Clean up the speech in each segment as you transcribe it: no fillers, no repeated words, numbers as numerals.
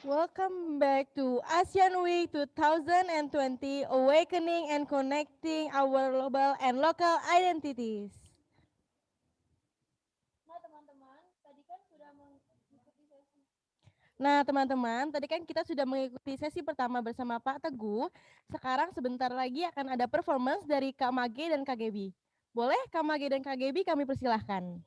Welcome back to ASEAN Week 2020, Awakening and Connecting Our Global and Local Identities. Nah, teman-teman, tadi kan kita sudah mengikuti sesi pertama bersama Pak Teguh. Sekarang sebentar lagi akan ada performance dari Kak Mage dan Kak Gebi. Boleh Kak Mage dan Kak Gebi kami persilahkan.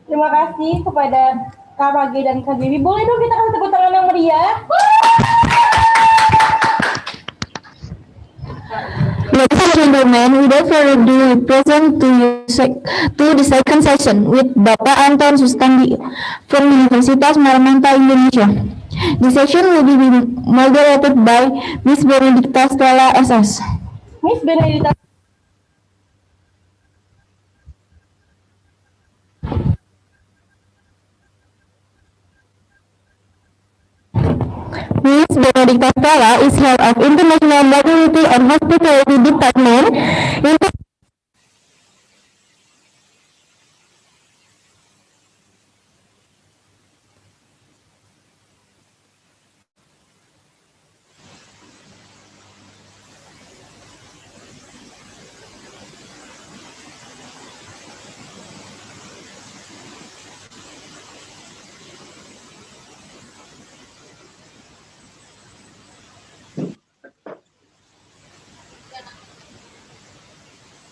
Terima kasih kepada Kak Mage dan Kak Gebi. Boleh dong kita kasih tepuk tangan yang meriah? Ladies and gentlemen, without further ado, we present to the second session with Bapak Anton Sustandi from Universitas Marmanta Indonesia. The session will be moderated by Miss Benedicta Stella SS. Miss Benedicta. Miss Benedicta Stella is head of International Mobility and Hospitality Department in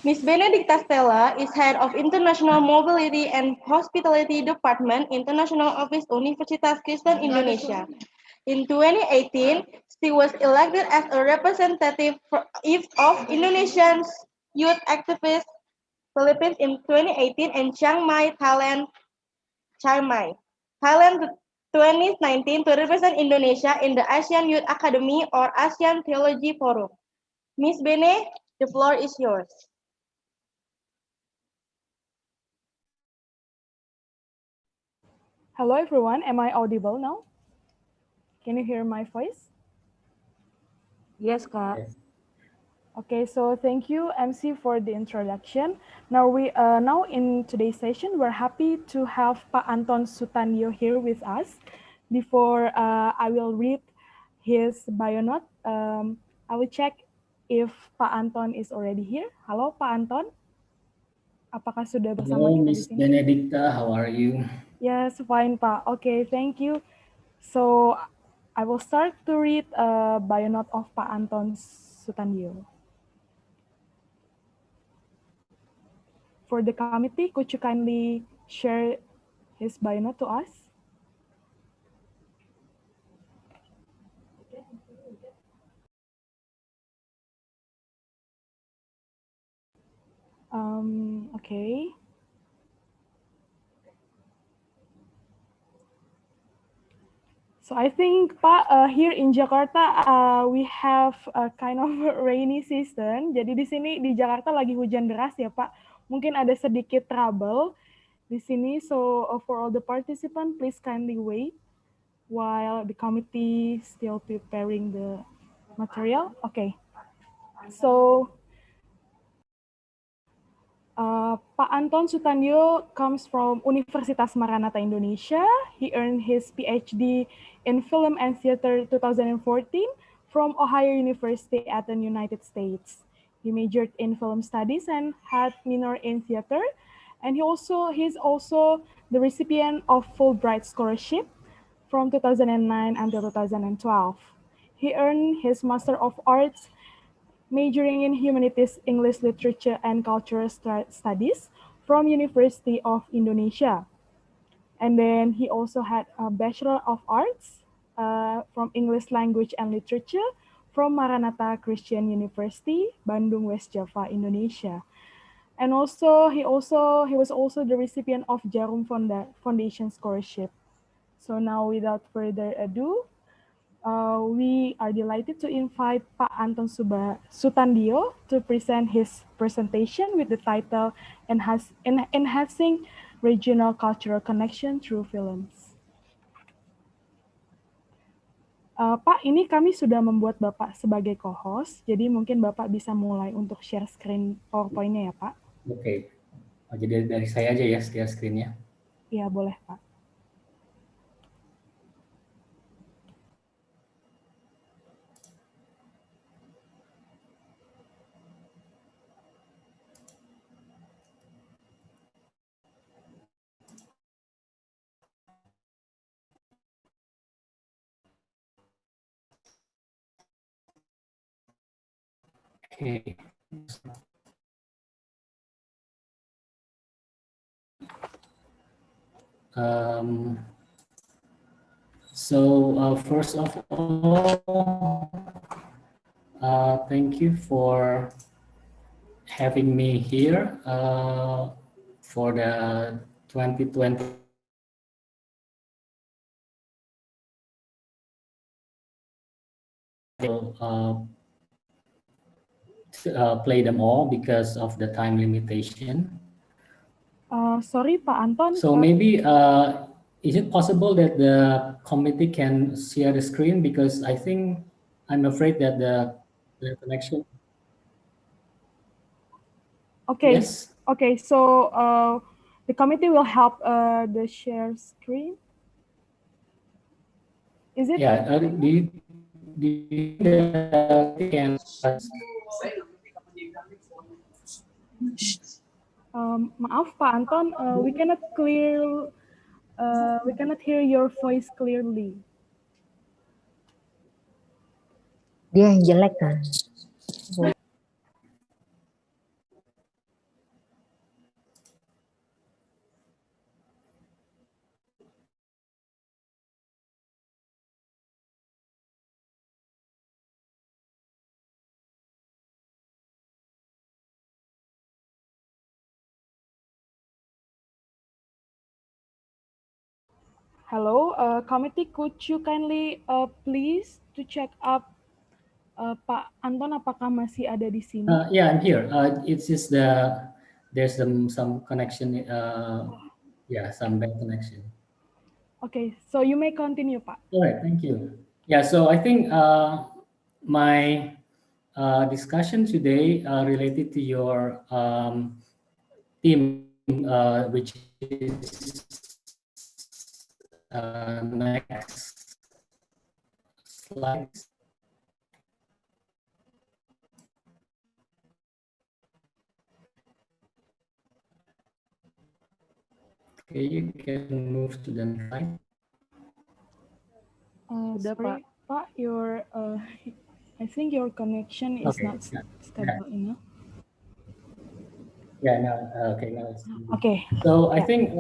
Ms. Benedicta Stella is head of International Mobility and Hospitality Department, International Office, Universitas Kristen Indonesia. In 2018, she was elected as a representative of Indonesian youth activists Philippines in 2018 and Chiang Mai, Thailand 2019 to represent Indonesia in the ASEAN Youth Academy or ASEAN Theology Forum. Ms. Bene, the floor is yours. Hello everyone, am I audible now? Can you hear my voice? Yes, Kak. Okay, so thank you MC for the introduction. Now in today's session we're happy to have Pak Anton Sutandio here with us. Before I will read his bio note, I will check if Pak Anton is already here. Halo Pak Anton, apakah sudah bersama Hello, kita di Miss sini? Benedicta. How are you? Yes, fine Pak. Okay, thank you. So I will start to read a bio note of Pak Anton Sutandio. For the committee, could you kindly share his bio note to us? Okay. So I think Pak, here in Jakarta we have a kind of rainy season. Jadi di sini di Jakarta lagi hujan deras ya Pak. Mungkin ada sedikit trouble di sini. So for all the participants, please kindly wait while the committee still preparing the material. Okay. So Pak Anton Sutandio comes from Universitas Maranatha Indonesia. He earned his PhD in Film and Theater 2014 from Ohio University at the United States. He majored in film studies and had minor in theater. And he's also the recipient of Fulbright Scholarship from 2009 until 2012. He earned his Master of Arts majoring in Humanities, English Literature, and Cultural Studies from University of Indonesia. And then he also had a Bachelor of Arts from English Language and Literature from Maranatha Christian University, Bandung, West Java, Indonesia. And he was also the recipient of Jarum Foundation Scholarship. So now without further ado, we are delighted to invite Pak Anton Sutandio to present his presentation with the title Enhancing Regional Cultural Connection Through Films. Pak, ini kami sudah membuat Bapak sebagai co-host, jadi mungkin Bapak bisa mulai untuk share screen PowerPoint-nya ya Pak. Oke. Jadi dari saya aja ya share screen-nya. Iya, boleh Pak. Oke. First of all, thank you for having me here for the 2020 play them all because of the time limitation. Sorry Pak Anton. So maybe is it possible that the committee can share the screen, because I think I'm afraid that the connection. Okay. Yes. Okay. So the committee will help the share screen. Is it? Yeah. Do you can? Maaf Pak Anton, we cannot hear your voice clearly. Dia yang jelek kan. Hello, committee, could you kindly please to check up Pak Anton apakah masih ada di sini? Yeah, I'm here. It's just there's some connection. Yeah, some bad connection. Okay, so you may continue, Pak. All right, thank you. Yeah, so I think my discussion today related to your theme, which is next slide. Okay, you can move to the next slide. Udah, Pak. Pak, your I think your connection is Okay, not yeah, yeah, stable enough. yeah. Now, okay, now it's Okay. so I Yeah. think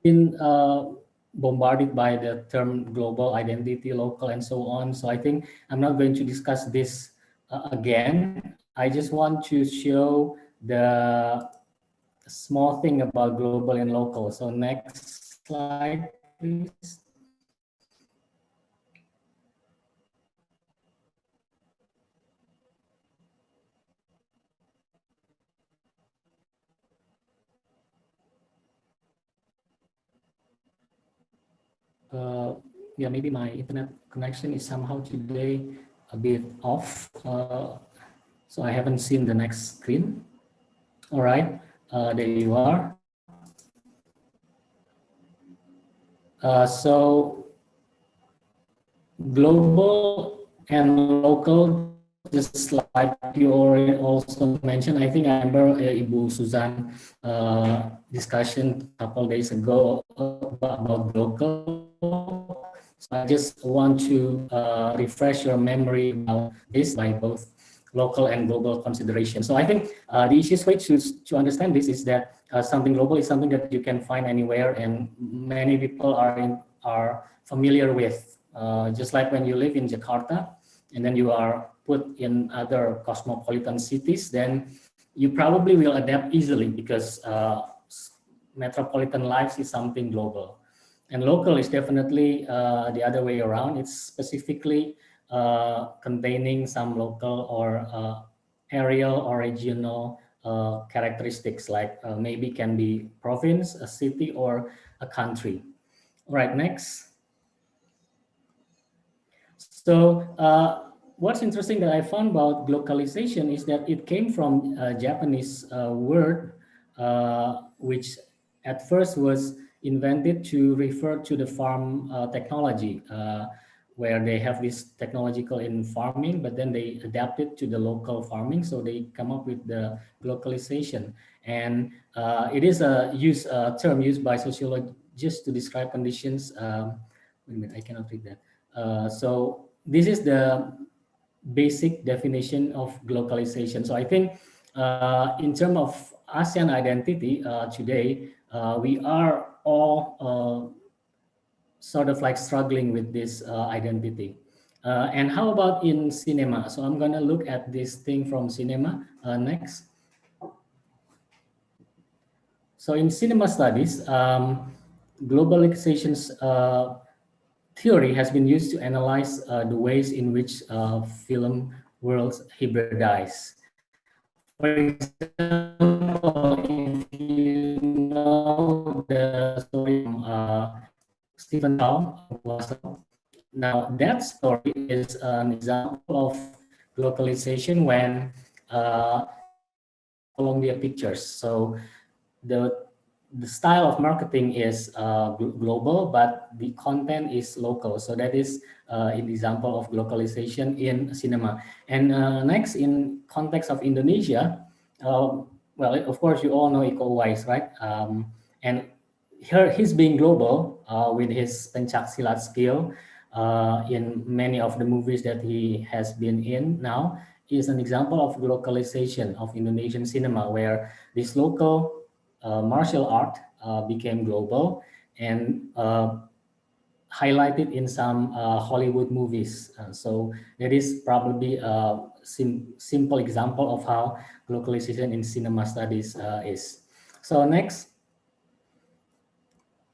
been bombarded by the term global identity, local, and so on. So I think I'm not going to discuss this again. I just want to show the small thing about global and local. So next slide, please. Yeah, maybe my internet connection is somehow today a bit off. So I haven't seen the next screen. All right, there you are. So global and local, just like you already also mentioned, I think I remember Ibu Suzan discussion a couple days ago about local. So I just want to refresh your memory about this by both local and global consideration. So I think the easiest way to understand this is that something global is something that you can find anywhere, and many people are familiar with. Just like when you live in Jakarta, and then you are put in other cosmopolitan cities, then you probably will adapt easily because metropolitan life is something global. And local is definitely the other way around. It's specifically containing some local or areal or regional characteristics, like maybe can be province, a city, or a country. All right, next. So what's interesting that I found about globalization is that it came from a Japanese word, which at first was invented to refer to the farm technology, where they have this technological in farming, but then they adapted to the local farming. So they come up with the globalization. And it is a term used by sociologists to describe conditions. Wait a minute, I cannot read that. So this is the basic definition of globalization. So I think in terms of ASEAN identity today, we are all sort of like struggling with this identity. And how about in cinema? So I'm gonna look at this thing from cinema next. So in cinema studies, globalization's theory has been used to analyze the ways in which film worlds hybridize. For example, if you know the story from Stephen Chow, now that story is an example of localization when Columbia Pictures. So the the style of marketing is global, but the content is local. So that is an example of localization in cinema. And next, in context of Indonesia, well, of course, you all know Iko Uwais, right? And here he's being global with his pencak silat skill in many of the movies that he has been in now is an example of localization of Indonesian cinema, where this local martial art became global and highlighted in some Hollywood movies. So that is probably a simple example of how localization in cinema studies is. So next,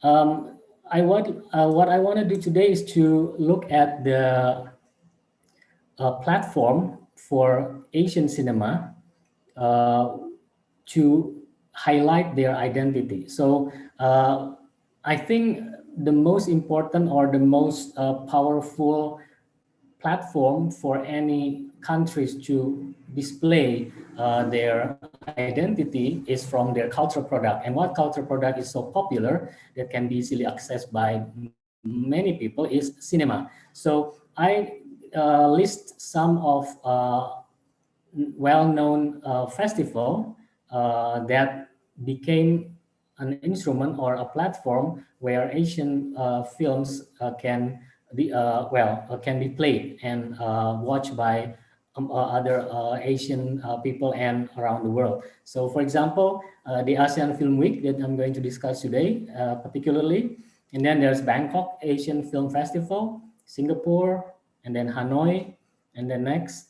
Um, what I want to do today is to look at the platform for Asian cinema uh, to highlight their identity. So I think the most important or the most powerful platform for any countries to display their identity is from their cultural product. And what cultural product is so popular that can be easily accessed by many people is cinema. So I list some of well-known festival that became an instrument or a platform where Asian films can be played and watched by other Asian people and around the world. So, for example, the ASEAN Film Week that I'm going to discuss today, particularly, and then there's Bangkok Asian Film Festival, Singapore, and then Hanoi, and then next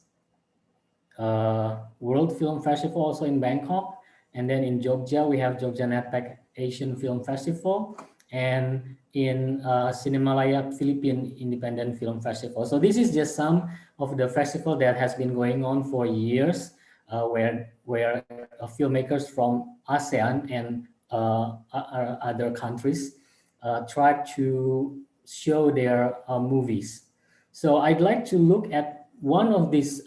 World Film Festival also in Bangkok. And then in Jogja, we have Jogja Asian Film Festival. And in Cinemalaya Philippine Independent Film Festival. So this is just some of the festival that has been going on for years, where filmmakers from ASEAN and other countries try to show their movies. So I'd like to look at one of these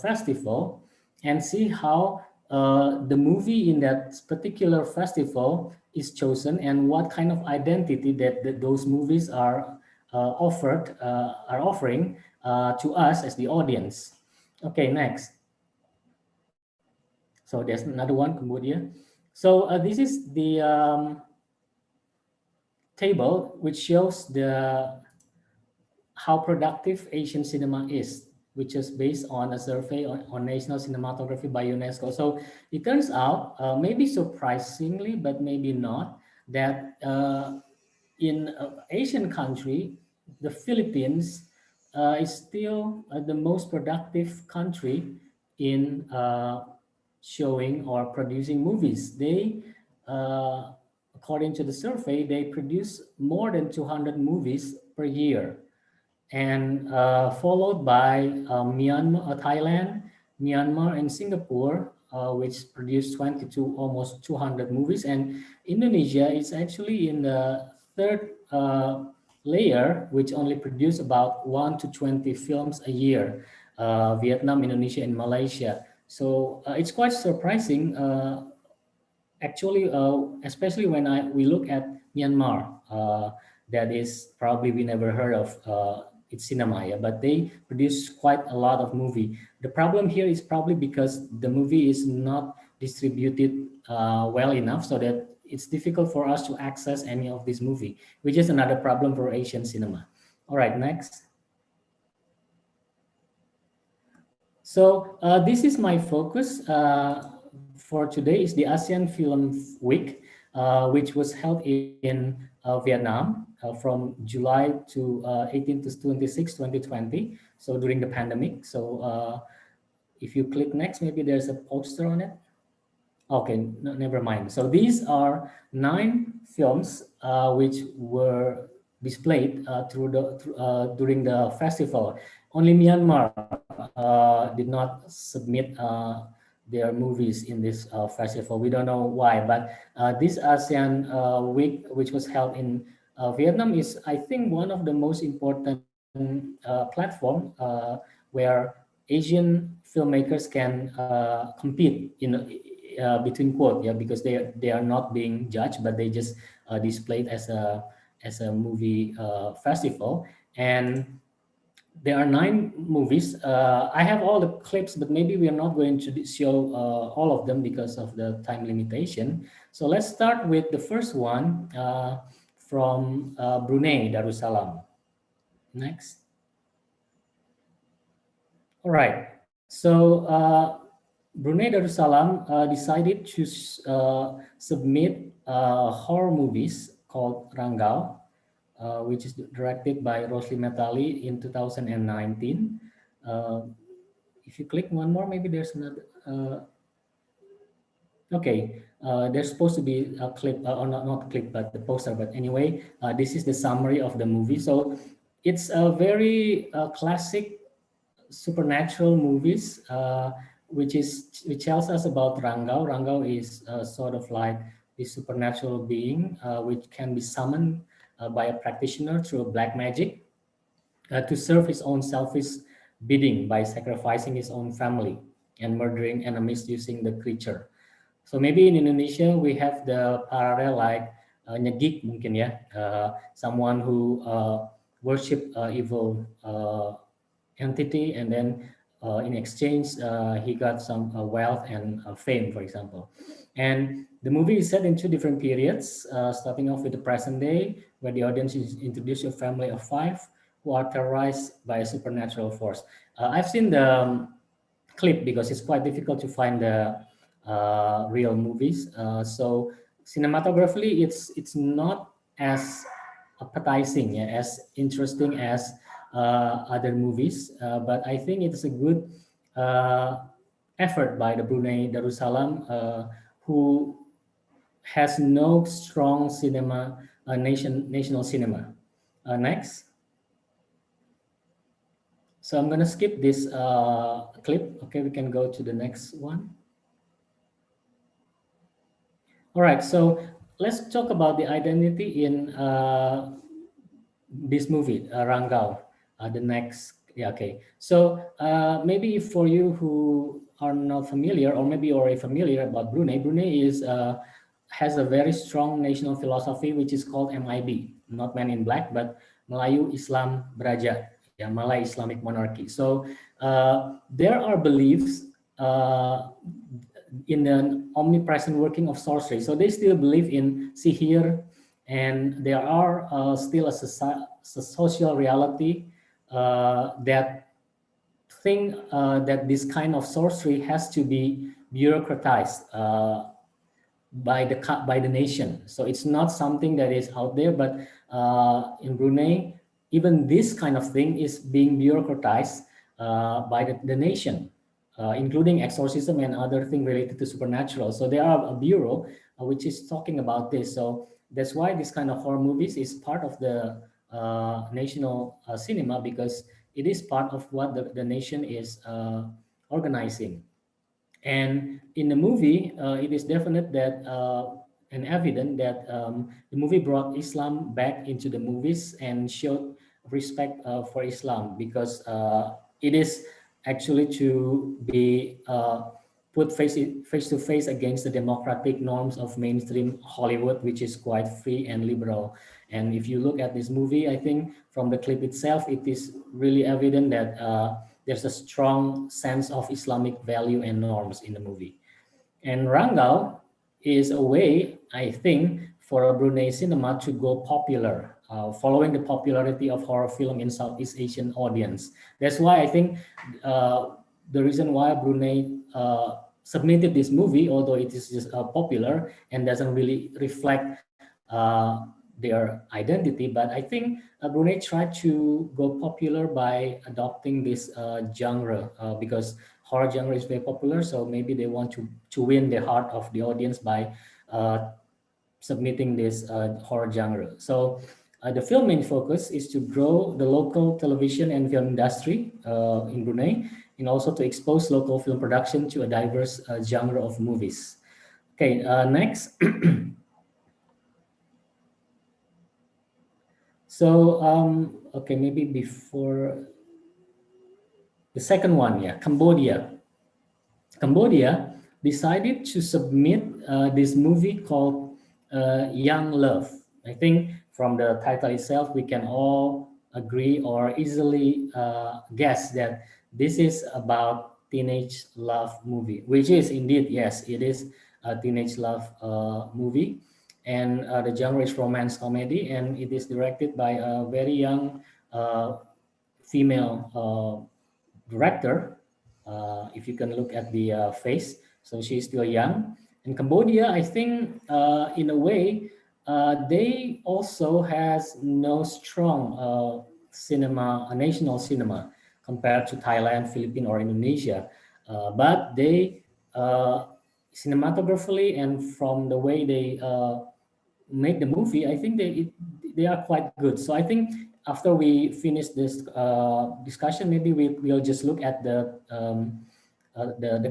festival and see how the movie in that particular festival is chosen and what kind of identity that those movies are offering to us as the audience. Okay, next. So there's another one, Cambodia. So this is the table which shows the how productive Asian cinema is, which is based on a survey on national cinematography by UNESCO. So it turns out, maybe surprisingly, but maybe not, that in Asian country, the Philippines is still the most productive country in showing or producing movies. Uh, According to the survey, they produce more than 200 movies per year, and followed by Thailand, Myanmar, and Singapore, which produced 22, almost 200 movies. And Indonesia is actually in the third layer, which only produce about 1 to 20 films a year. Vietnam, Indonesia, and Malaysia. So it's quite surprising. Actually, especially when we look at Myanmar, that is probably we never heard of its cinema, yeah, but they produce quite a lot of movie. The problem here is probably because the movie is not distributed well enough, so that it's difficult for us to access any of this movie, which is another problem for Asian cinema. All right, next. So this is my focus for today is the ASEAN Film Week, which was held in Vietnam from July to 18 to 26, 2020. So during the pandemic. So if you click next, maybe there's a poster on it. Okay, no, never mind. So these are 9 films which were displayed during the festival. Only Myanmar did not submit their movies in this festival. We don't know why, but this ASEAN week, which was held in Vietnam, is I think one of the most important platform where Asian filmmakers can compete in between quote, yeah, because they are not being judged, but they just displayed as a movie festival. And there are 9 movies. I have all the clips, but maybe we are not going to show all of them because of the time limitation. So let's start with the first one from Brunei Darussalam. Next. All right. So Brunei Darussalam decided to submit horror movies called Ranggau, which is directed by Rosli Metali in 2019. If you click one more, maybe there's another. Okay, there's supposed to be a clip, or not clip, but the poster. But anyway, this is the summary of the movie. So it's a very classic supernatural movies, which tells us about Rangau. Rangau is sort of like the supernatural being which can be summoned by a practitioner through black magic to serve his own selfish bidding by sacrificing his own family and murdering enemies using the creature. So maybe in Indonesia we have the parallel like nyegik mungkin ya, someone who worship evil entity, and then in exchange he got some wealth and fame, for example. And the movie is set in two different periods, starting off with the present day, where the audience is introduced to a family of five who are terrorized by a supernatural force. I've seen the clip because it's quite difficult to find the real movies. So cinematographically, it's not as appetizing, yeah, as interesting as other movies, but I think it's a good uh, effort by the Brunei Darussalam, who has no strong cinema, national cinema. Next. So I'm going to skip this clip. Okay, we can go to the next one. All right, so let's talk about the identity in this movie, Rangau. The next, yeah, okay. So maybe for you who are not familiar, or maybe you're already familiar about Brunei, Brunei is has a very strong national philosophy, which is called MIB, not Men in Black, but Melayu Islam Beraja, yeah, Malay Islamic Monarchy. So there are beliefs in the omnipresent working of sorcery. So they still believe in sihir, and there are still a social reality that think that this kind of sorcery has to be bureaucratized by the nation. So it's not something that is out there, but in Brunei, even this kind of thing is being bureaucratized by the nation, including exorcism and other things related to supernatural. So there are a bureau which is talking about this. So that's why this kind of horror movies is part of the national cinema, because it is part of what the nation is organizing. And in the movie, it is definite that and evident that the movie brought Islam back into the movies and showed respect for Islam, because it is actually to be put face to face against the democratic norms of mainstream Hollywood, which is quite free and liberal. And if you look at this movie, I think from the clip itself, it is really evident that there's a strong sense of Islamic value and norms in the movie. And Rangau is a way, I think, for Brunei cinema to go popular, following the popularity of horror film in Southeast Asian audience. That's why I think the reason why Brunei submitted this movie, although it is just popular and doesn't really reflect their identity, but I think Brunei tried to go popular by adopting this genre, because horror genre is very popular. So maybe they want to win the heart of the audience by submitting this horror genre. So the film main focus is to grow the local television and film industry in Brunei, and also to expose local film production to a diverse genre of movies. Okay, next. So, okay, maybe before the second one, yeah, Cambodia. Cambodia decided to submit this movie called Young Love. I think from the title itself, we can all agree or easily guess that this is about teenage love movie, which is indeed, yes, it is a teenage love movie. And the genre is romance comedy, and it is directed by a very young female director. If you can look at the face, so she's still young. In Cambodia, I think in a way they also has no strong cinema, national cinema compared to Thailand, Philippines, or Indonesia, but they cinematographically and from the way they make the movie, I think they are quite good. So I think after we finish this discussion, maybe we'll just look at the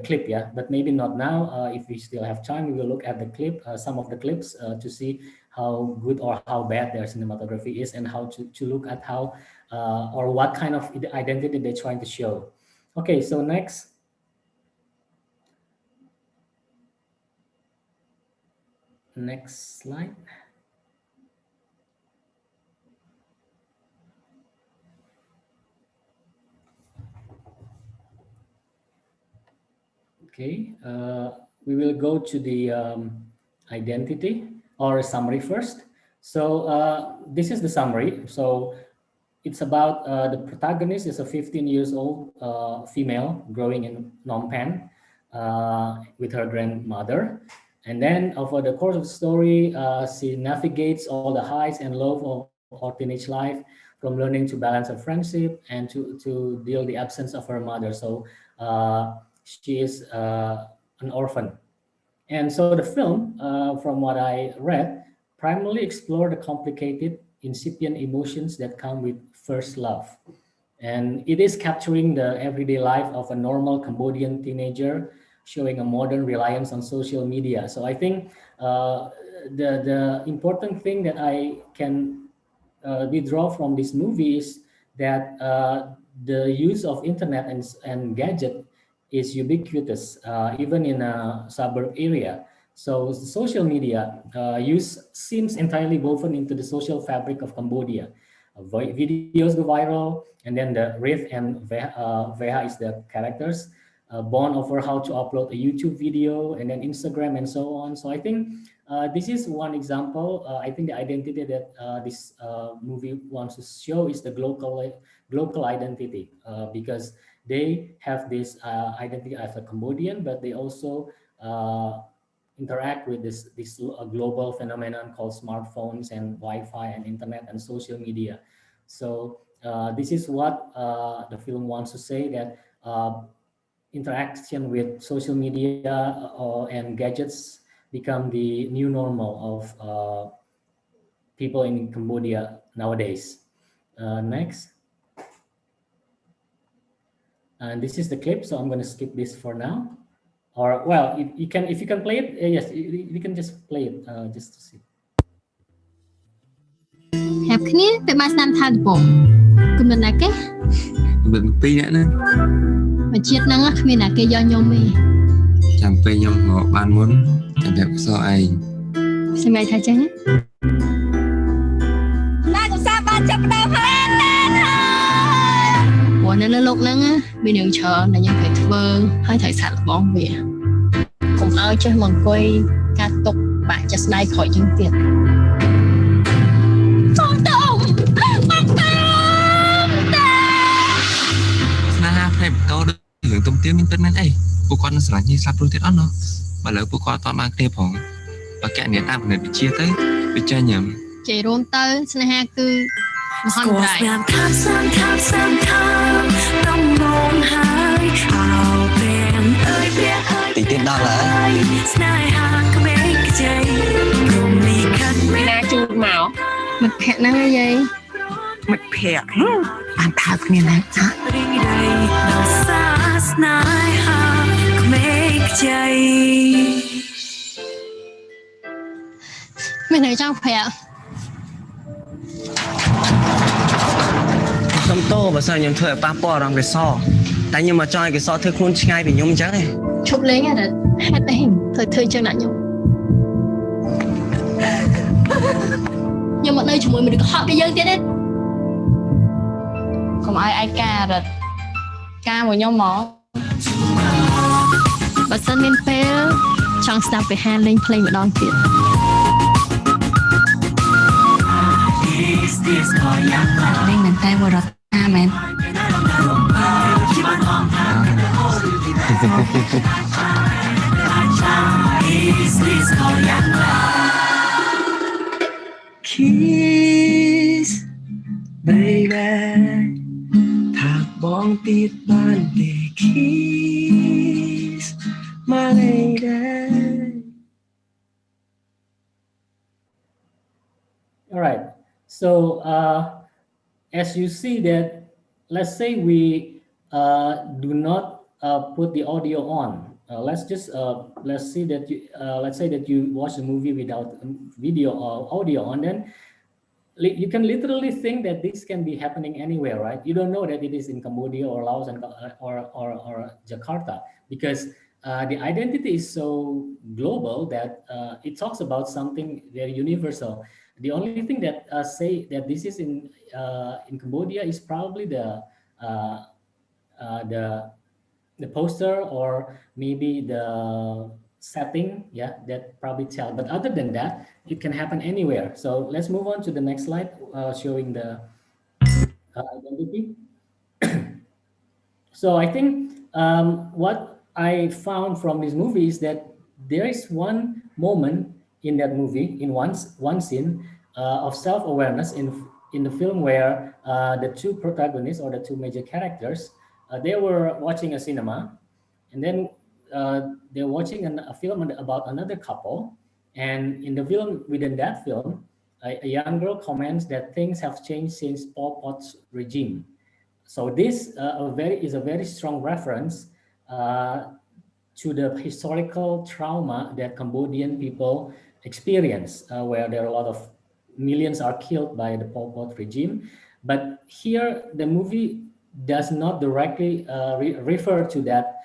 clip, yeah. But maybe not now. If we still have time, we will look at the clip, some of the clips, to see how good or how bad their cinematography is, and how to look at how or what kind of identity they're trying to show. Okay, so next slide. Okay, we will go to the identity or summary first. So this is the summary. So it's about the protagonist is a 15 years old female growing in Phnom Penh with her grandmother. And then over the course of the story, she navigates all the highs and lows of her teenage life, from learning to balance her friendship and to deal the absence of her mother. So she is an orphan. And so the film, from what I read, primarily explored the complicated, incipient emotions that come with first love. And it is capturing the everyday life of a normal Cambodian teenager, showing a modern reliance on social media. So I think the important thing that I can withdraw from this movie is that the use of internet and gadget is ubiquitous, even in a suburb area. So social media use seems entirely woven into the social fabric of Cambodia. Videos go viral, and then the Riff and Veha is the characters bond over how to upload a YouTube video, and then Instagram and so on. So I think this is one example. I think the identity that this movie wants to show is the global identity, because they have this identity as a Cambodian, but they also interact with this global phenomenon called smartphones and Wi-Fi and internet and social media. So this is what the film wants to say, that interaction with social media and gadgets become the new normal of people in Cambodia nowadays. Next. And this is the clip, so I'm going to skip this for now. Or, well, you can, if you can play it, yes, you can just play it just to see. ហាប់គ្នាពេលបានស្ដាប់ថាដំបងគំនិតណាគេគំនិតពីរនាក់ហ្នឹងមួយជាតិហ្នឹងគ្មានណាគេយកខ្ញុំទេចាំពេលខ្ញុំមកបានមុនចាំប្រាប់សអឯងសម្រាប់ថាចឹងណាកសាបានចាប់ដើមហើយព្រោះនៅលើលោកហ្នឹងមានរឿងច្រើនដែលខ្ញុំត្រូវធ្វើហើយត្រូវសាក់លបងវាកុំឲ្យចេះមកអង្គុយកាត់ទុកបាក់ចិត្តស្ដាយក្រោយជាងទៀតផ្នែកបន្តរឿងទុំទាវមានពិតមែនអីពួកគាត់នឹងស្រឡាញ់ញីស្លាប់ព្រោះទៀតអត់ណោះបើលើពួកគាត់អត់បានគ្នាផងបើកញ្ញាតាមគណិតវិទ្យាទៅវាចាញ់ញ៉ាំជ័យរួមទៅស្នេហាគឺមហន្តរាយទីទៀតដល់ហើយស្នេហាក្មេងខ្ចីគុំលីខាត់ណាជូតមកមិត្តភក្តិហ្នឹងអីយាយមិត្តភក្តិបានថើបគ្នាណាចារីករាយដល់សាសនាហាក្មេងខ្ចីមានន័យចង់ប្រាប់ខ្ញុំតោបើសិនខ្ញុំធ្វើឲ្យប៉ះពាល់អារម្មណ៍កេសរតែខ្ញុំមកចង់ឲ្យកេសរធ្វើខ្លួនឆ្ងាយពីខ្ញុំអញ្ចឹងឯងឈប់លេងហេតុអីធ្វើអញ្ចឹងដាក់ខ្ញុំមកនៅជាមួយមនុស្សកុហកដូចយើងទៀតទេកុំឲ្យឯការរត់ការមកខ្ញុំមកបើសិនមានពេលចង់ស្ដាប់ពីហានលេងភ្លេងម្ដងទៀតលេងមែនតែវរតាមែនKiss baby ថាបងទៀតបានទេ Kiss my lady So as you see that, let's say we do not put the audio on. Let's see that let's say that you watch the movie without video or audio on. Then you can literally think that this can be happening anywhere, right? You don't know that it is in Cambodia or Laos and or Jakarta, because the identity is so global that it talks about something very universal. The only thing that say that this is in Cambodia is probably uh, the poster, or maybe the setting, yeah, that probably tell. But other than that, it can happen anywhere. So let's move on to the next slide, showing the identity. So I think what I found from this movie is that there is one moment in that movie, in one scene of self-awareness in the film, where the two protagonists, or the two major characters, they were watching a cinema, and then they're watching a film about another couple, and in the film, within that film, a young girl comments that things have changed since Pol Pot's regime. So this is a very strong reference uh, to the historical trauma that Cambodian people experience, where there are a lot of millions are killed by the Pol Pot regime. But here, the movie does not directly refer to that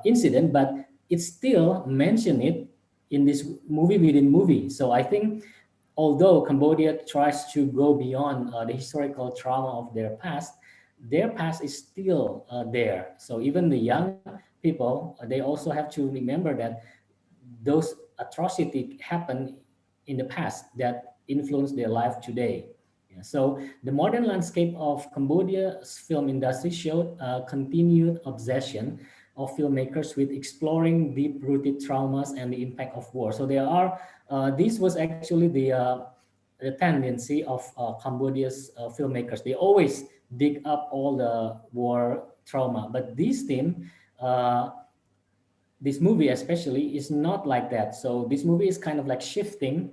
incident, but it still mention it in this movie within movie. So I think, although Cambodia tries to go beyond the historical trauma of their past is still there. So even the young people, they also have to remember that those atrocities happened in the past that influence their life today. Yeah, so the modern landscape of Cambodia's film industry showed a continued obsession of filmmakers with exploring deep-rooted traumas and the impact of war. So there are this was actually the tendency of Cambodia's filmmakers. They always dig up all the war trauma, but this theme. This movie especially is not like that. So this movie is kind of like shifting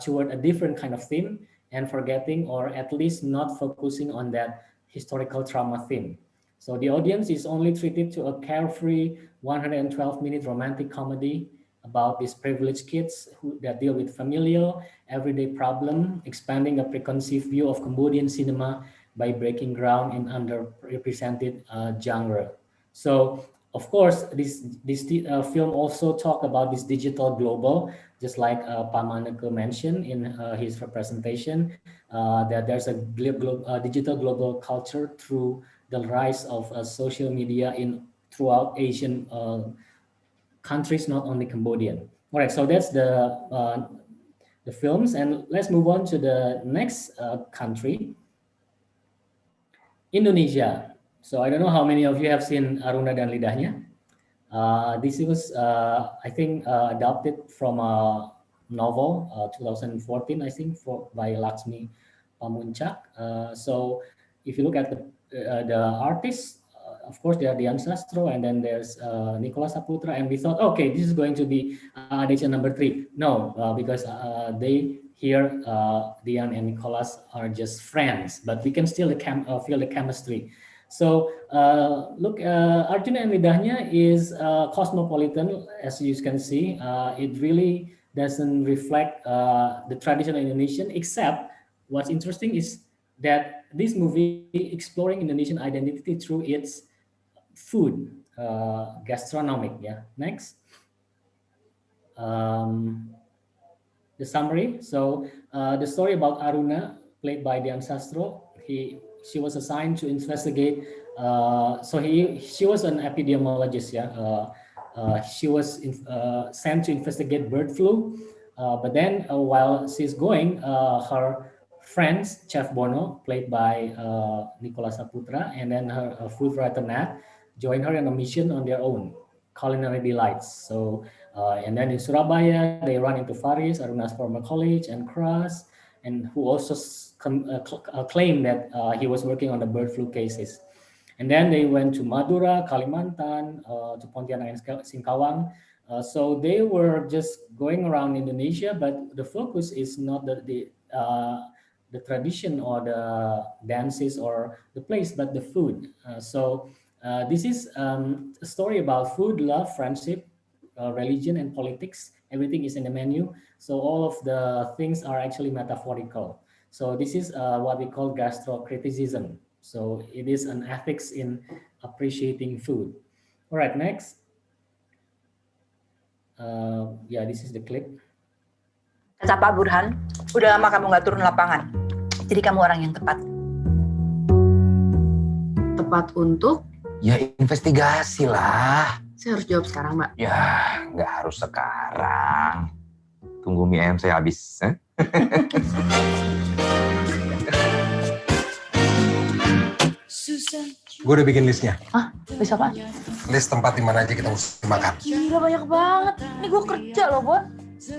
toward a different kind of theme, and forgetting, or at least not focusing on that historical trauma theme. So the audience is only treated to a carefree 112-minute romantic comedy about these privileged kids that deal with familial everyday problem, expanding a preconceived view of Cambodian cinema by breaking ground in underrepresented genre. So of course, this film also talk about this digital global, just like Pamaneke mentioned in his presentation, that there's a digital global culture through the rise of social media in throughout Asian countries, not only Cambodian. All right, so that's the films, and let's move on to the next country, Indonesia. So I don't know how many of you have seen Aruna dan Lidahnya. This was, I think, adapted from a novel, 2014, I think, by Laksmi Pamuncak. So if you look at the artists, of course, there are Dian Sastro, and then there's Nicholas Saputra, and we thought, okay, this is going to be edition number 3. No, because they here, Dian and Nicholas are just friends, but we can still feel the chemistry. So look, Arjuna and Lidahnya is cosmopolitan, as you can see. It really doesn't reflect the traditional Indonesian, except what's interesting is that this movie exploring Indonesian identity through its food, gastronomic. Yeah, next. Um, the summary. So the story about Aruna, played by Dian Sastro, she was assigned to investigate. She was an epidemiologist. Yeah, she was sent to investigate bird flu. But then while she's going, her friends Chef Bono, played by Nicola Saputra, and then her food writer Nat, join her on a mission on their own, culinary delights. So and then in Surabaya, they run into Faris, Aruna's former college, and Kras, and who also claimed that he was working on the bird flu cases. And then they went to Madura, Kalimantan, to Pontianak and Singkawang. So they were just going around Indonesia, but the focus is not the tradition or the dances or the place, but the food. This is a story about food, love, friendship, religion, and politics. Everything is in the menu. So all of the things are actually metaphorical. So this is what we call gastrocriticism. So it is an ethics in appreciating food. All right, next. Yeah, this is the clip. Kata Pak Burhan, udah lama kamu nggak turun lapangan. Jadi kamu orang yang tepat. Tepat untuk? Ya investigasi lah. Saya harus jawab sekarang, Mbak. Ya nggak harus sekarang. Tunggu mie ayam saya habis. Gue udah bikin listnya. Hah? List apa? List tempat di mana aja kita mesti makan. Gila banyak banget. Ini gue kerja loh, Bo.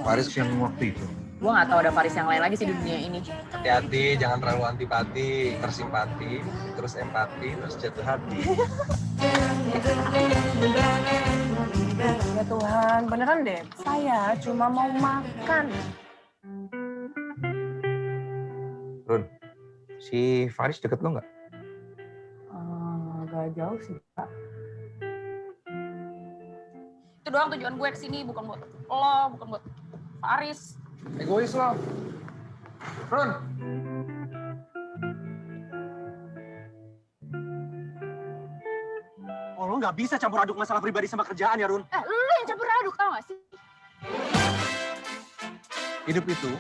Paris yang waktu itu. Gue gak tahu ada Paris yang lain lagi sih di dunia ini. Hati-hati, jangan terlalu antipati, tersimpati, terus empati, terus jatuh hati. Ya Tuhan, beneran deh. Saya cuma mau makan. Run, si Faris deket lo nggak? Gak jauh sih, Pak. Itu doang tujuan gue kesini, bukan buat lo, bukan buat Paris. Egois lo. Run. Oh, lo nggak bisa campur aduk masalah pribadi sama kerjaan ya, Run? Lu yang campur aduk, tau gak sih? Hidup itu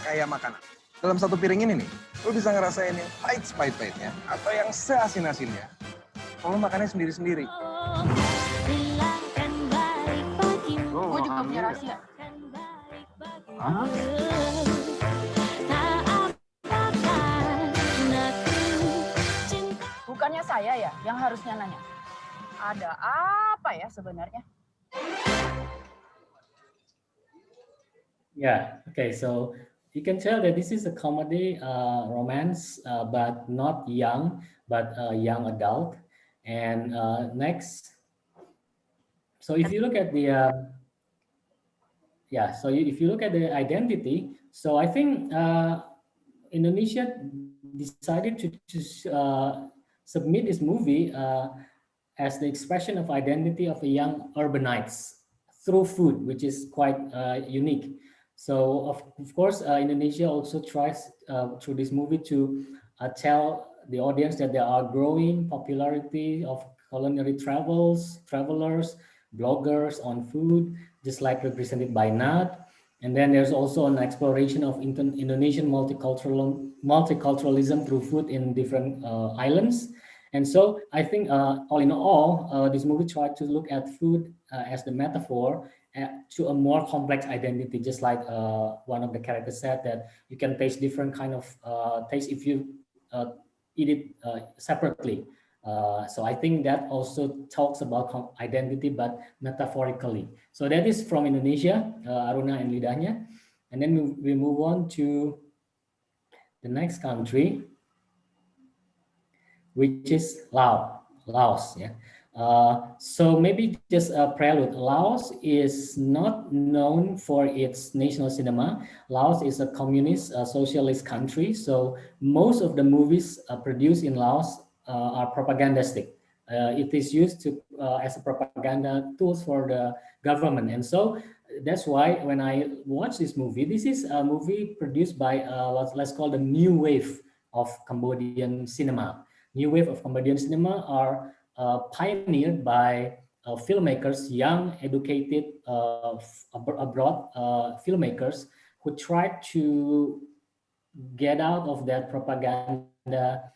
kayak makanan. Dalam satu piring ini nih, lo bisa ngerasain yang pahit-pahitnya atau yang seasin-asinnya. Kalau makannya sendiri-sendiri. Gue juga punya rahasia. Hah? Bukannya saya ya yang harusnya nanya. Ada apa ya sebenarnya? Yeah, okay, so you can tell that this is a comedy romance, but not young, but young adult. And next, so if you look at the, if you look at the identity, so I think Indonesia decided to submit this movie as the expression of identity of a young urbanites through food, which is quite unique. So of course, Indonesia also tries through this movie to tell the audience that there are growing popularity of culinary travelers, bloggers on food, just like represented by Nad. And then there's also an exploration of Indonesian multiculturalism through food in different islands. And so I think all in all, this movie tried to look at food as the metaphor to a more complex identity, just like one of the characters said that you can taste different kind of taste if you eat it separately. So I think that also talks about identity, but metaphorically. So that is from Indonesia, Aruna and Lidahnya. And then we move on to the next country, which is Laos. Yeah. So maybe just a prelude. Laos is not known for its national cinema. Laos is a communist, socialist country. So most of the movies produced in Laos are propagandistic. It is used to as a propaganda tools for the government. And so that's why when I watch this movie, this is a movie produced by let's call the new wave of Cambodian cinema. New wave of Cambodian cinema are pioneered by filmmakers, young, educated, abroad filmmakers who tried to get out of that propaganda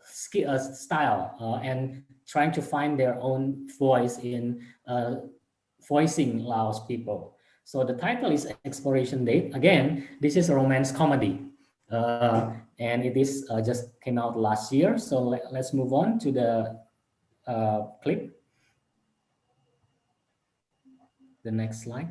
style and trying to find their own voice in voicing Laos people. So the title is Exploration Date. Again, this is a romance comedy. And it is just came out last year. So let's move on to the clip. The next slide.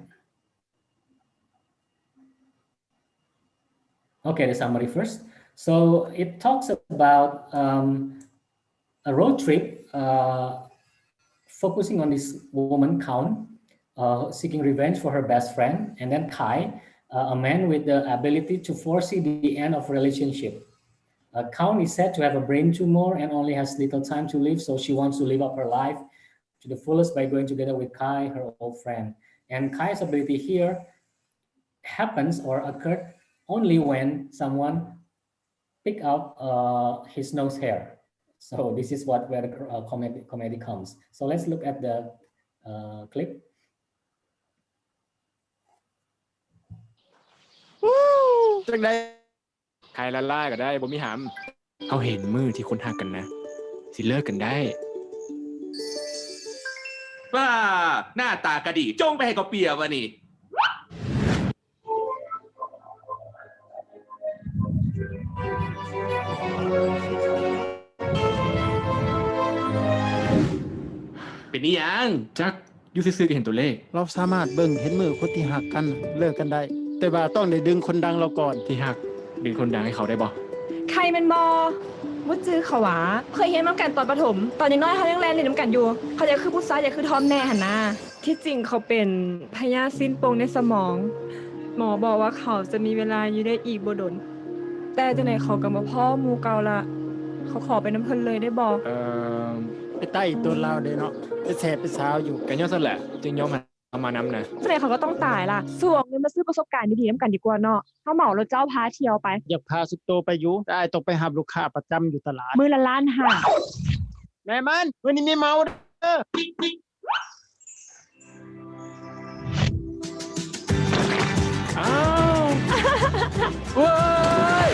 Okay, the summary first. So it talks about a road trip focusing on this woman, Kaun, seeking revenge for her best friend, and then Kai, a man with the ability to foresee the end of relationship. Count is said to have a brain tumor and only has little time to live, so she wants to live up her life to the fullest by going together with Kai, her old friend. And Kai's ability here happens or occurred only when someone pick up his nose hair. So this is what where the comedy comes. So let's look at the clip. จังได้ใครละล่าก็ได้บ่มีหามเขาเห็นมือที่คนหักกันนะสิเลิกกันได้ว่าหน้าตากระดีจงไปให้กเปียวะนี่เป็นนี่ยังจักอยู่ซื่อๆก็เห็นตัวเลขเราสามารถเบิ่งเห็นมือคนที่หักกันเลิกกันได้แต่ว่าต้องได้ดึงคนดังเราก่อนที่หักดึงคนดังให้เขาได้บ่ใครเป็นบอมุจื้อเขาหวาเคยเห็นน้ำกันตอนประถมตอนยังน้อยเขายังแลนเล่นน้ำกันอยู่เขาจะคือผู้ชายจะคือทอมแน่หันนาที่จริงเขาเป็นพยาธิสิ้นโปงในสมองหมอบอกว่าเขาจะมีเวลาอยู่ได้อีกบ่ดนแต่จังไหนเขากับพ่อหมู่เก่าละเขาขอไปน้ำเพลินเลยได้บอกไปใต้ตัวเราเด้เนาะไปแสบไปสาวอยู่กันย้อนสั่นแหละจึงยอมเอามานำนะจังไหนเขาก็ต้องตายล่ะส่วนเงินมาซื้อประสบการณ์ดีๆน้ำกันดีกว่าเนาะเขาเหมารถเจ้าพาเที่ยวไปอยากพาสุดโตไปอยู่ได้ต้องไปหาลูกค้าประจำอยู่ตลาดมื้อละล้านห้าแม่มันวันนี้ไม่เมาเด้ออ้าวเว้ย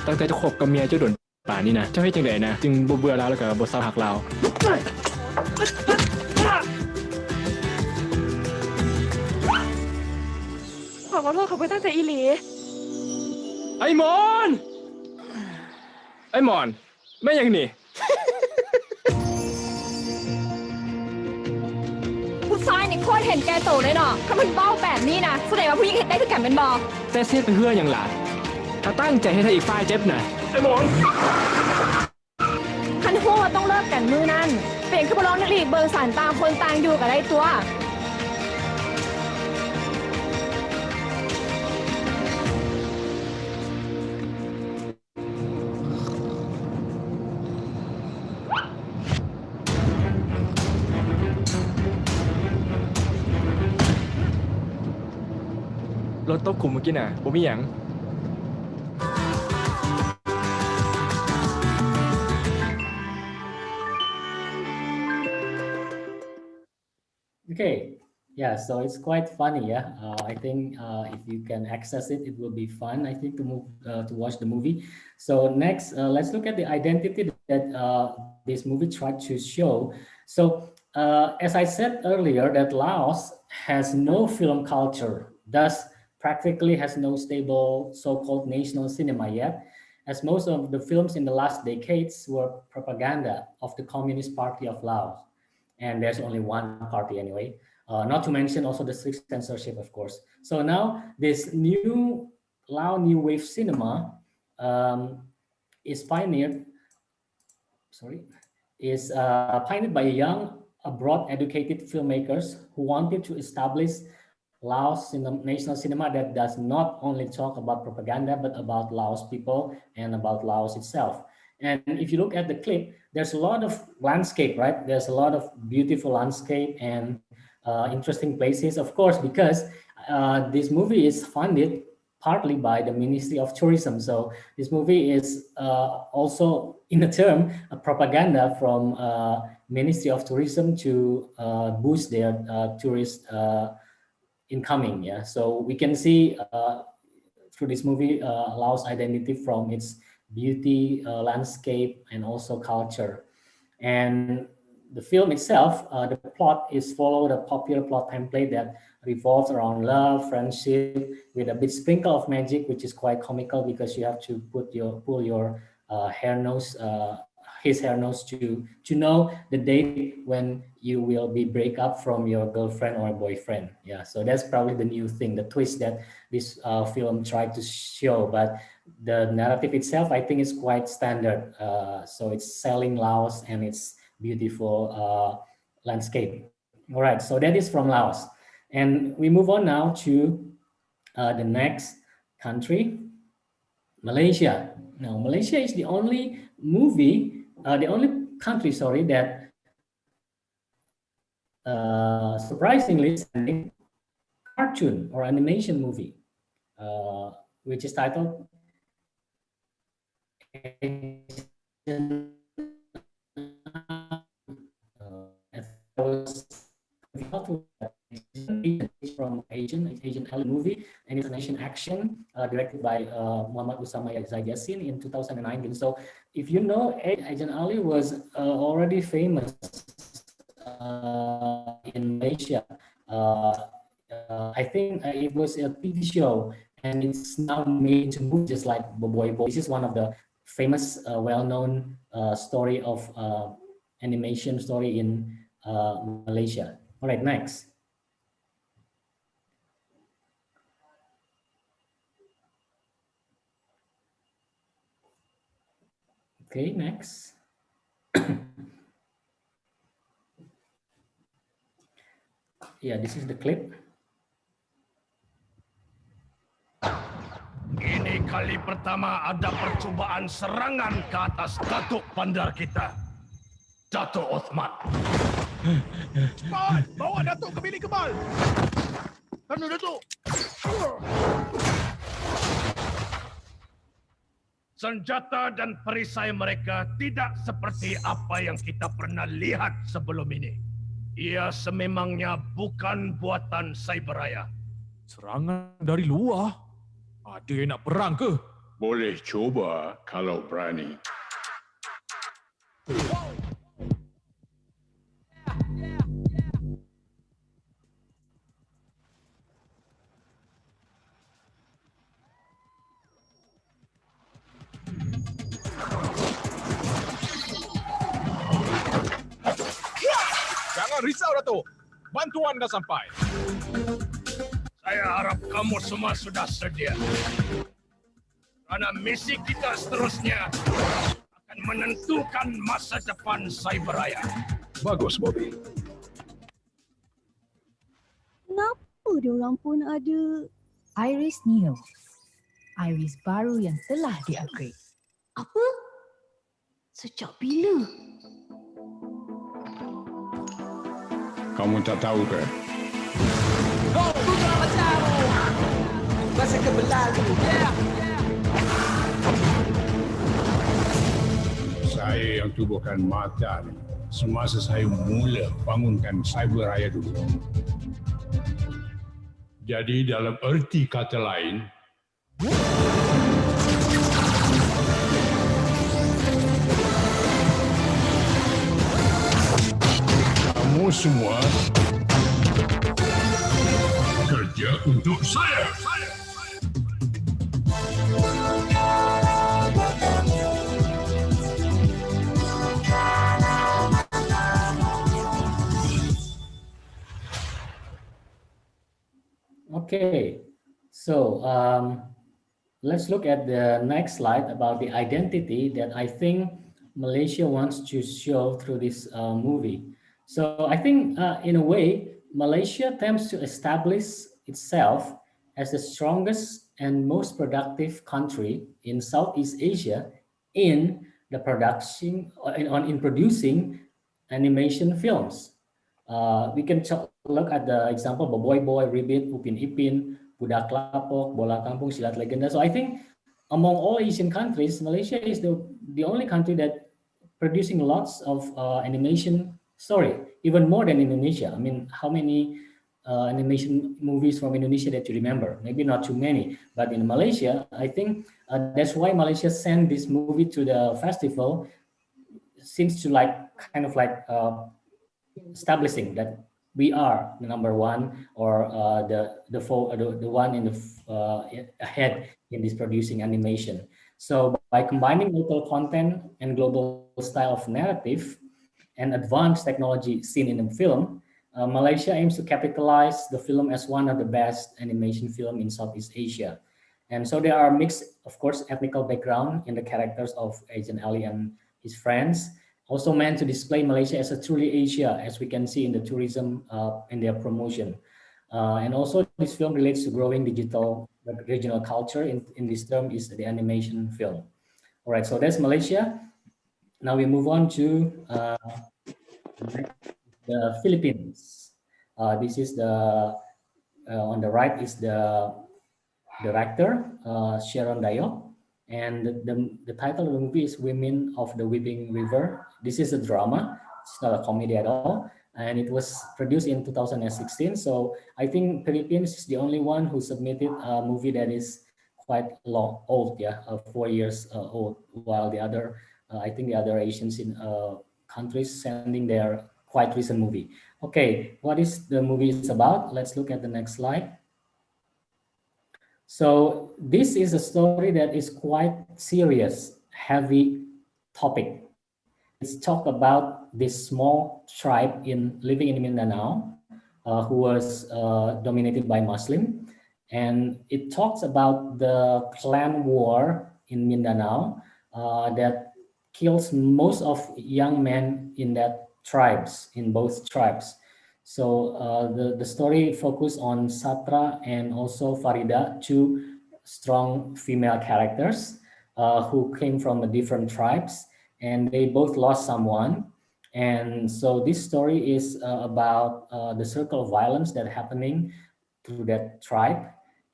ตั้งแต่จะคบกับเมียเจ้าโดนป่านี่นะเจ้าให้จังไดนะจึงบ่เบื่อแล้วก็บ่เศร้าหักเราขอโทษเขาไม่ตั้งใจอีหลีไอ้หมอนไม่ยังนี่ผู้ชายนี่โคตรเห็นแก่โตเลยเนาะถ้ามันเบ้าแบบนี้นะแสดงว่าผู้หญิงเห็นได้คือกันเป็นบอแต่เสียไปเพื่ออย่างหลานถ้าตั้งใจให้ถ้าอีกฝ่ายเจ็บนะไอ้หมอนคันหัวต้องเลิกกันมือนั่นเปลี่ยนคือบ่ร้องนักลีกเบิร์สารต่างคนต่างอยู่กับได้ตัวรถตกขุมเมื่อกี้น่ะบ่มีหยัง Okay, yeah, so it's quite funny, yeah. I think if you can access it, it will be fun, I think, to move to watch the movie. So next, let's look at the identity that this movie tried to show. So as I said earlier, that Laos has no film culture, thus practically has no stable so-called national cinema yet, as most of the films in the last decades were propaganda of the Communist Party of Laos. And there's only one party anyway, not to mention also the strict censorship, of course. So now this new Lao New Wave cinema is pioneered by young, abroad educated filmmakers who wanted to establish Laos national cinema that does not only talk about propaganda, but about Laos people and about Laos itself. And if you look at the clip, there's a lot of landscape, right? There's a lot of beautiful landscape and interesting places, of course, because this movie is funded partly by the Ministry of Tourism. So this movie is also, in a term, a propaganda from Ministry of Tourism to boost their tourist incoming. Yeah, so we can see through this movie Laos identity from its beauty, landscape, and also culture. And the film itself, the plot is followed a popular plot template that revolves around love, friendship, with a bit sprinkle of magic, which is quite comical because you have to pull your his hair nose to know the date when you will be break up from your girlfriend or boyfriend. Yeah, so that's probably the new thing, the twist that this film tried to show. But the narrative itself, I think, is quite standard. So it's selling Laos and its beautiful landscape. All right, so that is from Laos. And we move on now to the next country, Malaysia. Now, Malaysia is the only the only country, sorry, that surprisingly sending cartoon or animation movie, which is titled Asian, from Asian Alley movie, and it's an Asian action directed by Muhammad Usama Zaid Yassin in 2009. So if you know, Agent Ali was already famous in Malaysia. I think it was a TV show, and it's now made into movie, just like Boy Boy. This is one of the famous, well-known story of animation story in Malaysia. All right, next. Okay, next. Yeah, this is the clip. Ini kali pertama ada percubaan serangan ke atas Datuk Bandar kita, Datuk Osman. Cepat, bawa Datuk ke bilik kebal. Sana Datuk. Senjata dan perisai mereka tidak seperti apa yang kita pernah lihat sebelum ini. Ia sememangnya bukan buatan Cyberaya. Serangan dari luar? Ada yang nak perang ke? Boleh coba kalau berani. Jangan risau, Datuk. Bantuan dah sampai. Saya harap kamu semua sudah sedia. Karena misi kita seterusnya akan menentukan masa depan Cyberaya. Bagus, Bobby. Kenapa diorang pun ada Iris Neo? Iris baru yang telah di-upgrade. apa? Sejak bila? Kamu tak tahu ke? Kau buka matamu. Masa kebelalu. Saya yang tubuhkan mata ni semasa saya mula bangunkan Cyberaya dulu. Jadi dalam erti kata lain, kamu semua kerja untuk saya. Okay, so let's look at the next slide about the identity that I think Malaysia wants to show through this movie. So I think in a way, Malaysia attempts to establish itself as the strongest and most productive country in Southeast Asia in the production in producing animation films. We can look at the example Boy Boy, Ribbit, Upin Ipin, Budak Lapok, Bola Kampung, Silat Legenda. So I think among all Asian countries, Malaysia is the only country that producing lots of animation story, even more than Indonesia. I mean, how many animation movies from Indonesia that you remember? Maybe not too many, but in Malaysia, I think that's why Malaysia sent this movie to the festival, seems to kind of establishing that we are the number one, or the one in the ahead in this producing animation. So by combining local content and global style of narrative and advanced technology seen in the film, Malaysia aims to capitalize the film as one of the best animation film in Southeast Asia. And so there are mixed, of course, ethnical background in the characters of Agent Ali and his friends, also meant to display Malaysia as a truly Asia, as we can see in the tourism in their promotion. And also this film relates to growing digital regional culture. In this term is the animation film. All right, so that's Malaysia. Now we move on to the Philippines. This is the on the right is the director Sharon Dayo, and the title of the movie is Women of the Weeping River. This is a drama. It's not a comedy at all, and it was produced in 2016. So I think Philippines is the only one who submitted a movie that is quite long, old, yeah, 4 years old, while the other, I think the other Asians in countries sending their quite recent movie. Okay, what is the movie is about? Let's look at the next slide. So this is a story that is quite serious, heavy topic. It's talk about this small tribe living in Mindanao, who was dominated by Muslim, and it talks about the clan war in Mindanao that kills most of young men in that tribes, in both tribes. So the story focus on Satra and also Farida, two strong female characters who came from a different tribes, and they both lost someone. And so this story is about the circle of violence that happening through that tribe.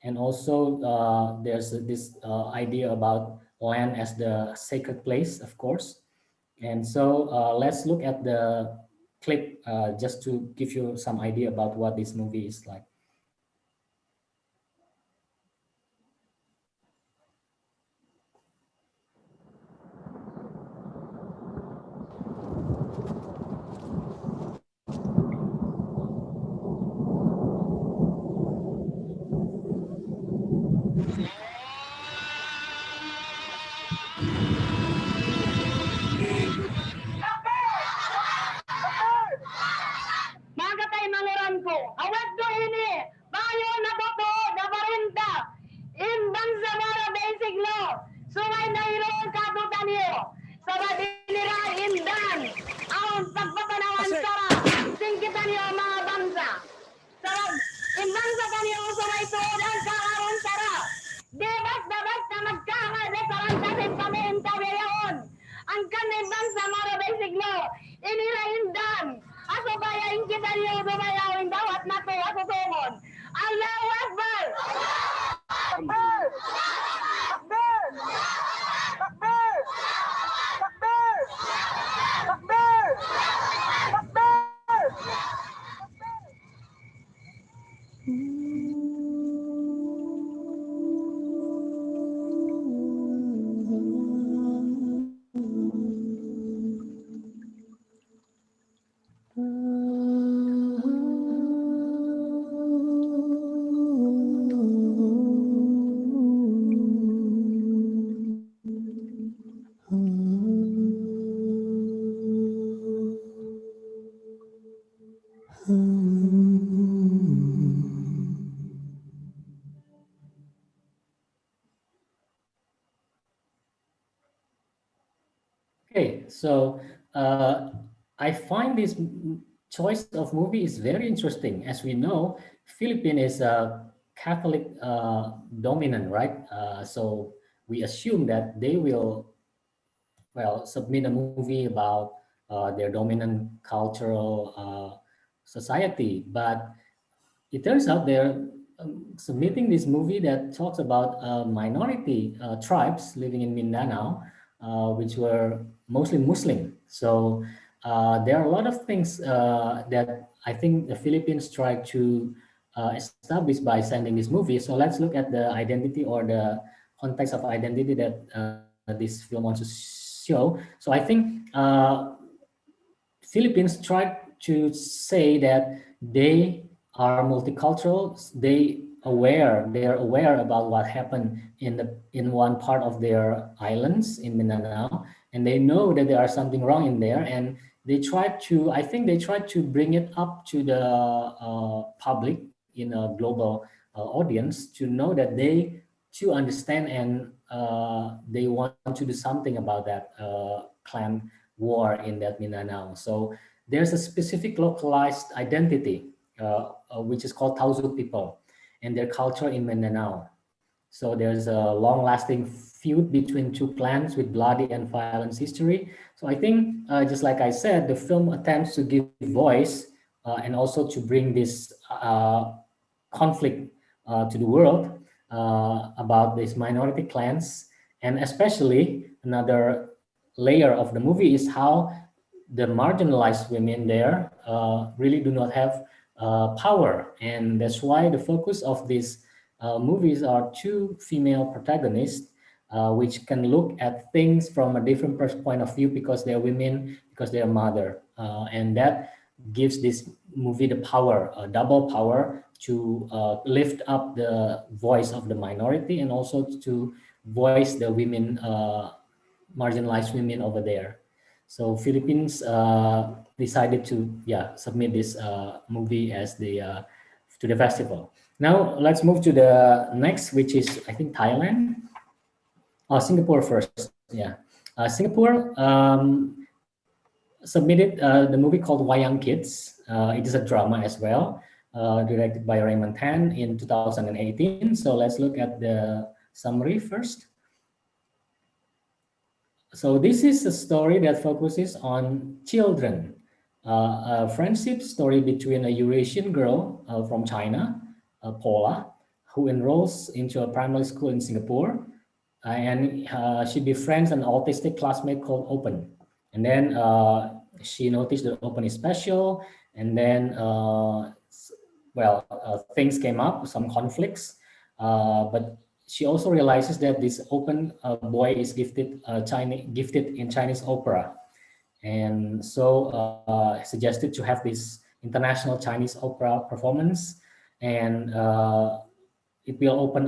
And also there's this idea about land as the sacred place, of course. And so let's look at the clip just to give you some idea about what this movie is like. Mga katay manguran ko, awat do ini, bayo na boto, na barinta, imbang sa mga basic law, sungay na iroon katutan niyo, sa badinira indan, ang pagpapanawan sara, singkitan niyo mga bangsa. Sa imbang sa kaniyo sungay tuodan kakaroon sara, debat dapat na magkakade parang kasing paminta bayaon, ang kanay bangsa mga basic law, inira indan, ako bayain kita niyo sumayawin bawat nato ako tumon. Allahu Akbar! Takbir! Takbir! Takbir! Takbir! Takbir! Takbir! Okay, so I find this choice of movie is very interesting. As we know, Philippines is a Catholic dominant, right? So we assume that they will, well, submit a movie about their dominant cultural society. But it turns out they're submitting this movie that talks about minority tribes living in Mindanao, which were mostly Muslim. So there are a lot of things that I think the Philippines tried to establish by sending this movie. So let's look at the identity or the context of identity that this film wants to show. So I think Philippines tried to say that they are multicultural. They're aware about what happened in one part of their islands in Mindanao, and they know that there are something wrong in there, and they try to, I think they try to bring it up to the public in a global audience to know that they to understand, and they want to do something about that clan war in that Mindanao. So there's a specific localized identity which is called Taozu people and their culture in Mindanao. So there's a long-lasting feud between two clans with bloody and violent history. So I think, just like I said, the film attempts to give voice and also to bring this conflict to the world about these minority clans. And especially another layer of the movie is how the marginalized women there really do not have power. And that's why the focus of these movies are two female protagonists, which can look at things from a different point of view because they're women, because they're mother. And that gives this movie the power, double power, to lift up the voice of the minority and also to voice the women, marginalized women over there. So Philippines decided to submit this movie as the to the festival. Now let's move to the next, which is I think Thailand. Oh, Singapore first. Yeah, Singapore submitted the movie called Wayang Kids. It is a drama as well, directed by Raymond Tan in 2018. So let's look at the summary first. So this is a story that focuses on children, a friendship story between a Eurasian girl from China, Paula, who enrolls into a primary school in Singapore, and she befriends an autistic classmate called Open. And then she noticed that Open is special, and then things came up, some conflicts, but she also realizes that this Open boy is gifted in Chinese opera, and so suggested to have this international Chinese opera performance, and it will open.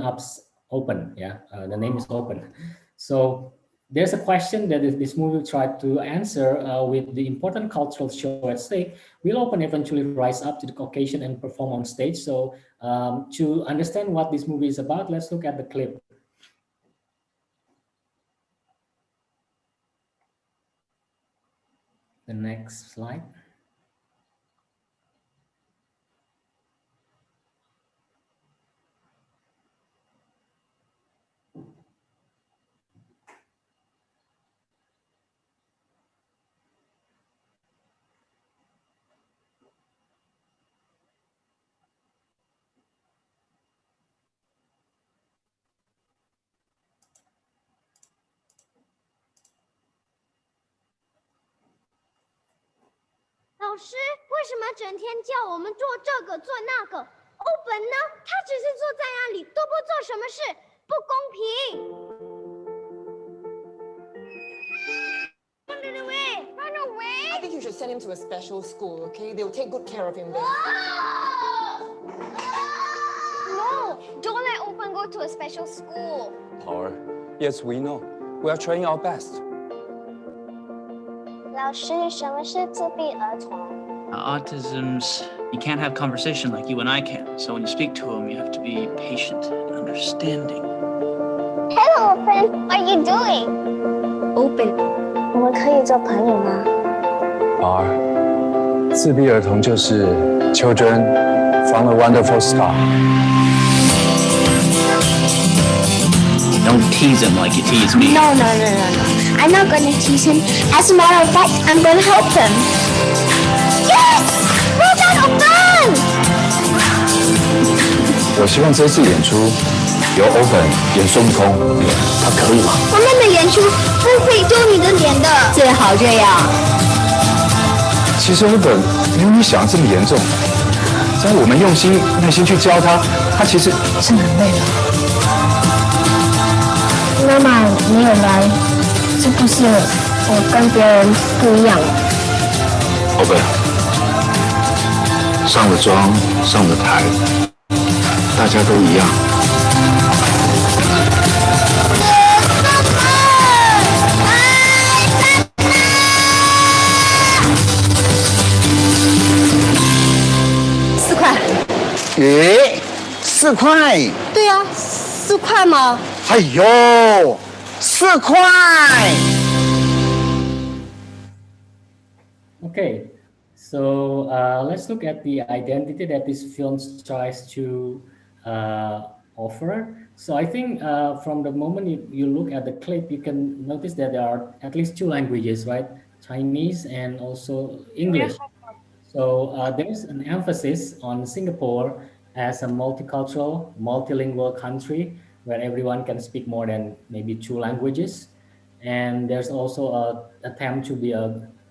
The name is Open. So there's a question that this movie tried to answer with the important cultural show at stake. Will Open eventually rise up to the occasion and perform on stage? So to understand what this movie is about, let's look at the clip. The next slide.老师为什么整天叫我们做这个做那个？欧本呢？他只是坐在那里，都不做什么事，不公平。Run away! Run away! I think you should send him to a special school, okay? They'll take good care of him there. No, don't let Open go to a special school. Power. Yes, we know. We are trying our best. 老师，什么是自闭儿童？ Autism's, you can't have conversation like you and I can. So when you speak to them, you have to be patient and understanding. Hello, Open. What are you doing? Open. 我们可以做朋友吗？ Power. 自闭儿童就是 children from a wonderful star. Don't tease him like you tease me. No. I'm not going to tease him. As a matter of fact, I'm going to help him. Yes! Well done, Open! 我希望这次演出由 Open 演孙悟空，他可以吗？我们的演出不会丢你的脸的。最好这样。其实 Open 没有你想这么严重，只要我们用心耐心去教他，他其实是很累的。妈妈没有来，是不是我跟别人不一样？Open 上了妆，上了台，大家都一样。4块。诶，4块？对呀，4块吗？哎呦，4块。 Okay, So let's look at the identity that this film tries to offer. So I think from the moment you look at the clip, you can notice that there are at least two languages, right? Chinese and also English. So there's an emphasis on Singapore as a multicultural, multilingual country where everyone can speak more than maybe two languages. And there's also a attempt to be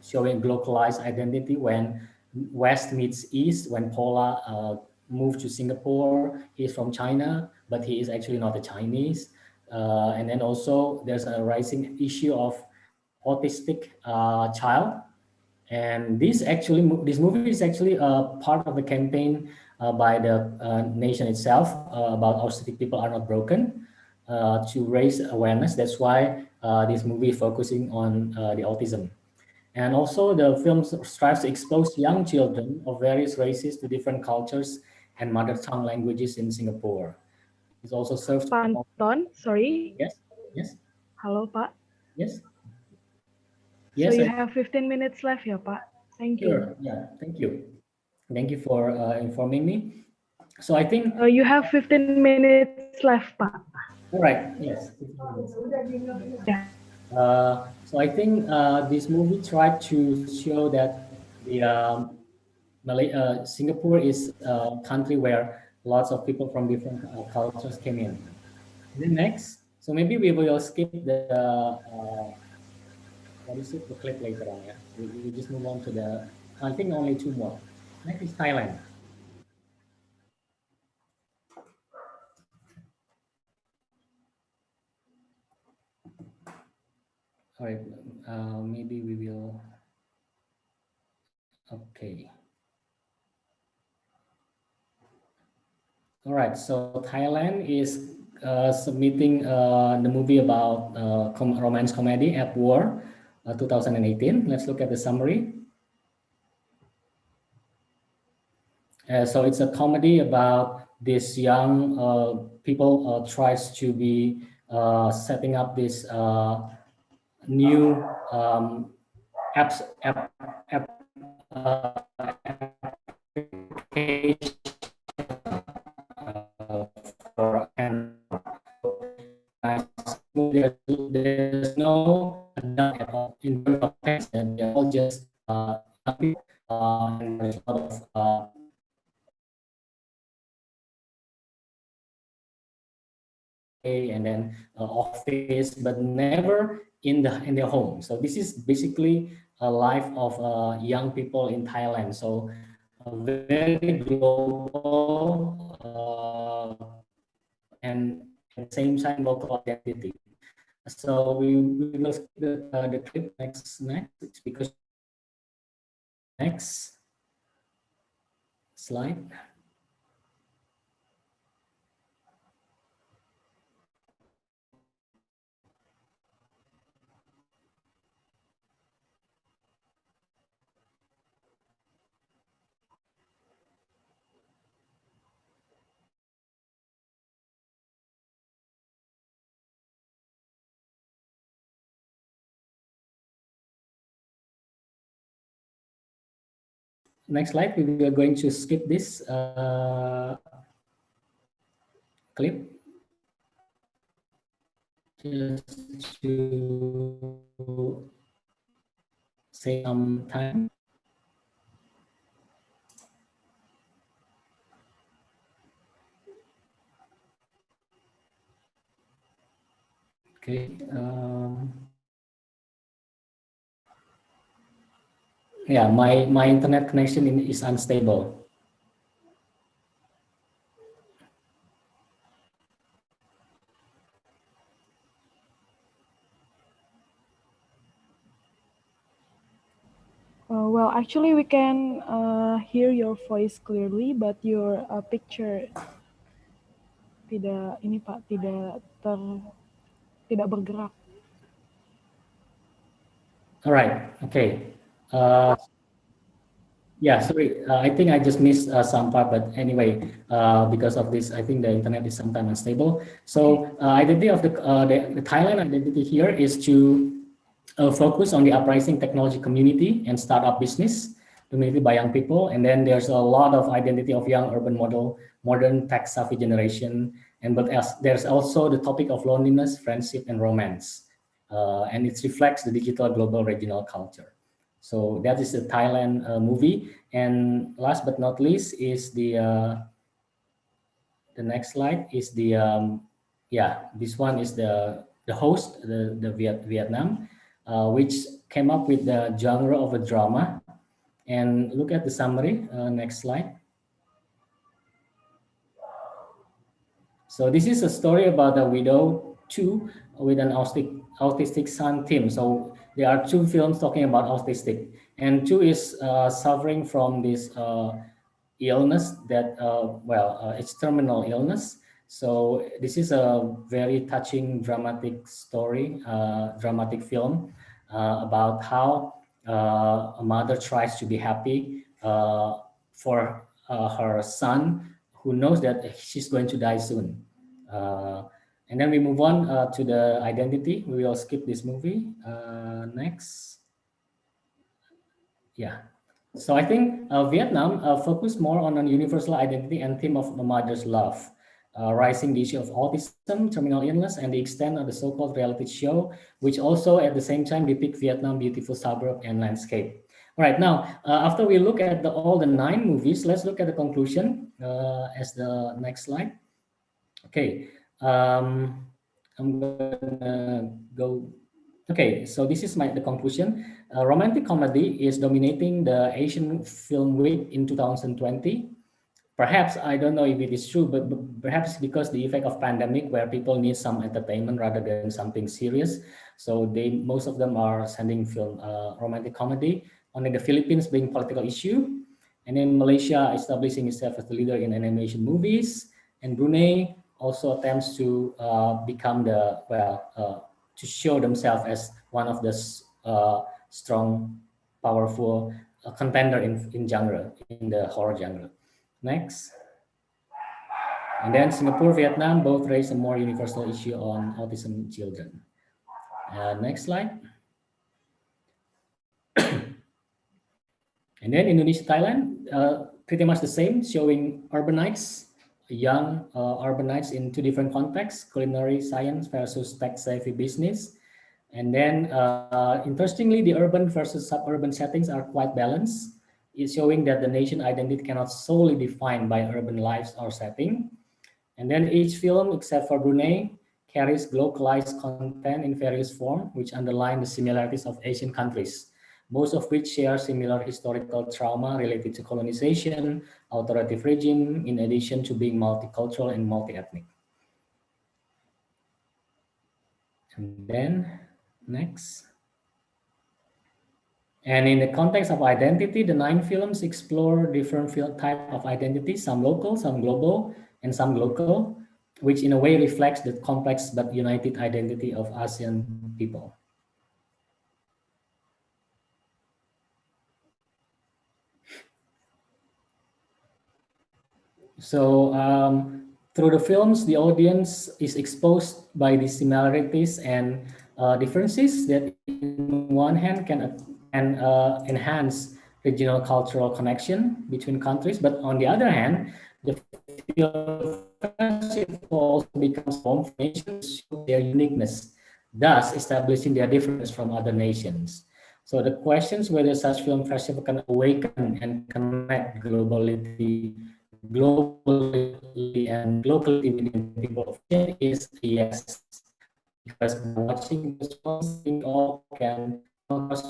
showing localized identity when West meets East. When Paula moved to Singapore, he's from China, but he is actually not a Chinese. And then also there's a rising issue of autistic child, and this movie is actually part of the campaign by the nation itself about autistic people are not broken, to raise awareness. That's why this movie is focusing on the autism. And also the film strives to expose young children of various races to different cultures and mother tongue languages in Singapore. It also serves to Pak promote. Anton, sorry. Yes, yes, Halo Pak. yes. So Yes, you have 15 minutes left ya Pak. Thank you. sure. Yeah, thank you. Thank you for informing me. So I think. You have 15 minutes left Pak. All right. Yes. Yeah. So I think this movie tried to show that the Singapore is a country where lots of people from different cultures came in. Then next, so maybe we will skip the what is it, the clip later on. Yeah, we just move on to the. I think only two more. Next is Thailand. All right, maybe we will. Okay. All right, so Thailand is submitting the movie about romance comedy at War 2018. Let's look at the summary. So it's a comedy about this young people tries to be setting up this new apps application for and there's no adult at all in terms of text, and they're all just and there's a lot of and then office, but never in their home. So this is basically a life of young people in Thailand. So very global and at the same time local identity. So we will skip the clip next. It's because next slide. Next slide, we are going to skip this clip just to save some time. Okay. Yeah, my internet connection is unstable. Well, actually, we can hear your voice clearly, but your picture tidak ini Pak, tidak bergerak. All right. Okay. Yeah, sorry. I think I just missed some part, but anyway, because of this, I think the internet is sometimes unstable. So identity of the Thailand identity here is to focus on the uprising technology community and startup business. dominated by young people. And then there's a lot of identity of young urban modern tech-savvy generation. And but there's also the topic of loneliness, friendship, and romance. And it reflects the digital global regional culture. So that is the Thailand movie. And last but not least is the next slide is this one is the host, the Vietnam, which came up with the genre of a drama. And look at the summary, next slide. So this is a story about a widow too with an autistic son, Tim. So there are two films talking about autistic, and two is suffering from this illness that it's terminal illness. So this is a very touching, dramatic story, dramatic film about how a mother tries to be happy for her son, who knows that she's going to die soon. And then we move on to the identity. We will skip this movie. Next. Yeah. So I think Vietnam focused more on a universal identity and theme of a mother's love, rising the issue of autism, terminal illness, and the extent of the so-called reality show, which also at the same time depict Vietnam beautiful suburb and landscape. All right, now after we look at all the 9 movies, let's look at the conclusion as the next slide. Okay, I'm gonna go. Okay, so this is the conclusion. Romantic comedy is dominating the Asian Film Week in 2020. Perhaps, I don't know if it is true, but perhaps because the effect of pandemic where people need some entertainment rather than something serious. So most of them are sending film romantic comedy. Only the Philippines being political issue. And then Malaysia establishing itself as the leader in animation movies. And Brunei also attempts to become to show themselves as one of the strong, powerful contender in genre, in the horror genre. Next. And then Singapore, Vietnam both raise a more universal issue on autism children. Next slide. And then Indonesia, Thailand, pretty much the same, showing urbanites, young urbanites in 2 different contexts, culinary science versus tech-savvy business. And then, interestingly, the urban versus suburban settings are quite balanced. It's showing that the nation identity cannot solely defined by urban lives or setting. And then each film, except for Brunei, carries localized content in various forms, which underline the similarities of Asian countries, most of which share similar historical trauma related to colonization, authoritative regime, in addition to being multicultural and multi-ethnic. And then, next. And in the context of identity, the 9 films explore different type of identity, some local, some global, and some local, which in a way reflects the complex but united identity of ASEAN people. So through the films, the audience is exposed by the similarities and differences that in one hand can enhance regional cultural connection between countries, but on the other hand, the film also becomes home for nations to show their uniqueness, thus establishing their difference from other nations. So the questions whether such film festival can awaken and connect globally and locally within people of Asia is a yes. Because watching this films, we all can come across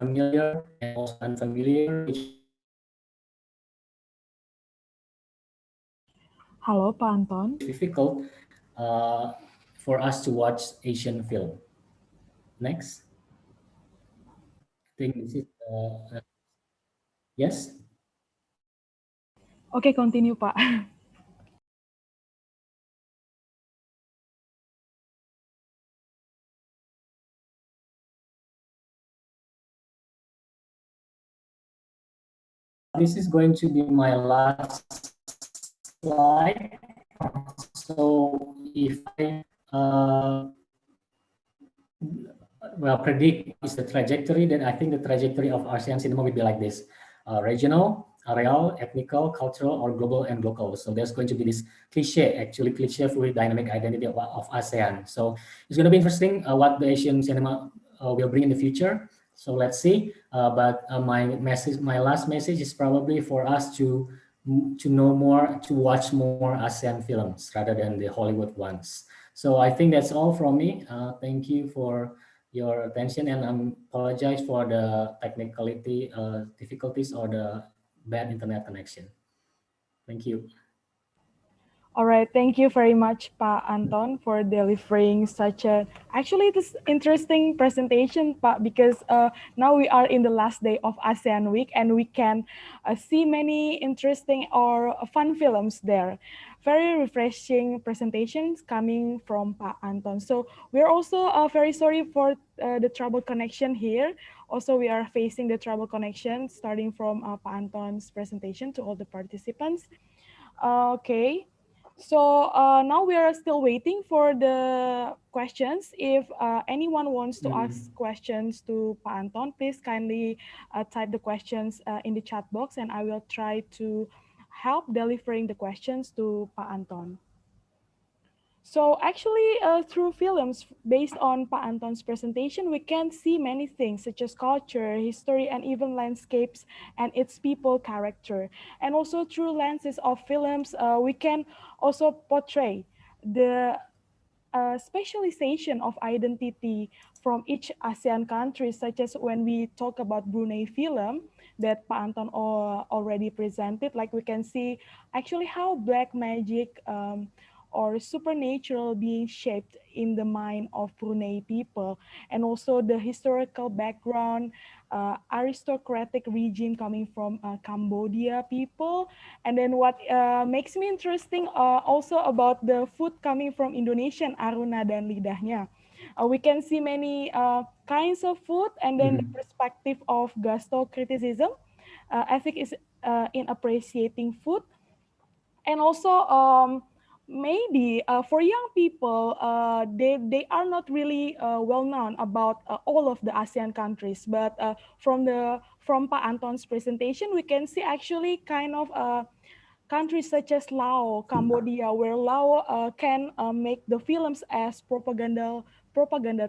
familiar and also unfamiliar. Halo Pak Anton. Difficult for us to watch Asian film. Next. I think this is yes. Oke, continue Pak. This is going to be my last slide. So if I predict is the trajectory, then I think the trajectory of ASEAN cinema will be like this. regional, areal, ethnical, cultural, or global and local. So there's going to be this cliche fluid dynamic identity of ASEAN. So it's going to be interesting what the Asian cinema will bring in the future. So let's see. But my last message is probably for us to know more, to watch more ASEAN films rather than the Hollywood ones. So I think that's all from me. Thank you for your attention, and I apologize for the technicality difficulties or the bad internet connection. Thank you. All right, thank you very much, Pak Anton, for delivering such a actually this interesting presentation, Pak, because now we are in the last day of ASEAN Week and we can see many interesting or fun films there. Very refreshing presentations coming from Pak Anton. So we're also very sorry for the trouble connection here. Also, we are facing the trouble connection starting from Pak Anton's presentation to all the participants. Okay. So now we are still waiting for the questions. If anyone wants to ask questions to Pa Anton, please kindly type the questions in the chat box and I will try to help delivering the questions to Pa Anton. So actually, through films based on Pa Anton's presentation, we can see many things such as culture, history, and even landscapes and its people character. And also through lenses of films, we can also portray the specialization of identity from each ASEAN country, such as when we talk about Brunei film that Pa Anton already presented, like we can see actually how black magic or supernatural being shaped in the mind of Brunei people, and also the historical background, aristocratic regime coming from Cambodia people, and then what makes me interesting also about the food coming from Indonesian, Aruna dan Lidahnya. We can see many kinds of food, and then the perspective of gusto criticism, ethic is in appreciating food, and also maybe for young people they are not really well known about all of the ASEAN countries, but from Pa Anton's presentation we can see actually kind of countries such as Laos, Cambodia, where Laos can make the films as propaganda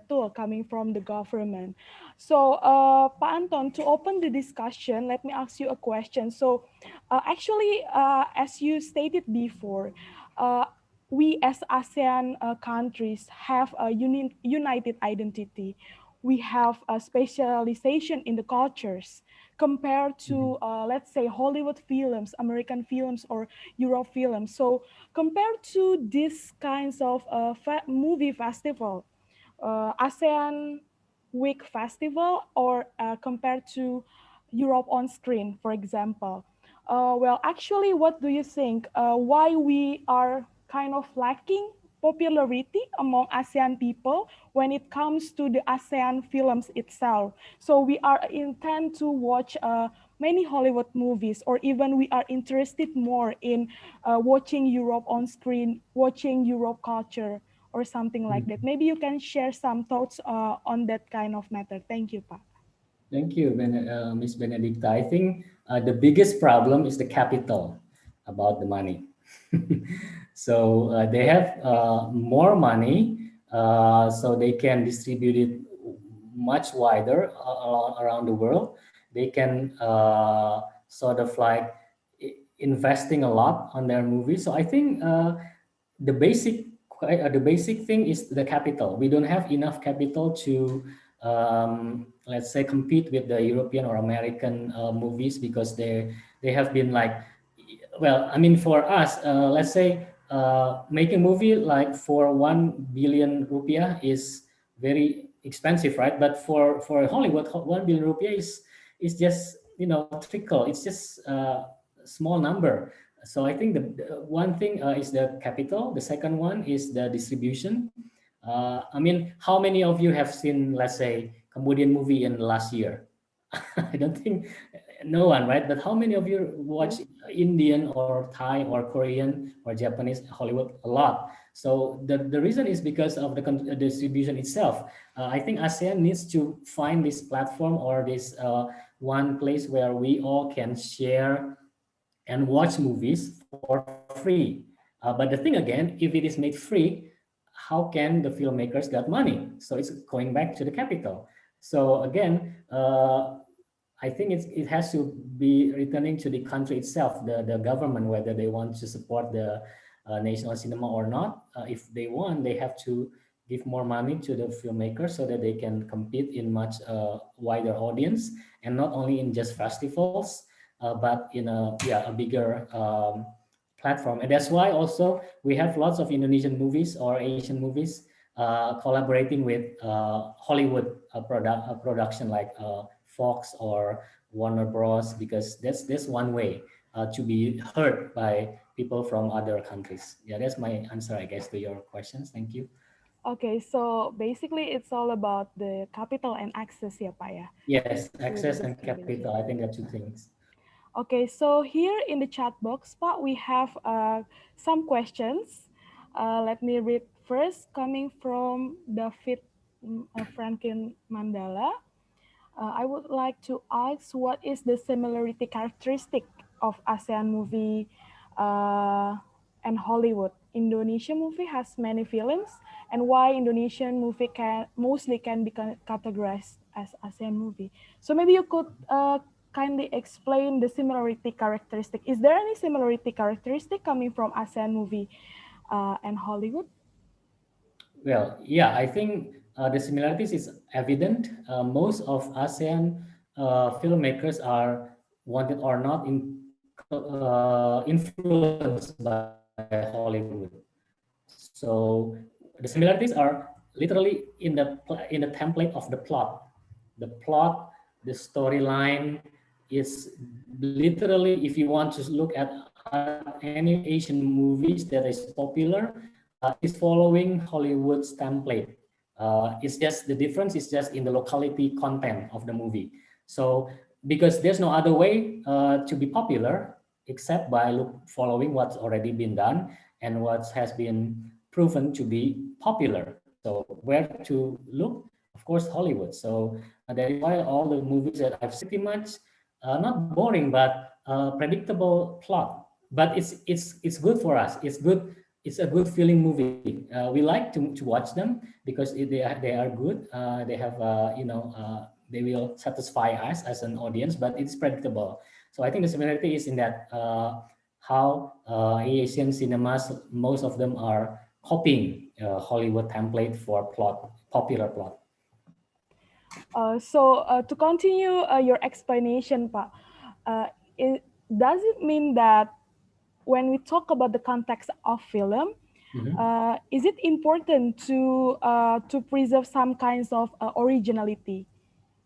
tool coming from the government. So, Pa Anton, to open the discussion, let me ask you a question. So, actually, as you stated before, we as ASEAN countries have a united identity. We have a specialization in the cultures compared to, let's say, Hollywood films, American films, or Europe films. So compared to these kinds of movie festival, ASEAN Week Festival, or compared to Europe on Screen, for example. Well, actually, what do you think? Why we are kind of lacking popularity among ASEAN people when it comes to the ASEAN films itself? So we are intent to watch many Hollywood movies, or even we are interested more in watching Europe on screen, watching Europe culture, or something like that. Maybe you can share some thoughts on that kind of matter. Thank you, Pa. Thank you, Ms. Benedicta. I think the biggest problem is the capital, about the money. So they have more money, so they can distribute it much wider around the world. They can sort of like investing a lot on their movies. So I think the basic thing is the capital. We don't have enough capital to let's say compete with the European or American movies, because they have been like, well, I mean, for us, let's say making a movie like for 1 billion rupiah is very expensive, right? But for Hollywood, 1 billion rupiah is just, you know, trickle. It's just a small number. So I think the one thing is the capital. The second one is the distribution. I mean, how many of you have seen, let's say, Cambodian movie in the last year? I don't think No one, right? But how many of you watch Indian or Thai or Korean or Japanese Hollywood? A lot. So the reason is because of the distribution itself. I think ASEAN needs to find this platform or this one place where we all can share and watch movies for free. But the thing again, if it is made free, how can the filmmakers get money? So it's going back to the capital. So again, I think it has to be returning to the country itself, the government, whether they want to support the national cinema or not. If they want, they have to give more money to the filmmakers so that they can compete in much wider audience and not only in just festivals, but in a bigger platform. And that's why also we have lots of Indonesian movies or Asian movies collaborating with Hollywood production like Fox or Warner Bros. Because that's one way to be heard by people from other countries. Yeah, that's my answer, I guess, to your questions. Thank you. Okay, so basically it's all about the capital and access ya Pak ya? Yes, access and capital. I think are two things. Okay, so here in the chat box, Pak, we have some questions. Let me read first, coming from David Franklin Mandala. I would like to ask, what is the similarity characteristic of ASEAN movie and Hollywood? Indonesian movie has many films, and why Indonesian movie mostly can be categorized as ASEAN movie? So maybe you could kindly explain the similarity characteristic. Is there any similarity characteristic coming from ASEAN movie and Hollywood? Well, yeah, I think the similarities is evident. Most of ASEAN filmmakers are wanted or not influenced by Hollywood. So the similarities are literally in the template of the plot. The plot, the storyline is literally, if you want to look at any Asian movies that is popular, is following Hollywood's template. It's just the difference is just in the locality content of the movie. So because there's no other way to be popular except by following what's already been done and what has been proven to be popular. So where to look? Of course, Hollywood. So that is why all the movies that I've seen pretty much not boring, but predictable plot. But it's good for us. It's good. It's a good feeling movie. We like to watch them because they are good. They have they will satisfy us as an audience, but it's predictable. So I think the similarity is in that how Asian cinemas, most of them are copying Hollywood template for popular plot. So to continue your explanation, Pak, does it mean that when we talk about the context of film, is it important to preserve some kinds of originality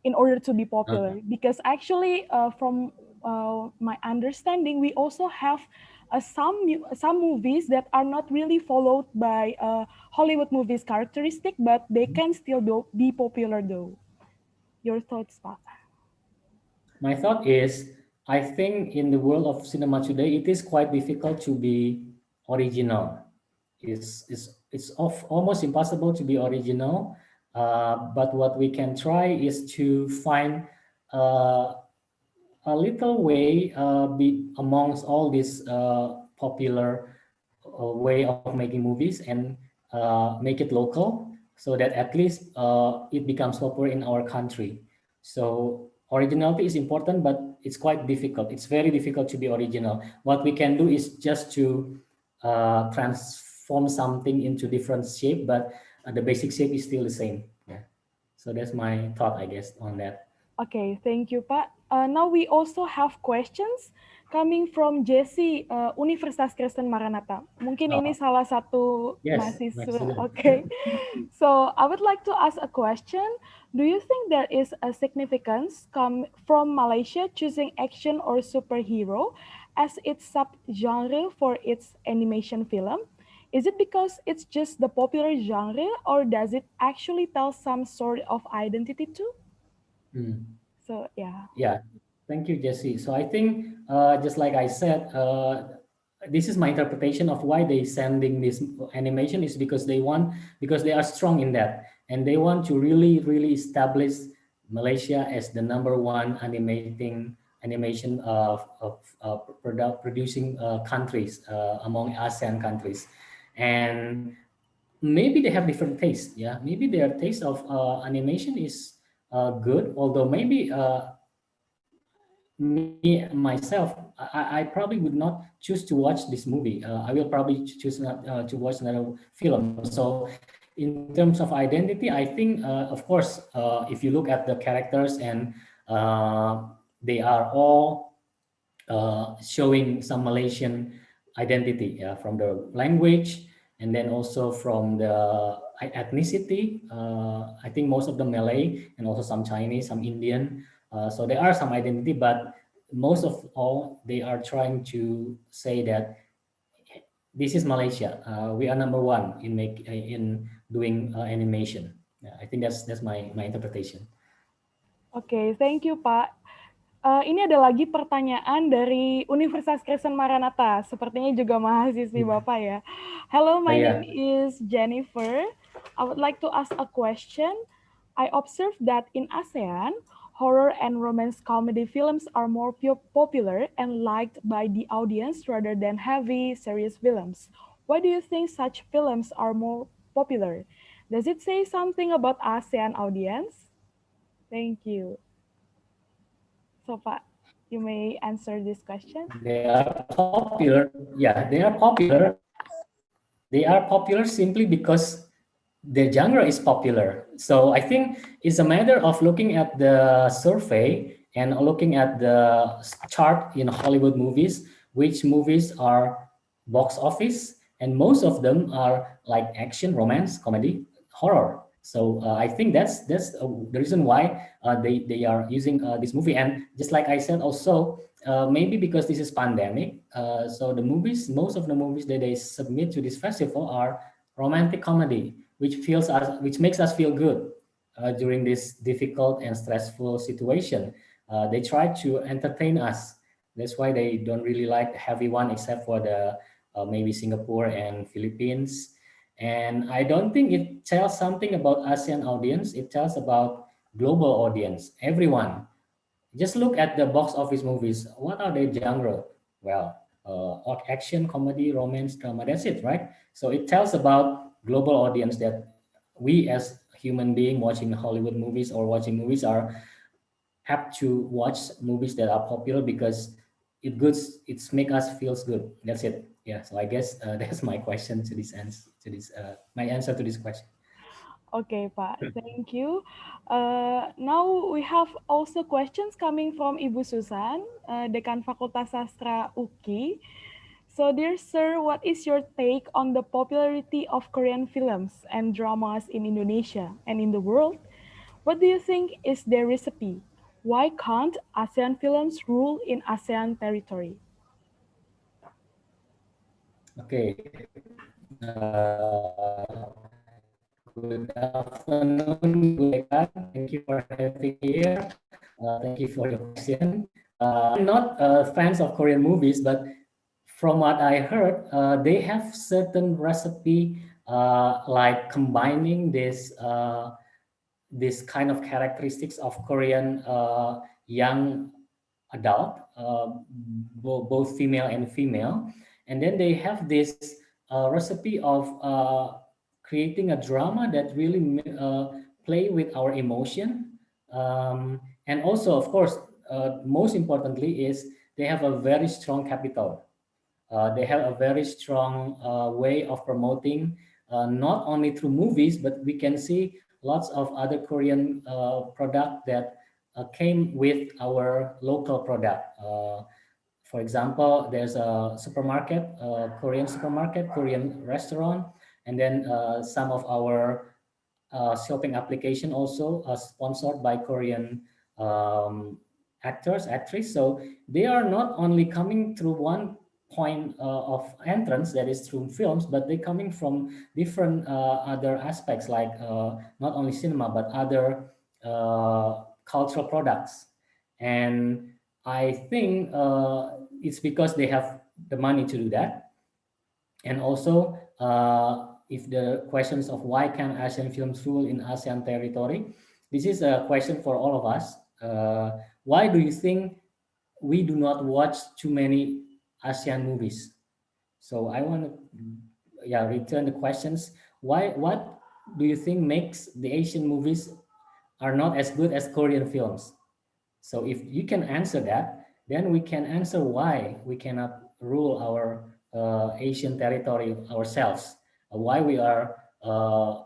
in order to be popular? Because actually, from my understanding, we also have some movies that are not really followed by Hollywood movies characteristic, but they can still be popular though. Your thoughts, Pak? My thought is, I think in the world of cinema today, it is quite difficult to be original. It's almost impossible to be original. But what we can try is to find a little way amongst all these popular way of making movies and make it local so that at least it becomes popular in our country. So originality is important, but it's quite difficult. It's very difficult to be original. What we can do is just to transform something into different shape, but the basic shape is still the same. Yeah. So that's my thought, I guess, on that. Okay, thank you, Pak. Now we also have questions coming from Jesse, Universitas Kristen Maranatha. Mungkin ini salah satu mahasiswa. Okay. So I would like to ask a question. Do you think there is a significance from Malaysia choosing action or superhero as its subgenre for its animation film? Is it because it's just the popular genre, or does it actually tell some sort of identity too? So yeah. Yeah, Thank you, Jesse. So I think, just like I said, this is my interpretation of why they sending this animation is because they are strong in that, and they want to really establish Malaysia as the #1 animation product producing countries among ASEAN countries. And maybe they have different taste. Yeah, maybe their taste of animation is good, although maybe me myself, I probably would not choose to watch this movie. I will probably choose not to watch another film. So in terms of identity, I think, of course, if you look at the characters, and they are all showing some Malaysian identity, yeah, from the language, and then also from the ethnicity. I think most of them Malay, and also some Chinese, some Indian. So there are some identity, but most of all, they are trying to say that this is Malaysia. We are #1 in doing animation. Yeah, I think that's my interpretation. Oke, thank you Pak. Ini ada lagi pertanyaan dari Universitas Kristen Maranatha. Sepertinya juga mahasiswi Bapak ya. Hello, my name is Jennifer. I would like to ask a question. I observed that in ASEAN, horror and romance comedy films are more popular and liked by the audience rather than heavy, serious films. Why do you think such films are more popular? Does it say something about ASEAN audience? Thank you. So, Pak, you may answer this question. They are popular. Yeah, they are popular. They are popular simply because the genre is popular. So I think it's a matter of looking at the survey and looking at the chart in Hollywood movies, which movies are box office, and most of them are like action, romance, comedy, horror. So I think that's the reason why they are using this movie. And just like I said, also maybe because this is pandemic, so the movies, most of the movies that they submit to this festival are romantic comedy, which makes us feel good during this difficult and stressful situation. They try to entertain us. That's why they don't really like the heavy one, except for the maybe Singapore and Philippines. And I don't think it tells something about ASEAN audience. It tells about global audience, everyone. Just look at the box office movies. What are their genre? Well, action, comedy, romance, drama. That's it, right? So it tells about global audience that we as human being watching Hollywood movies or watching movies are apt to watch movies that are popular because it's make us feels good. That's it. Yeah. So I guess that's my question to this answer my answer to this question. Okay, Pak. Thank you. Now we have also questions coming from Ibu Susan, Dekan Fakultas Sastra UKI. So, dear sir, what is your take on the popularity of Korean films and dramas in Indonesia and in the world? What do you think is their recipe? Why can't ASEAN films rule in ASEAN territory? Okay. Good afternoon, Bulekan. Thank you for having me here. Thank you for your question. I'm not fans of Korean movies, but from what I heard, they have certain recipe like combining this kind of characteristics of Korean young adult, both female and female, and then they have this recipe of creating a drama that really play with our emotion, and also, of course, most importantly, is they have a very strong capital. They have a very strong way of promoting, not only through movies, but we can see lots of other Korean product that came with our local product. For example, there's a supermarket, Korean supermarket, Korean restaurant, and then some of our shopping application also sponsored by Korean actors, actresses. So they are not only coming through one point of entrance, that is through films, but they coming from different other aspects, like not only cinema but other cultural products. And I think it's because they have the money to do that. And also, if the questions of why can Asian films rule in ASEAN territory, this is a question for all of us. Why do you think we do not watch too many ASEAN movies? So I want to, yeah, return the questions. Why? What do you think makes the Asian movies are not as good as Korean films? So if you can answer that, then we can answer why we cannot rule our Asian territory ourselves. Why we are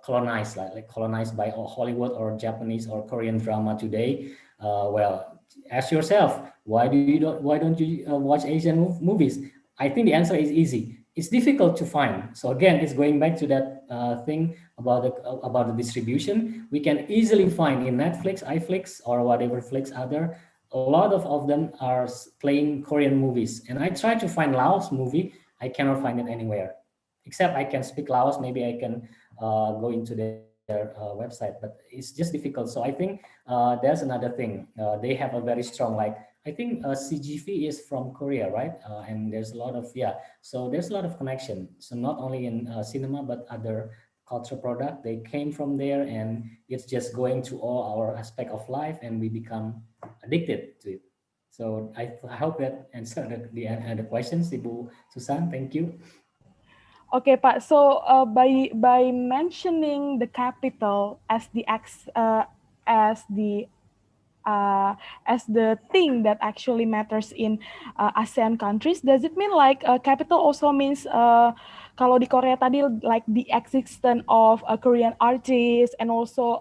colonized, like colonized by Hollywood or Japanese or Korean drama today. Well, ask yourself, why don't you watch Asian movies? I think the answer is easy. It's difficult to find. So again, it's going back to that thing about the distribution. We can easily find in Netflix, iFlix, or whatever Flix other. A lot of them are playing Korean movies, and I try to find Laos movie. I cannot find it anywhere, except I can speak Laos. Maybe I can go into their website, but it's just difficult. So I think there's another thing. They have a very strong, like, I think CGV is from Korea, right? And there's a lot of, yeah. So there's a lot of connection. So not only in cinema, but other cultural product. They came from there, and it's just going to all our aspect of life, and we become addicted to it. So I hope that answered the questions, Ibu Susan. Thank you. Okay, Pak. So by mentioning the capital as as the as the thing that actually matters in ASEAN countries, does it mean like capital also means kalau di Korea tadi like the existence of a Korean artist and also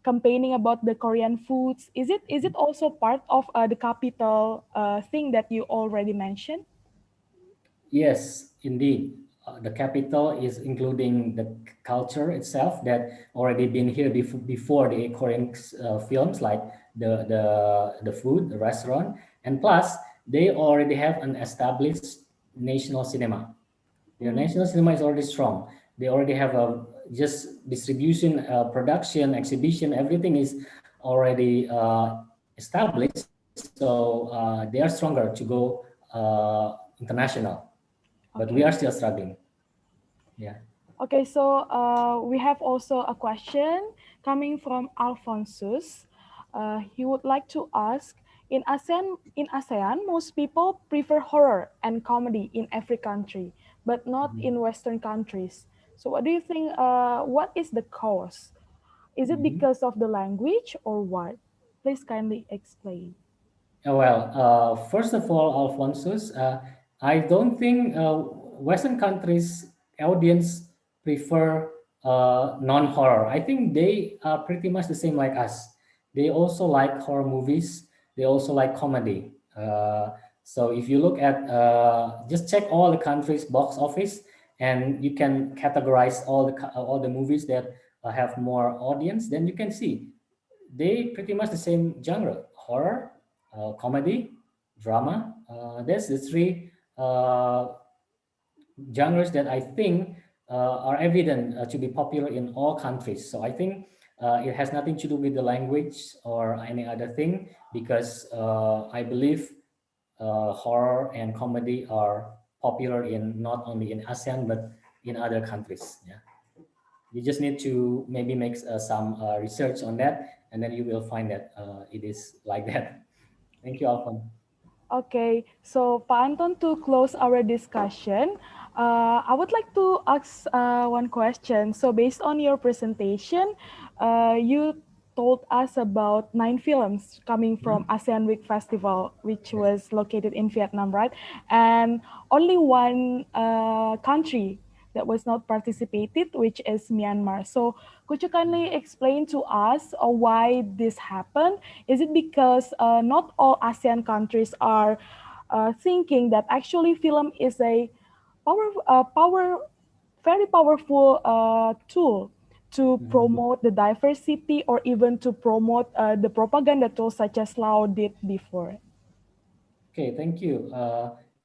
campaigning about the Korean foods? Is it also part of the capital thing that you already mentioned? Yes, indeed. The capital is including the culture itself that already been here before the Korean films, like the food, the restaurant, and plus they already have an established national cinema. Their national cinema is already strong. They already have a just distribution, production, exhibition, everything is already established. So they are stronger to go international, but we Okay. are still struggling. Yeah. Okay, so we have also a question coming from Alphonsus. He would like to ask, in ASEAN, most people prefer horror and comedy in every country, but not in Western countries. So what do you think, what is the cause? Is it because of the language or what? Please kindly explain. Well, first of all, Alphonsus, I don't think Western countries audience prefer non-horror. I think they are pretty much the same like us. They also like horror movies. They also like comedy. So if you look at, just check all the countries' box office, and you can categorize all the movies that have more audience. Then you can see they pretty much the same genre: horror, comedy, drama. That's the three genres that I think are evident to be popular in all countries. So I think it has nothing to do with the language or any other thing, because I believe horror and comedy are popular in not only in ASEAN but in other countries. Yeah. You just need to maybe make some research on that, and then you will find that it is like that. Thank you, Alphon. Okay, so Pak Anton, to close our discussion, I would like to ask one question. So based on your presentation, you told us about 9 films coming from ASEAN Week Festival, which was located in Vietnam, right? And only one country that was not participated, which is Myanmar. So could you kindly explain to us why this happened? Is it because not all ASEAN countries are thinking that actually film is a very powerful tool to promote the diversity or even to promote the propaganda tools such as Lao did before? Okay, thank you.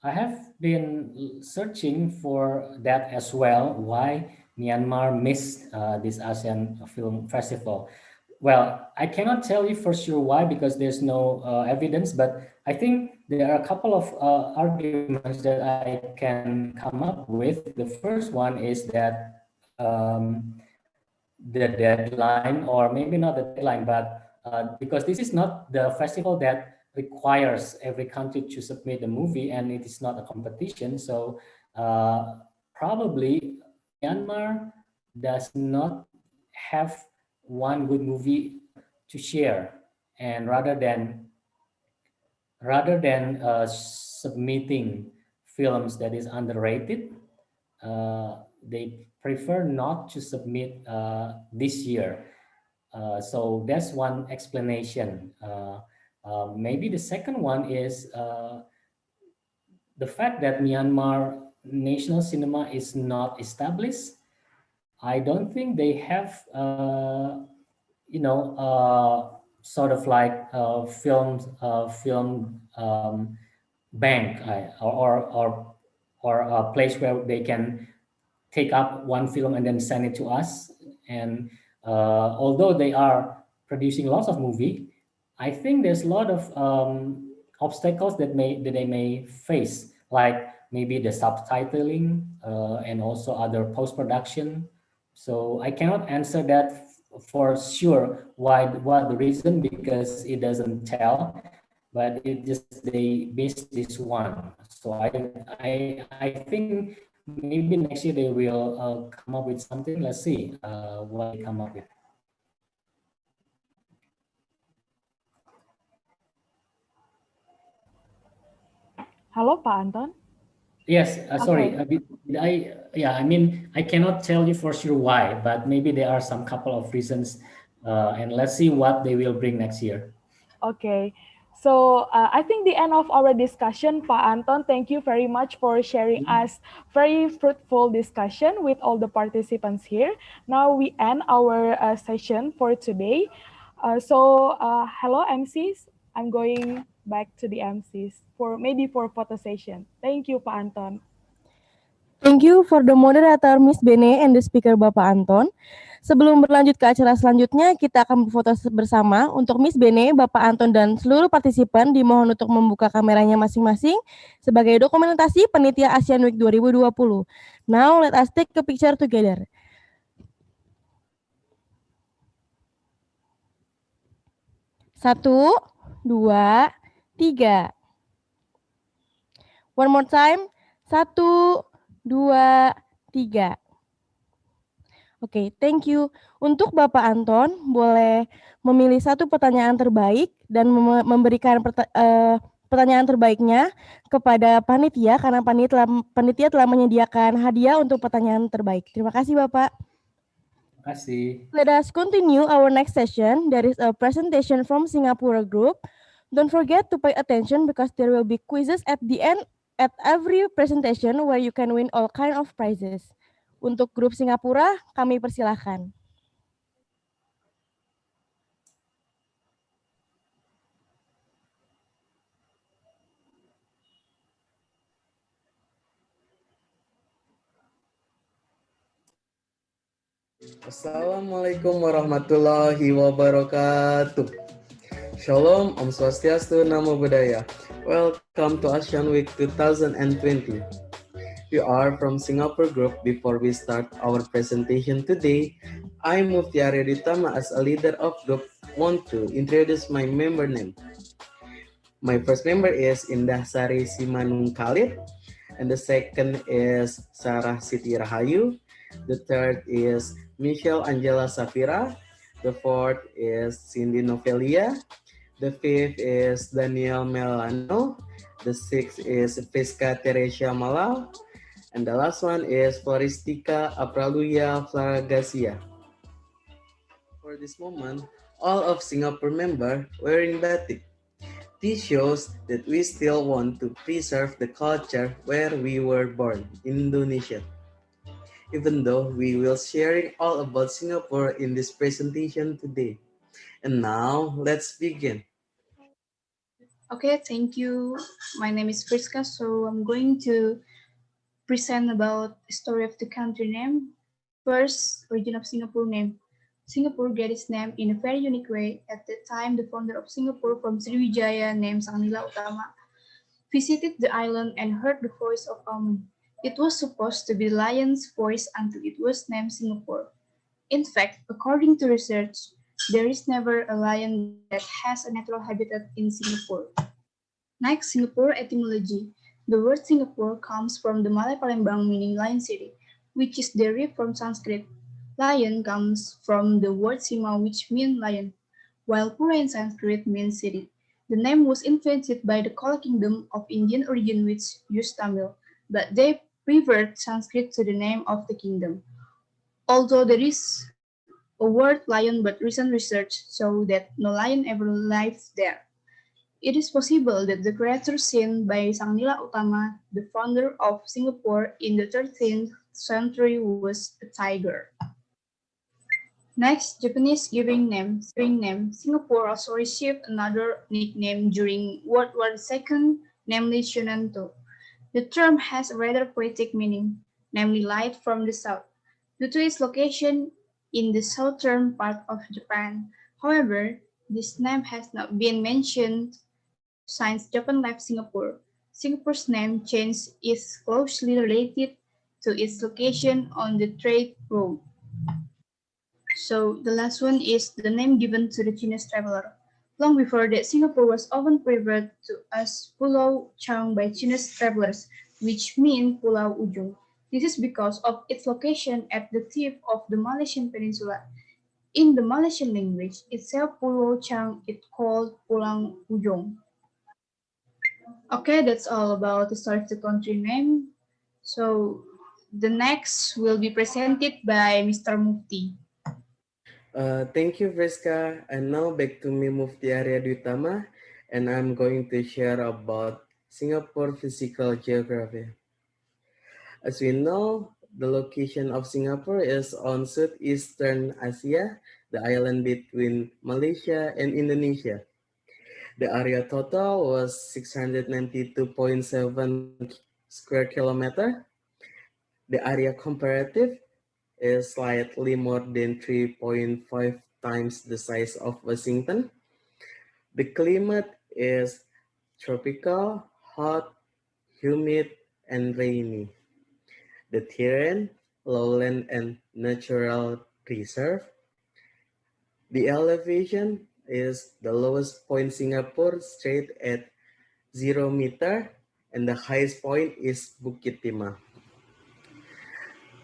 I have been searching for that as well. Why Myanmar missed this ASEAN Film Festival? well, I cannot tell you for sure why because there's no evidence, but I think there are a couple of arguments that I can come up with. The first one is that the deadline, or maybe not the deadline, but because this is not the festival that requires every country to submit a movie and it is not a competition. So probably Myanmar does not have one good movie to share, and rather than submitting films that is underrated, they prefer not to submit this year. So that's one explanation. Maybe the second one is the fact that Myanmar national cinema is not established. I don't think they have, sort of like film bank, or a place where they can take up one film and then send it to us. And although they are producing lots of movie, I think there's a lot of obstacles that they may face, like maybe the subtitling and also other post production. So I cannot answer that for sure why what the reason, because it doesn't tell, but it just they missed this one. So I think maybe next year they will come up with something. Let's see what they come up with. Halo Pak Anton. Yes, sorry. Okay. Did I? Yeah, I mean, I cannot tell you for sure why, but maybe there are some couple of reasons, and let's see what they will bring next year. Okay. So I think the end of our discussion, Pak Anton. Thank you very much for sharing us very fruitful discussion with all the participants here. Now we end our session for today. Hello MCs. I'm going back to the MCs for maybe for photo session. Thank you, Pak Anton. Thank you for the moderator Miss Bene and the speaker Bapak Anton. Sebelum berlanjut ke acara selanjutnya, kita akan berfoto bersama. Untuk Miss Bene, Bapak Anton, dan seluruh partisipan dimohon untuk membuka kameranya masing-masing sebagai dokumentasi panitia ASEAN Week 2020. Now, let us take a picture together. Satu, dua, tiga. One more time. Satu, dua, tiga. Oke, thank you. Untuk Bapak Anton, boleh memilih satu pertanyaan terbaik dan memberikan pertanyaan terbaiknya kepada panitia, karena panitia telah menyediakan hadiah untuk pertanyaan terbaik. Terima kasih, Bapak. Terima kasih. Let us continue our next session. There is a presentation from Singapore group. Don't forget to pay attention because there will be quizzes at the end at every presentation where you can win all kind of prizes. Untuk grup Singapura, kami persilahkan. Assalamualaikum warahmatullahi wabarakatuh. Shalom, Om Swastiastu, Namo Buddhaya. Welcome to ASEAN Week 2020. We are from Singapore Group. Before we start our presentation today, I Muftiari Ditama as a leader of group want to introduce my member name. My first member is Indah Sari Simanung Khalid, and the second is Sarah Siti Rahayu. The third is Michelle Angela Safira. The fourth is Cindy Novelia. The fifth is Daniel Melano. The sixth is Friska Teresia Malal. And the last one is Floristica Apraluya Flagasia. For this moment, all of Singapore members wearing batik. This shows that we still want to preserve the culture where we were born, in Indonesia. Even though we will sharing all about Singapore in this presentation today. And now, let's begin. Okay, thank you. My name is Friska, so I'm going to present about the story of the country name. First, origin of Singapore name. Singapore get its name in a very unique way. At that time, the founder of Singapore from Sriwijaya named Sangnila Utama visited the island and heard the voice of Amun. It was supposed to be the lion's voice until it was named Singapore. In fact, according to research, there is never a lion that has a natural habitat in Singapore. Next, Singapore etymology. The word Singapore comes from the Malay Palembang meaning lion city, which is derived from Sanskrit. Lion comes from the word Sima, which means lion, while Pura in Sanskrit means city. The name was invented by the Chola kingdom of Indian origin which used Tamil, but they preferred Sanskrit to the name of the kingdom. Although there is a word lion, but recent research show that no lion ever lived there. It is possible that the creature seen by Sangnila Utama, the founder of Singapore in the 13th century, was a tiger. Next, Japanese giving name. Singapore also received another nickname during World War II, namely Shunanto. The term has a rather poetic meaning, namely light from the south, due to its location in the southern part of Japan. However, this name has not been mentioned since Japan left Singapore. Singapore's name change is closely related to its location on the trade route. So the last one is the name given to the Chinese traveler. Long before that, Singapore was often referred to as Pulau Chang by Chinese travelers, which mean Pulau Ujung. This is because of its location at the tip of the Malaysian peninsula. In the Malaysian language itself, Pulau Chang is called Pulau Ujung. Okay, that's all about the story of the country name. So the next will be presented by Mr. Mufti. Thank you, Friska. And now back to me, Mufti Arya Dutama, and I'm going to share about Singapore physical geography. As we know, the location of Singapore is on Southeastern Asia, the island between Malaysia and Indonesia. The area total was 692.7 square kilometer. The area comparative is slightly more than 3.5 times the size of Washington. The climate is tropical, hot, humid, and rainy. The terrain, lowland and natural reserve. The elevation is the lowest point Singapore straight at 0 meter, and the highest point is Bukit Timah.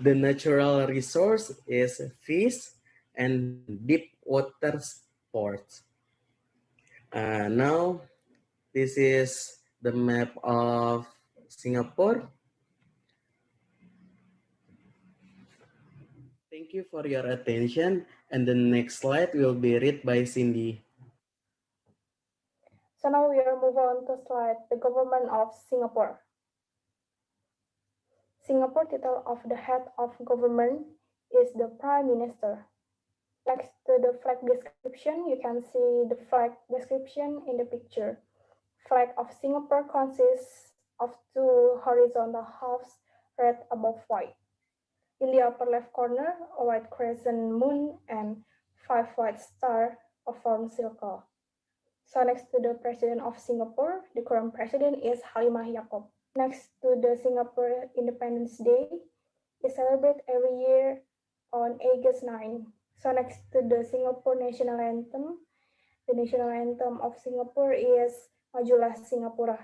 The natural resource is fish and deep water sports. Now, this is the map of Singapore. Thank you for your attention, and the next slide will be read by Cindy. So now we are moving on to slide the government of Singapore. Singapore title of the head of government is the Prime Minister. Next to the flag description, you can see the flag description in the picture. Flag of Singapore consists of two horizontal halves, red above white. In the upper left corner, a white crescent moon and 5 white stars form circle. So next to the President of Singapore, the current president is Halimah Yacob. Next to the Singapore Independence Day is celebrated every year on August 9. So next to the Singapore national anthem, the national anthem of Singapore is Majulah Singapura.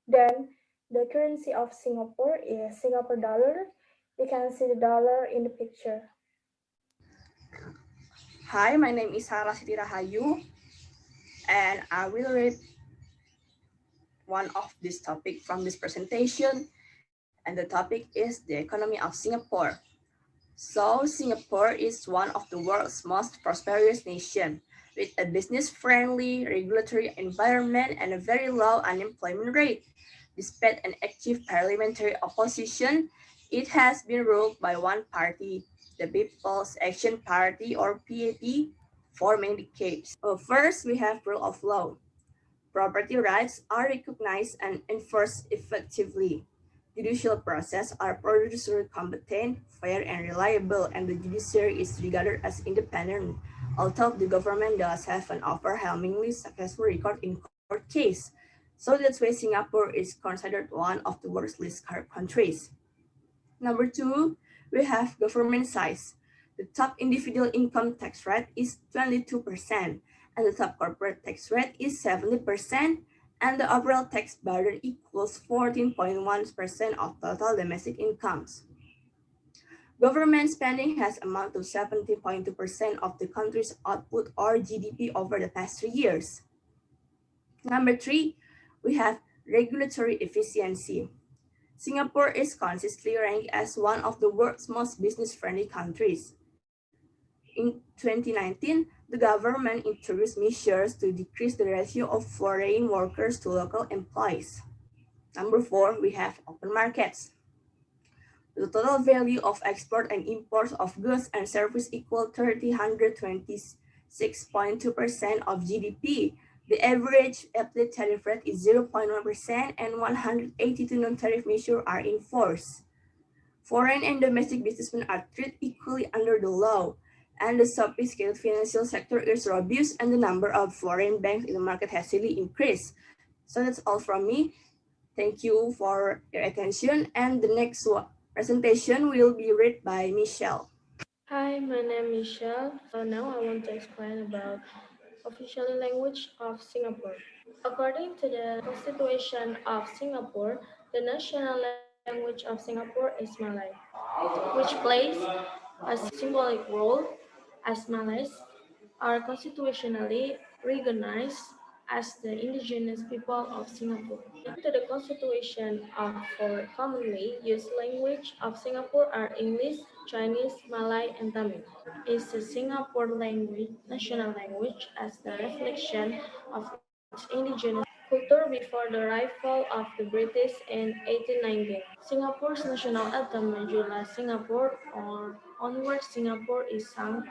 Then the currency of Singapore is Singapore dollar. You can see the dollar in the picture. Hi, my name is Sarah Siti Rahayu, and I will read one of this topic from this presentation, and the topic is the economy of Singapore. So, Singapore is one of the world's most prosperous nations, with a business-friendly regulatory environment and a very low unemployment rate. Despite an active parliamentary opposition, it has been ruled by one party, the People's Action Party or PAP, for many decades. First, we have rule of law. Property rights are recognized and enforced effectively. judicial process are procedurally competent, fair, and reliable, and the judiciary is regarded as independent, although the government does have an overwhelmingly successful record in court case. So that's why Singapore is considered one of the world's least corrupt countries. Number two, we have government size. The top individual income tax rate is 22%, and the top corporate tax rate is 70%, and the overall tax burden equals 14.1% of total domestic incomes. Government spending has amounted to 70.2% of the country's output or GDP over the past 3 years. Number three, we have regulatory efficiency. Singapore is consistently ranked as one of the world's most business-friendly countries. In 2019, the government introduced measures to decrease the ratio of foreign workers to local employees. Number four, we have open markets. The total value of export and import of goods and services equal 326.2% of GDP. The average applicable tariff rate is 0.1% and 182 non-tariff measures are in force. Foreign and domestic businessmen are treated equally under the law, and the sophisticated financial sector is robust and the number of foreign banks in the market has really increased. So that's all from me. Thank you for your attention, and the next presentation will be read by Michelle. Hi, my name is Michelle. Now I want to explain about official language of Singapore. According to the Constitution of Singapore, the national language of Singapore is Malay, which plays a symbolic role as Malays are constitutionally recognized as the indigenous people of Singapore. According to the Constitution for commonly used language of Singapore are English, Chinese, Malay, and Tamil. Is the Singapore language, national language, as the reflection of its indigenous culture before the arrival of the British in 1819. Singapore's national anthem, Majulah Singapore or Onward Singapore, is sung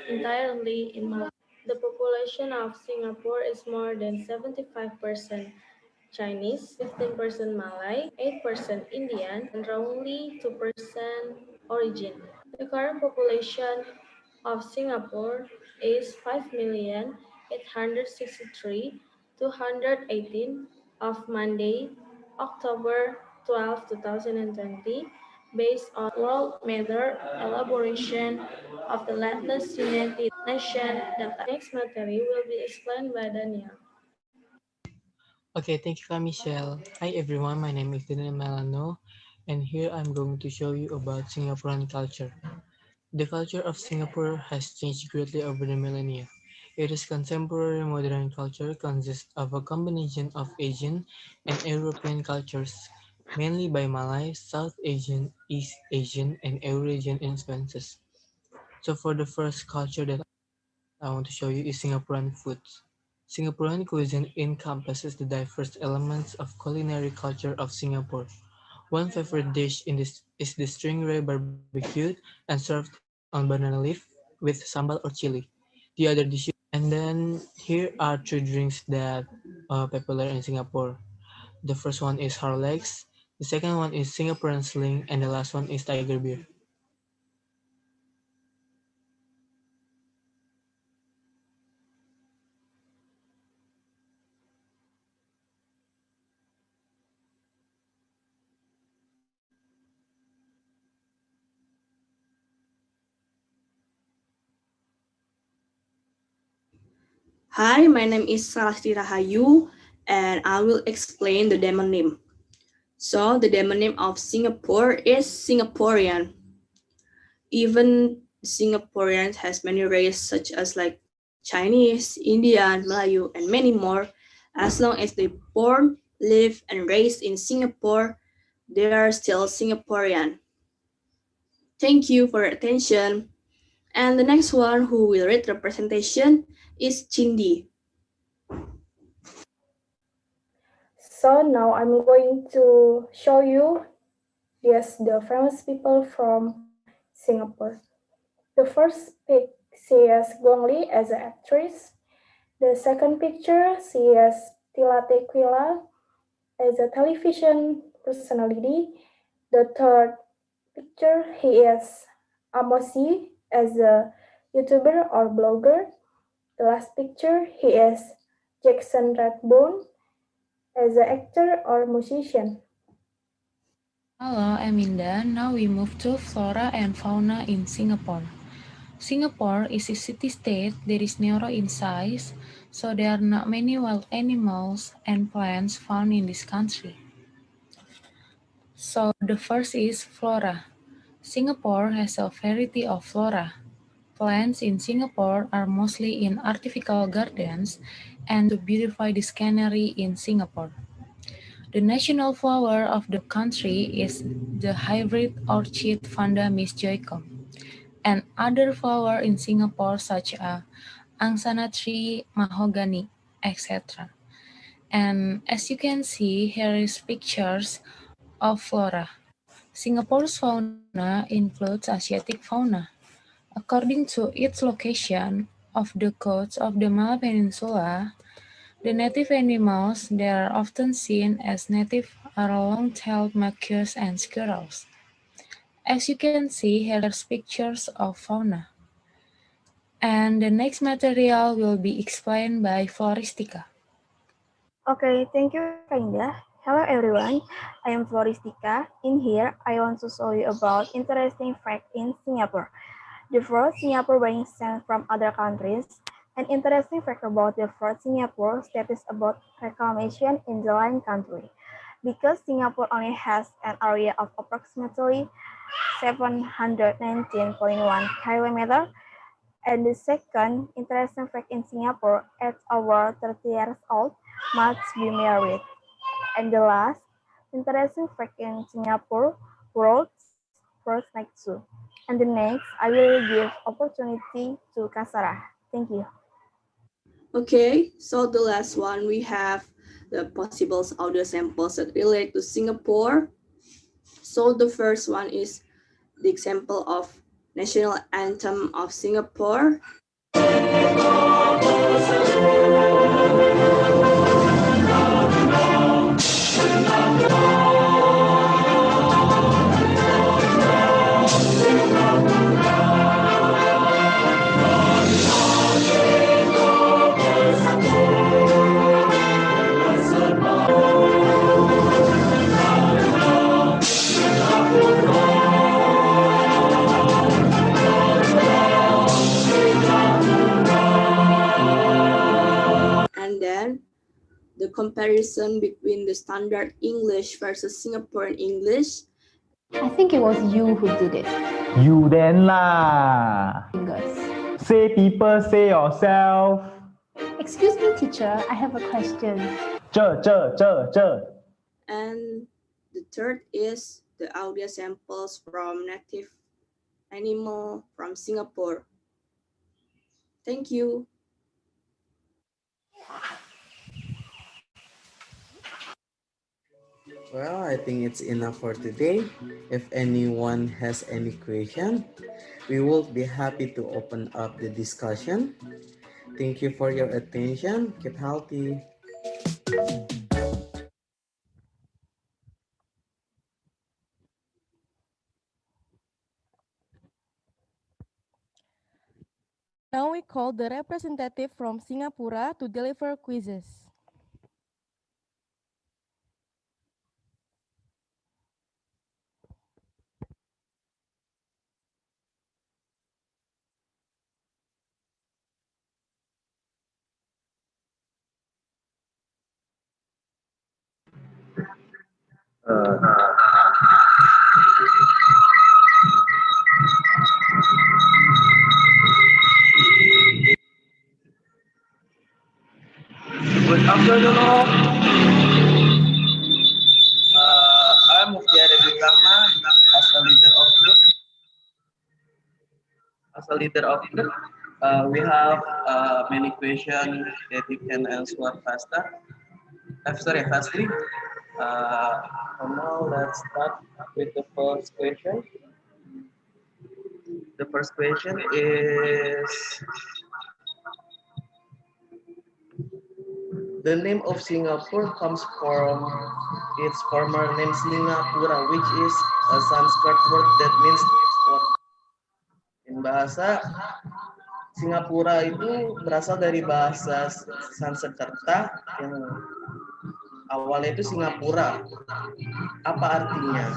entirely in Malay. The population of Singapore is more than 75% Chinese, 15% Malay, 8% Indian, and only 2% origin. The current population of Singapore is 5,863,218 of Monday, October 12, 2020, based on World Weather elaboration of the latest United Nations data. Next material will be explained by Daniel. Okay, thank you, Kak Michelle. Hi everyone, my name is Daniel Melano, and here I'm going to show you about Singaporean culture. The culture of Singapore has changed greatly over the millennia. Its contemporary modern culture consists of a combination of Asian and European cultures, mainly by Malay, South Asian, East Asian, and Eurasian influences. So for the first culture that I want to show you is Singaporean foods. Singaporean cuisine encompasses the diverse elements of culinary culture of Singapore. One favorite dish in this is the stingray barbecued and served on banana leaf with sambal or chili. The other dishes, and then here are three drinks that are popular in Singapore. The first one is Horlicks, the second one is Singaporean Sling, and the last one is Tiger Beer. Hi, my name is Sarasti Rahayu, and I will explain the demonym. So, the demonym of Singapore is Singaporean. Even Singaporeans has many races such as like Chinese, Indian, Melayu, and many more. As long as they born, live, and raised in Singapore, they are still Singaporean. Thank you for your attention. And the next one who will read the presentation is Cindy. So now I'm going to show you the famous people from Singapore. The first pic, she is Gong Li as an actress. The second picture, she is Tila Tequila as a television personality. The third picture, he is Amosi as a YouTuber or blogger. The last picture, he is Jackson Rathbone as an actor or musician. Hello, I'm Inda. Now we move to flora and fauna in Singapore. Singapore is a city-state that is narrow in size, so there are not many wild animals and plants found in this country. So the first is flora. Singapore has a variety of flora. Plants in Singapore are mostly in artificial gardens and to beautify the scenery in Singapore. The national flower of the country is the hybrid orchid Vanda Miss Joycom, and other flowers in Singapore such as angsana tree, mahogany, etc. And as you can see, here is pictures of flora. Singapore's fauna includes Asiatic fauna. According to its location of the coast of the Malay Peninsula, the native animals that are often seen as native are long-tailed macaques and squirrels. As you can see, here's pictures of fauna. And the next material will be explained by Floristica. Okay, thank you, Kainda. Hello, everyone. I am Floristica. In here, I want to show you about interesting fact in Singapore. The first, Singapore buying sand from other countries. An interesting fact about the first Singapore status about reclamation in the land country. Because Singapore only has an area of approximately 719.1 kilometer. And the second interesting fact in Singapore, at over 30 years old, must be married. And the last interesting fact in Singapore, world's first night zoo. And the next, I will give opportunity to Kasara. Thank you. Okay, so the last one we have the possible audio samples that relate to Singapore. So the first one is the example of national anthem of Singapore. And then the comparison between the standard English versus Singaporean English. I think it was you who did it. You then lah. Say people, say yourself. Excuse me, teacher, I have a question. Ch. And the third is the audio samples from native animal from Singapore. Thank you. Well, I think it's enough for today. If anyone has any question, we will be happy to open up the discussion. Thank you for your attention. Keep healthy. Now we call the representative from Singapore to deliver quizzes. Good afternoon all. I'm Muftiara Dutama as a leader of group. We have many questions that you can answer faster. Fastly. For now, let's start with the first question. The first question is The name of Singapore comes from its former name Singapura, which is a Sanskrit word that means what? In bahasa Singapura itu berasal dari bahasa Sanskerta yang awalnya itu Singapura. Apa artinya?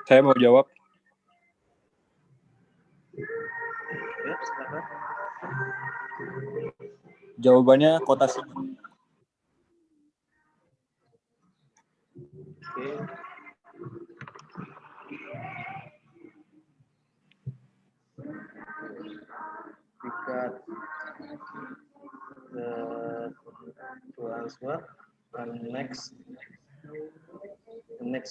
Saya mau jawab. Ya, silakan. Jawabannya kota Singa. Okay. We got the two answer. And the next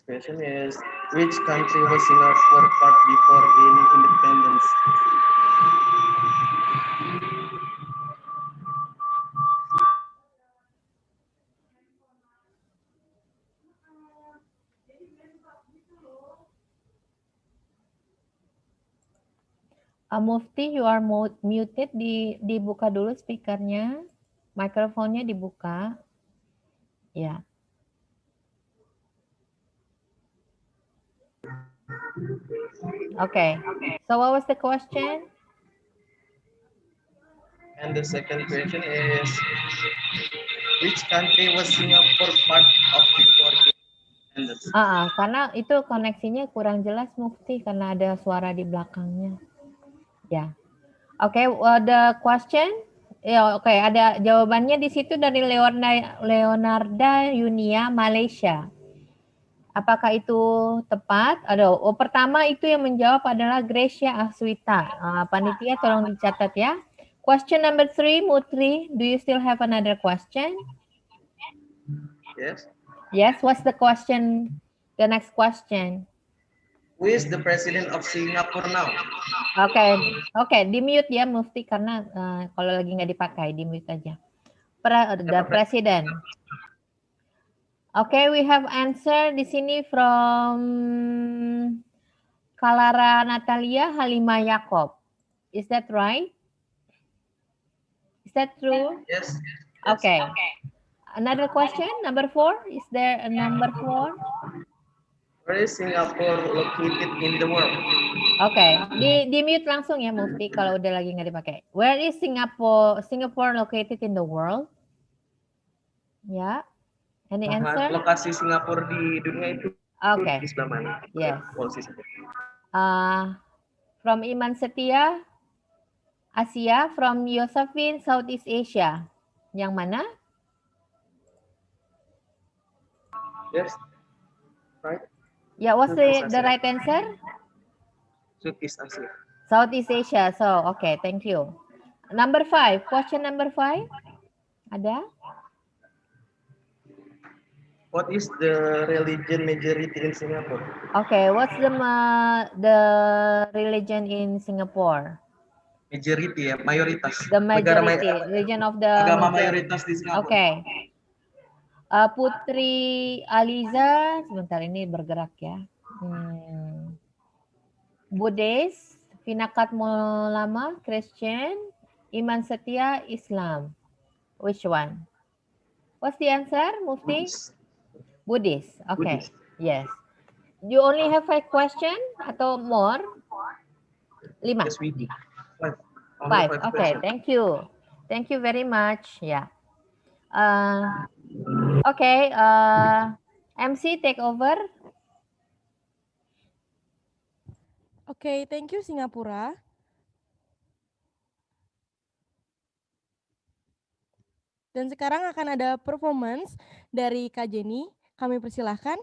question is, which country was Singapore part before gaining independence? Mufti, you are muted. Dibuka dulu speakernya, mikrofonnya dibuka. Ya. Okay. So what was the question? And the second question is, which country was Singapore part of before independence? Karena itu koneksinya kurang jelas Mufti karena ada suara di belakangnya. Ya. Oke, the question. Ya, oke, ada jawabannya di situ dari Leonarda Yunia, Malaysia. Apakah itu tepat? Pertama itu yang menjawab adalah Gracia Aswita. Panitia tolong dicatat ya. Question number 3, Mutri, do you still have another question? Yes. Yes, what's the question? The next question. Who is the president of Singapore now? Oke, di mute ya Mufti karena kalau lagi nggak dipakai di mute aja. The president. Okay, we have answer di sini from Kalara Natalia Halima Yakob. Is that right? Is that true? Yes. Okay. Another question, number 4. Is there a number 4? Where is Singapore located in the world? Oke, di mute langsung ya Mufti kalau udah lagi nggak dipakai. Where is Singapore located in the world? Ya, any answer? Lokasi Singapura di dunia itu di sebelah mana? Yes. Posisi. From Iman Setia, Asia. From Josephine, Southeast Asia. Yang mana? Yes. Right. Yeah, what's the right answer? Southeast Asia. Southeast Asia. So, okay, thank you. Number 5. Question number 5. Ada? What is the religion majority in Singapore? Okay, what's the religion in Singapore? Majority ya, mayoritas. The majority, region of the agama mayoritas di Singapura. Okay. Putri Aliza, sebentar ini bergerak ya. Buddhist, Pinakat Molama, Christian, Iman Setia, Islam. Which one? What's the answer, Mufti? Buddhist. Okay. Buddhist. Yes. You only have 5 question atau more? 5. Yes, we do. 5. Okay, thank you. Thank you very much. Yeah. Okay, MC take over. Okay, thank you Singapura. Dan sekarang akan ada performance dari Kak Jenny. Kami persilahkan.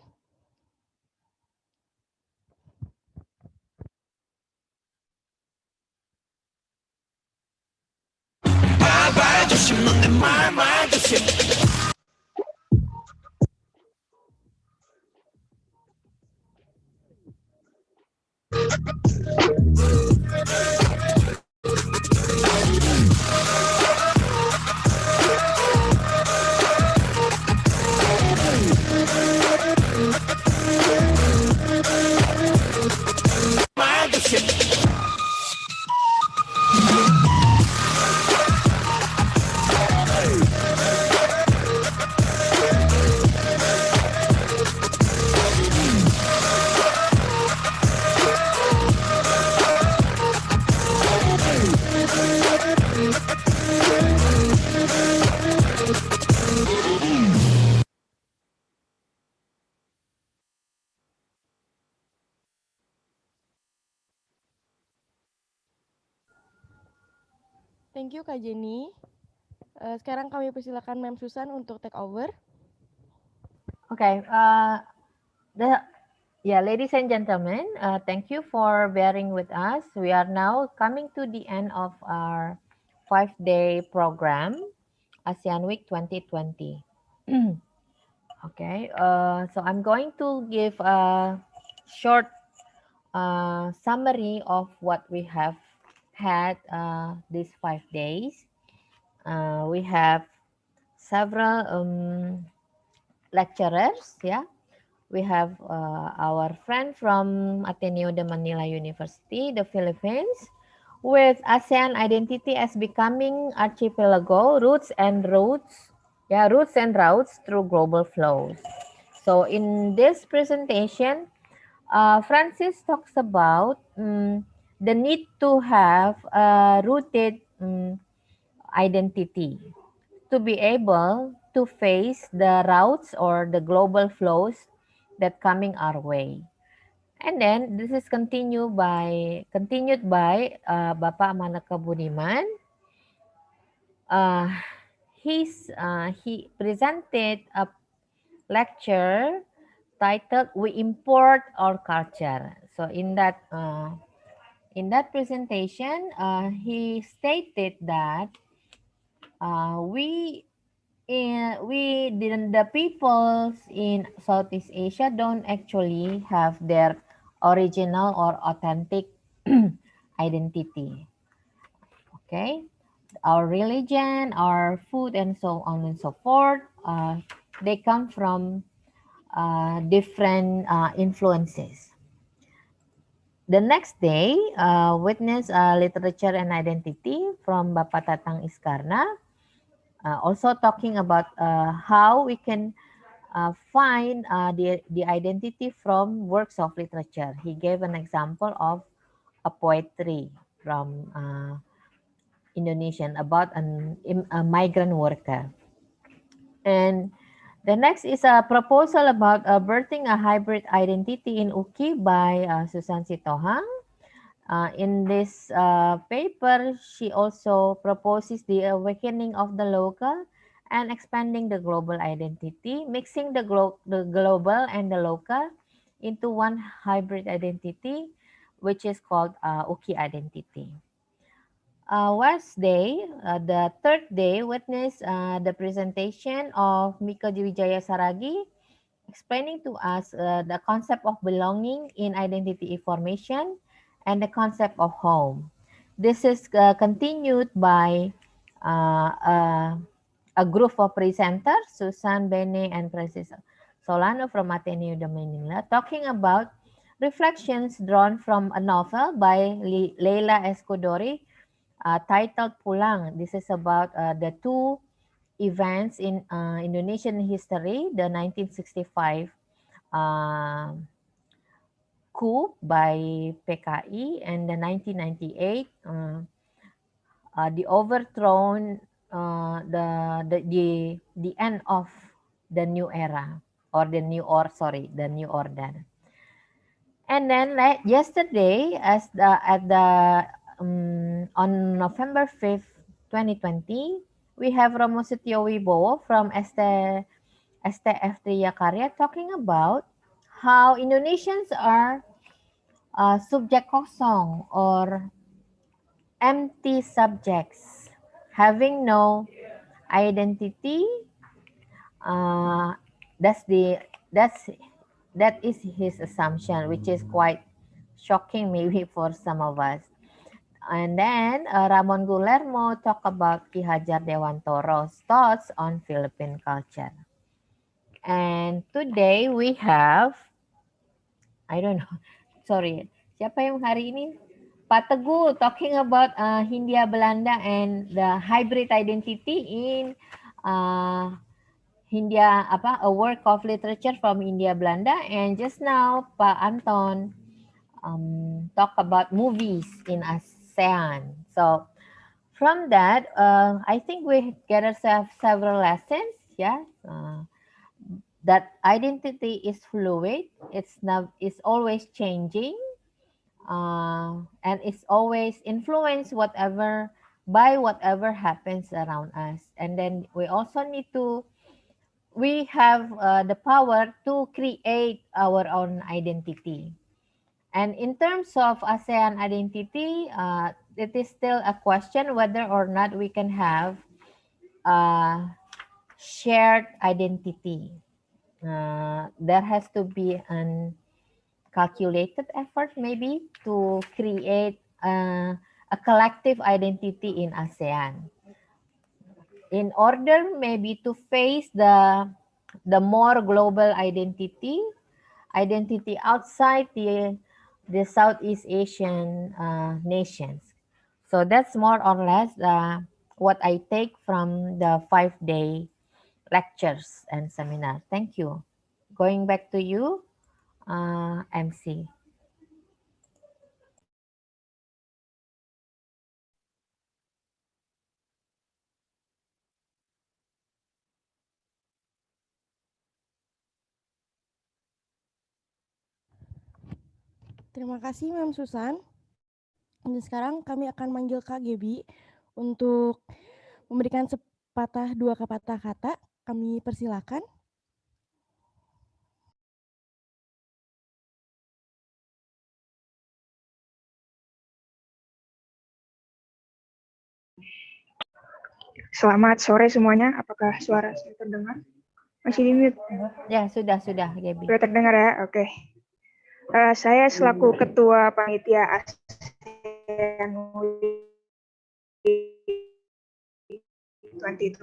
Thank you Kak Jenny. Sekarang kami persilakan Mem Susan untuk take over. Okay. Ladies and gentlemen, thank you for bearing with us. We are now coming to the end of our 5-day program, ASEAN Week 2020. Okay. So I'm going to give a short summary of what we have had these 5 days. We have several lecturers, yeah. We have our friend from Ateneo de Manila University, the Philippines, with ASEAN identity as becoming archipelago, roots and routes through global flows. So in this presentation, Francis talks about the need to have a rooted identity to be able to face the routes or the global flows that coming our way. And then this is continued by Bapak Manaka Budiman. He presented a lecture titled "We Import Our Culture." So in that presentation, he stated that the peoples in Southeast Asia don't actually have their original or authentic identity. Okay, our religion, our food, and so on and so forth, they come from different influences. The next day, witness literature and identity from Bapak Tatang Iskarna, also talking about how we can find the identity from works of literature. He gave an example of a poetry from Indonesian about a migrant worker. And the next is a proposal about birthing a hybrid identity in Uki by Susan Sitohang. In this paper, she also proposes the awakening of the local and expanding the global identity, mixing the global and the local into one hybrid identity, which is called Uki identity. Wednesday, the third day, witnessed the presentation of Mika Wijaya Saragi, explaining to us the concept of belonging in identity formation and the concept of home. This is continued by a group of presenters, Susan, Bene, and Francis Solano from Ateneo de Manila, talking about reflections drawn from a novel by Leila Escudori titled Pulang. This is about the two events in Indonesian history, the 1965 coup by PKI and the 1998 the overthrown the end of the new era or the new order. And then yesterday on November 5th 2020, we have Romo Setio Wibowo from STF Triyakarya talking about how Indonesians are subject kosong or empty subjects, having no identity. That is his assumption, which is quite shocking maybe for some of us. And then Ramon Guillermo talk about Ki Hajar Dewantoro's thoughts on Philippine culture. And today we have, I don't know, sorry, siapa yang hari ini? Pak Teguh talking about Hindia Belanda and the hybrid identity in Hindia a work of literature from India Belanda, and just now Pak Anton talk about movies in ASEAN. So from that, I think we get ourselves several lessons. Yeah, that identity is fluid. It's always changing, and it's always influenced whatever by whatever happens around us. And then we also need to, we have the power to create our own identity. And in terms of ASEAN identity, it is still a question whether or not we can have shared identity. There has to be an calculated effort maybe to create a collective identity in ASEAN in order maybe to face the more global identity outside the Southeast Asian nations. So that's more or less what I take from the 5-day lectures and seminar. Thank you. Going back to you, MC. Terima kasih Ma'am Susan. Dan sekarang kami akan manggil Kak Gebi untuk memberikan sepatah dua kata kata. Kami persilakan. Selamat sore semuanya. Apakah suara saya terdengar? Masih di mute? Ya, sudah, Gaby. Sudah terdengar ya? Oke. Saya selaku Ketua Panitia ASEAN 2020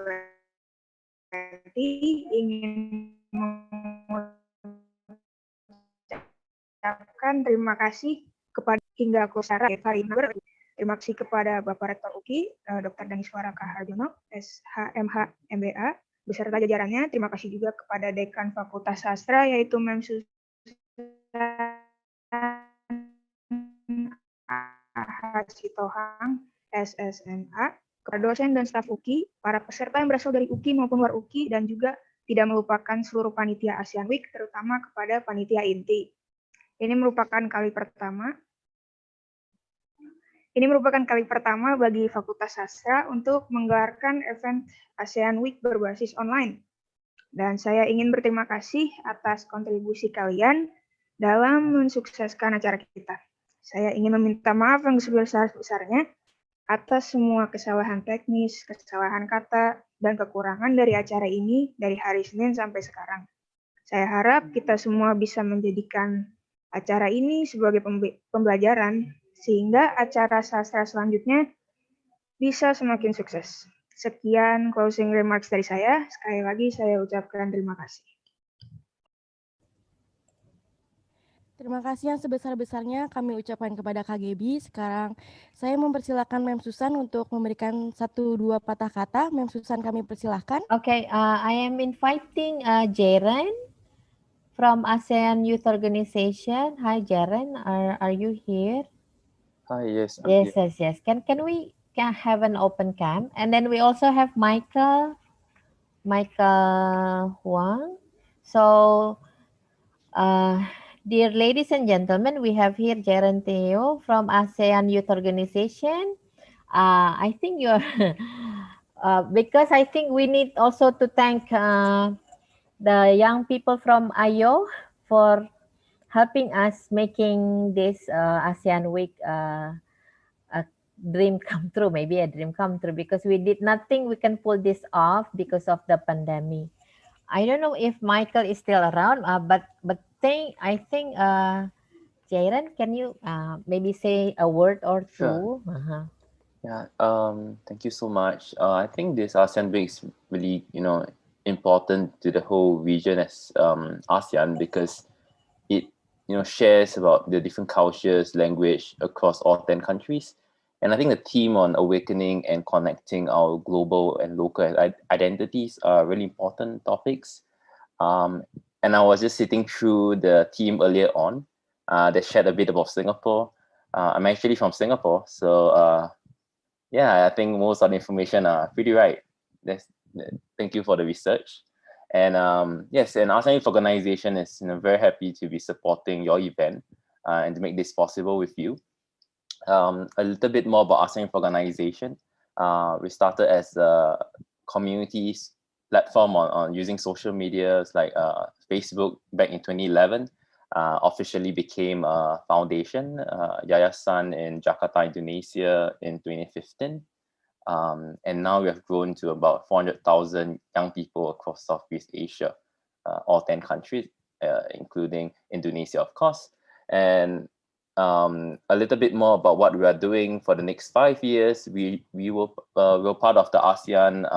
ingin mengucapkan terima kasih kepada hingga Kusara Farimber. Terima kasih kepada Bapak Rektor UKI, Dr. Daniswara Kaharjono, SHMH MBA, beserta jajarannya. Terima kasih juga kepada Dekan Fakultas Sastra, yaitu Mem Susan Sitohang, SSNA, kepada dosen dan staf UKI, para peserta yang berasal dari UKI maupun luar UKI, dan juga tidak melupakan seluruh panitia ASEAN Week, terutama kepada panitia inti. Ini merupakan kali pertama bagi Fakultas Sastra untuk menggelarkan event ASEAN Week berbasis online. Dan saya ingin berterima kasih atas kontribusi kalian dalam mensukseskan acara kita. Saya ingin meminta maaf yang sebesar-besarnya atas semua kesalahan teknis, kesalahan kata, dan kekurangan dari acara ini dari hari Senin sampai sekarang. Saya harap kita semua bisa menjadikan acara ini sebagai pembelajaran sehingga acara sastra selanjutnya bisa semakin sukses. Sekian closing remarks dari saya. Sekali lagi saya ucapkan terima kasih. Terima kasih yang sebesar-besarnya kami ucapkan kepada Kak Gebi. Sekarang saya mempersilahkan Mem Susan untuk memberikan 1-2 patah kata. Mem Susan kami persilahkan. Okay, I am inviting Jaren from ASEAN Youth Organization. Hi Jaren, are you here? Hi, yes, I'm here. Yes. Can we have an open cam? And then we also have Michael Huang. So, dear ladies and gentlemen, we have here Jaren Theo from ASEAN Youth Organization. I think you're because I think we need also to thank the young people from IO for helping us making this ASEAN Week a dream come true, maybe a dream come true, because we did nothing we can pull this off because of the pandemic. I don't know if Michael is still around, but I think Jairan, can you maybe say a word or two? Sure. Yeah, thank you so much. I think this ASEAN Week is really, important to the whole region as ASEAN, because it, shares about the different cultures, language across all 10 countries. And I think the theme on awakening and connecting our global and local identities are really important topics. And I was just sitting through the theme earlier on that shared a bit about Singapore. I'm actually from Singapore, so yeah, I think most of the information are pretty right. Thank you for the research. And yes, and ASEAN Youth Organization is very happy to be supporting your event and to make this possible with you. A little bit more about ASEAN Youth Organization. We started as a community platform on using social medias like Facebook back in 2011. Officially became a foundation, Yayasan in Jakarta, Indonesia in 2015. And now we have grown to about 400,000 young people across Southeast Asia, all 10 countries, including Indonesia, of course. And a little bit more about what we are doing for the next 5 years. We're part of the ASEAN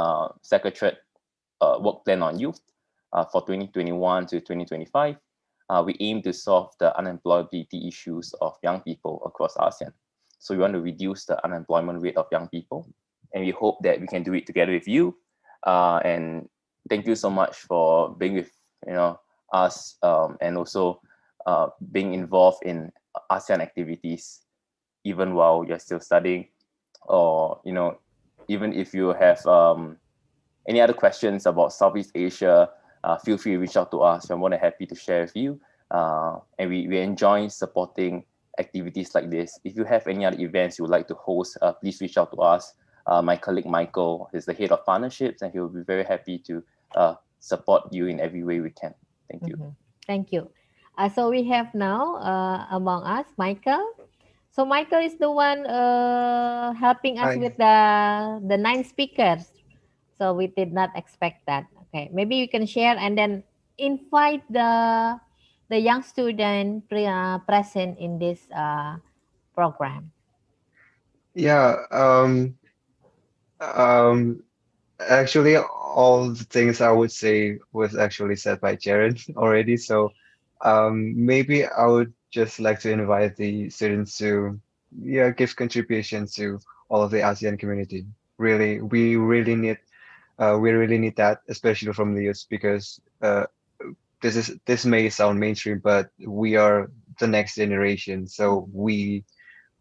Secretariat Work Plan on Youth for 2021 to 2025. We aim to solve the unemployability issues of young people across ASEAN. So we want to reduce the unemployment rate of young people, and we hope that we can do it together with you. And thank you so much for being with us, and also being involved in ASEAN activities, even while you're still studying, or even if you have any other questions about Southeast Asia, feel free to reach out to us. We're more than happy to share with you. And we enjoy supporting activities like this. If you have any other events you would like to host, please reach out to us. My colleague Michael is the head of partnerships, and he will be very happy to support you in every way we can. Thank you. Thank you. So we have now among us Michael. So Michael is the one helping us Hi. with the 9 speakers. So we did not expect that. Okay, maybe you can share and then invite the young student present in this program. Yeah, um, actually, all the things I would say was actually said by Jared already. So, maybe I would just like to invite the students to, yeah, give contribution to all of the ASEAN community. Really, we really need that, especially from the youth, because this may sound mainstream, but we are the next generation, so we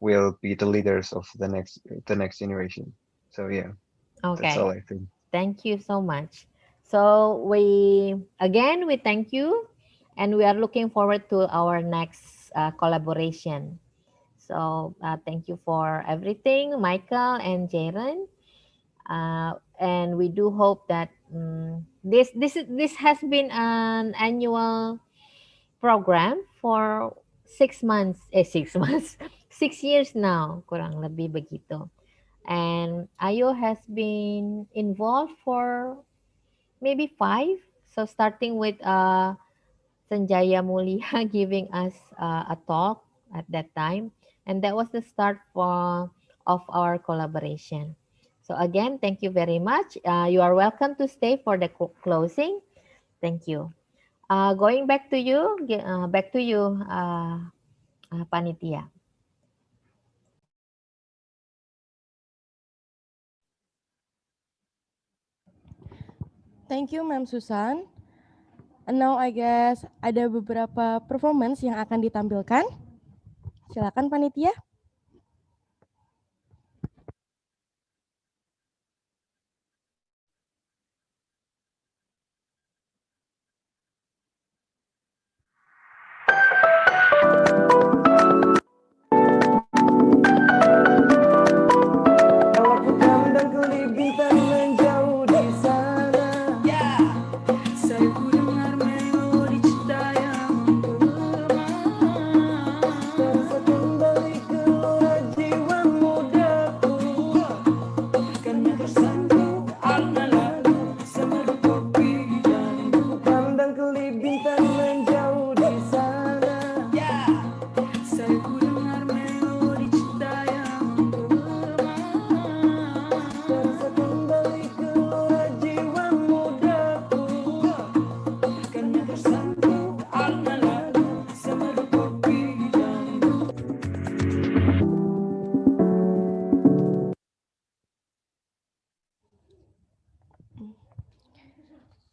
will be the leaders of the next generation. So yeah, that's Okay. all I think. Thank you so much. So we thank you, and we are looking forward to our next collaboration. So thank you for everything, Michael and Jaren. And we do hope that this has been an annual program for 6 months, 6 months, 6 years now, kurang lebih begitu. And Ayo has been involved for maybe 5. So starting with Sanjaya Mulia giving us a talk at that time, and that was the start of our collaboration. So again, thank you very much. You are welcome to stay for the closing. Thank you. Going back to you, Panitia. Thank you, Ma'am Susan. And now I guess ada beberapa performance yang akan ditampilkan. Silakan panitia.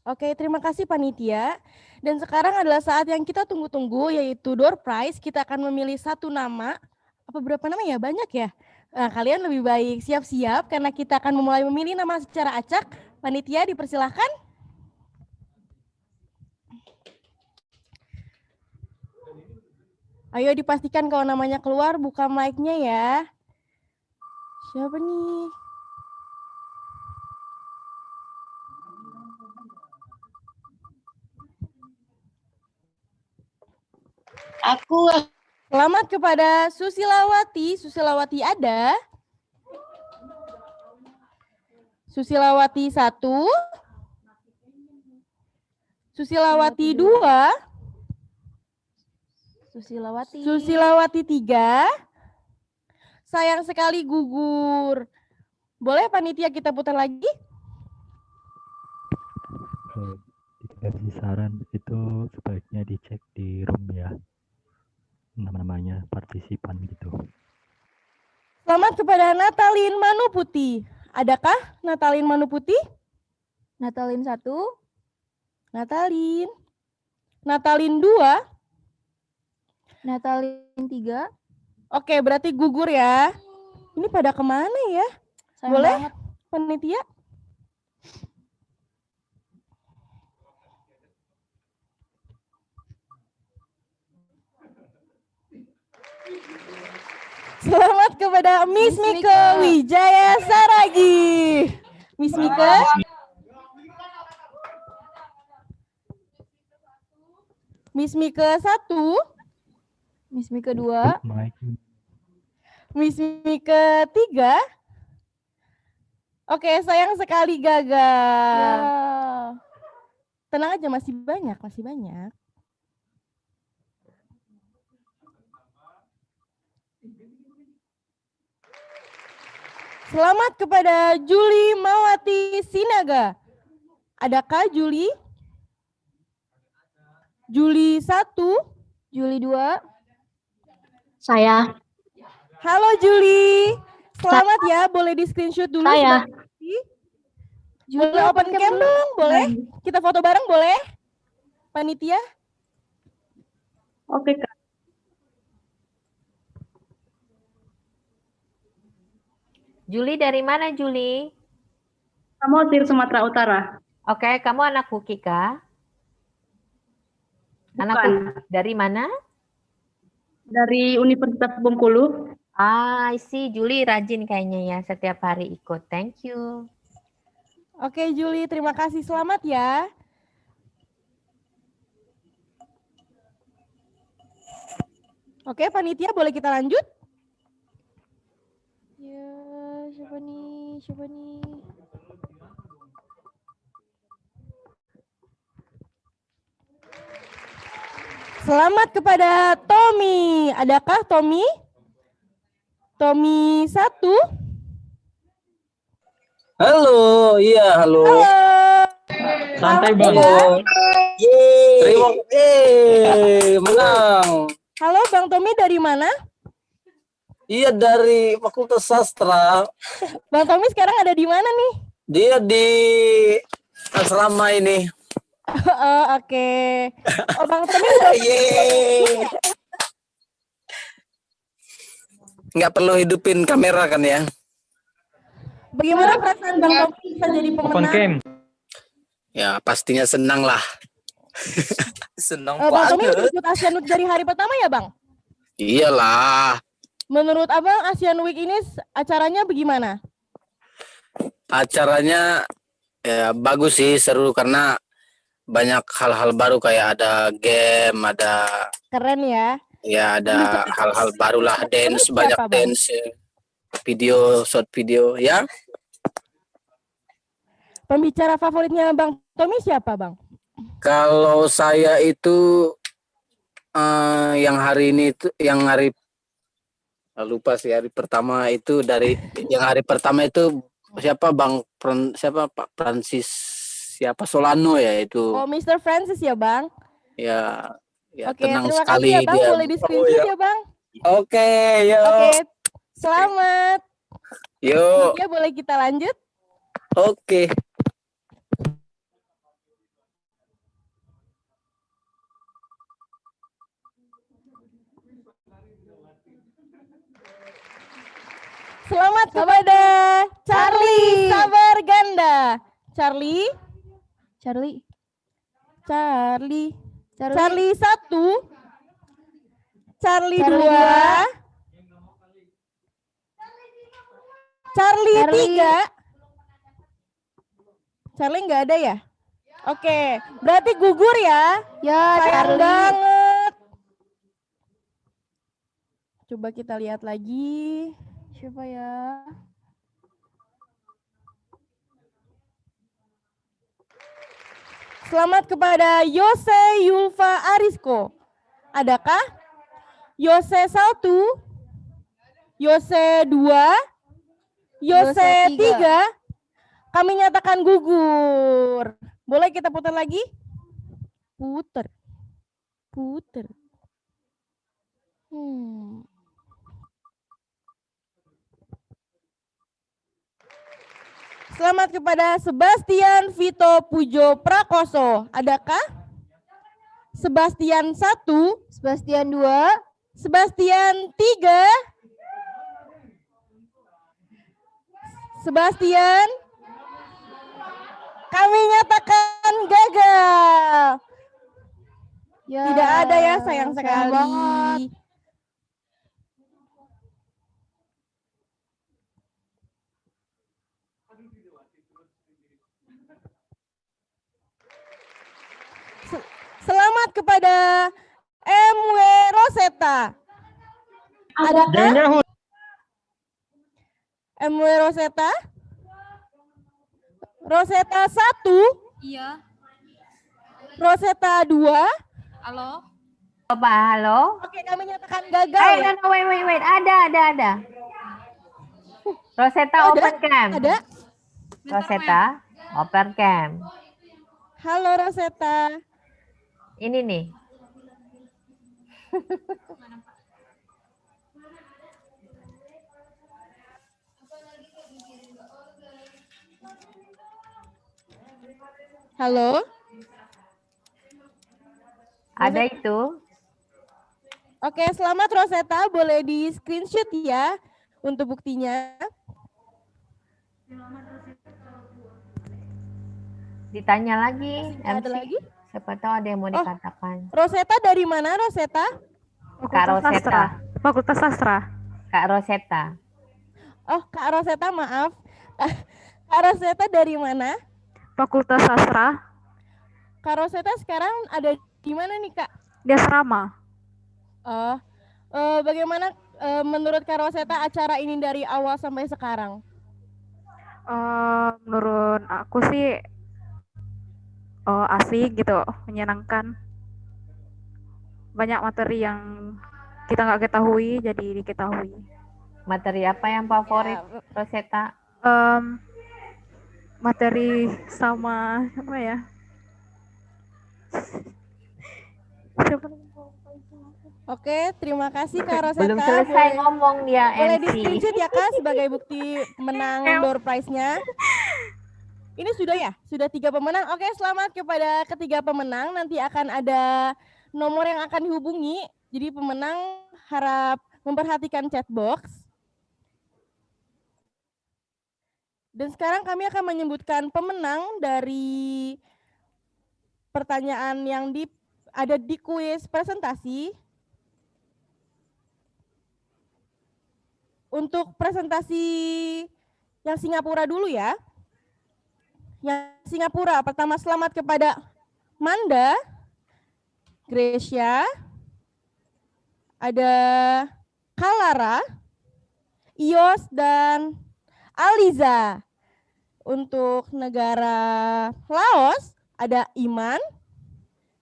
Oke, terima kasih panitia. Dan sekarang adalah saat yang kita tunggu-tunggu, yaitu door prize. Kita akan memilih satu nama. Apa berapa nama ya? Banyak ya? Nah, kalian lebih baik siap-siap karena kita akan memulai memilih nama secara acak. Panitia dipersilahkan. Ayo dipastikan kalau namanya keluar, buka mic-nya ya. Siapa nih? Aku. Selamat kepada Susilawati. Susilawati ada? Susilawati 1. Susilawati 2. Susilawati 3. Sayang sekali gugur. Boleh panitia kita putar lagi? Dikasih saran itu sebaiknya dicek di room ya, namanya partisipan gitu. Selamat kepada Natalin Manuputi. Adakah Natalin Manuputi? Natalin 1. Natalin. Natalin 2. Natalin 3. Oke, berarti gugur ya. Ini pada kemana ya? Sayang boleh banget. Panitia? Selamat kepada Miss Mika Wijaya Saragi. Miss Mika. Miss Mika 1. Miss Mika 2. Miss Mika 3. Oke, sayang sekali gagal. Ya. Tenang aja, masih banyak, masih banyak. Selamat kepada Juli Mawati Sinaga. Adakah Juli? Juli 1. Juli 2. Saya. Halo Juli. Selamat ya, boleh di screenshot dulu. Saya. Boleh open cam dong, boleh? Kita foto bareng boleh? Panitia? Oke, Kak. Juli dari mana Juli? Samosir, Sumatera Utara. Oke, kamu anak Huki kah? Anak Huki dari mana? Dari Universitas Bengkulu. Ah, I Juli rajin kayaknya ya, setiap hari ikut. Thank you. Oke Juli, terima kasih. Selamat ya. Oke, panitia boleh kita lanjut? Ya, siapa nih? Siapa nih? Selamat kepada Tommy. Adakah Tommy? Tommy 1. Halo, iya halo. Halo. Santai Halo, Bang. ya. Terima menang. Halo Bang Tommy, dari mana? Iya dari Fakultas Sastra. Bang Tommy sekarang ada di mana nih? Dia di asrama ini. Oh, oke. Oh, Bang Tommy udah Nggak perlu hidupin kamera kan ya? Bagaimana perasaan Bang Tommy bisa jadi pemenang? Ya pastinya senang lah. Senang Bang Tommy udah banget. ikut ASEAN Week dari hari pertama ya Bang? Iyalah. Menurut Abang ASEAN Week ini acaranya bagaimana? Acaranya ya bagus sih, seru karena banyak hal-hal baru kayak ada game, ada Keren ya. ya ada hal-hal barulah, dance, banyak siapa, Bang? dance, video, short video ya. Pembicara favoritnya Bang Tommy siapa Bang? Kalau saya itu yang hari ini itu yang hari lupa sih hari pertama itu dari yang hari pertama itu siapa siapa Pak Francis siapa Solano ya itu. Oh, Mr. Francis ya Bang? Ya, ya Oke, tenang terima sekali kasih ya Bang, dia. boleh di screenshot ya Bang? Oke, yuk. Oke, selamat. Yuk. Ya, boleh kita lanjut? Oke. Selamat kepada Charlie Sabar Ganda. Charlie. Charlie 1. Charlie 2. Charlie 3. Charlie nggak ada ya? Oke, berarti gugur ya? Ya, sayang Charlie. banget. Coba kita lihat lagi. Siapa ya? Selamat kepada Yose Yulfa Arisko. Adakah Yose 1, Yose 2, Yose 3? Kami nyatakan gugur. Boleh kita putar lagi? Putar. Selamat kepada Sebastian Vito Pujo Prakoso. Adakah Sebastian 1, Sebastian 2, Sebastian 3, Sebastian? Kami nyatakan gagal. Ya, tidak ada ya, sayang sekali. banget. Selamat kepada MW Rosetta. Adakah MW Rosetta? Rosetta 1? Iya. Rosetta 2? Halo? Pak, halo? Oke, kami nyatakan gagal ya. No, wait. Ada. Rosetta open cam. Ada? Rosetta open cam. Halo Rosetta. Ini nih. Halo? Ada itu. Oke, selamat Rosetta. Boleh di screenshot ya untuk buktinya. Ditanya lagi, MC. MC. Ada lagi? Siapa tahu ada yang mau dikatakan. Rosetta dari mana, Rosetta? Kak Rosetta. Fakultas Sastra. Kak Rosetta. Oh, Kak Rosetta, maaf. Kak Rosetta dari mana? Fakultas Sastra. Kak Rosetta sekarang ada di mana nih, Kak? Di asrama. Oh, bagaimana menurut Kak Rosetta acara ini dari awal sampai sekarang? Menurut aku sih asik gitu, menyenangkan. Banyak materi yang kita nggak ketahui jadi diketahui. Materi apa yang favorit, Rosetta? Materi sama apa ya? Oke, terima kasih Kak Rosetta. Belum selesai ngomong dia, Boleh MC. di screenshot ya Kak sebagai bukti menang door prize-nya. Ini sudah ya? Sudah 3 pemenang. Oke, selamat kepada ketiga pemenang. Nanti akan ada nomor yang akan dihubungi. Jadi pemenang harap memperhatikan chat box. Dan sekarang kami akan menyebutkan pemenang dari pertanyaan yang ada di kuis presentasi. Untuk presentasi yang Singapura dulu ya. Yang Singapura, pertama selamat kepada Manda, Gracia, ada Kalara, Ios, dan Aliza. Untuk negara Laos, ada Iman,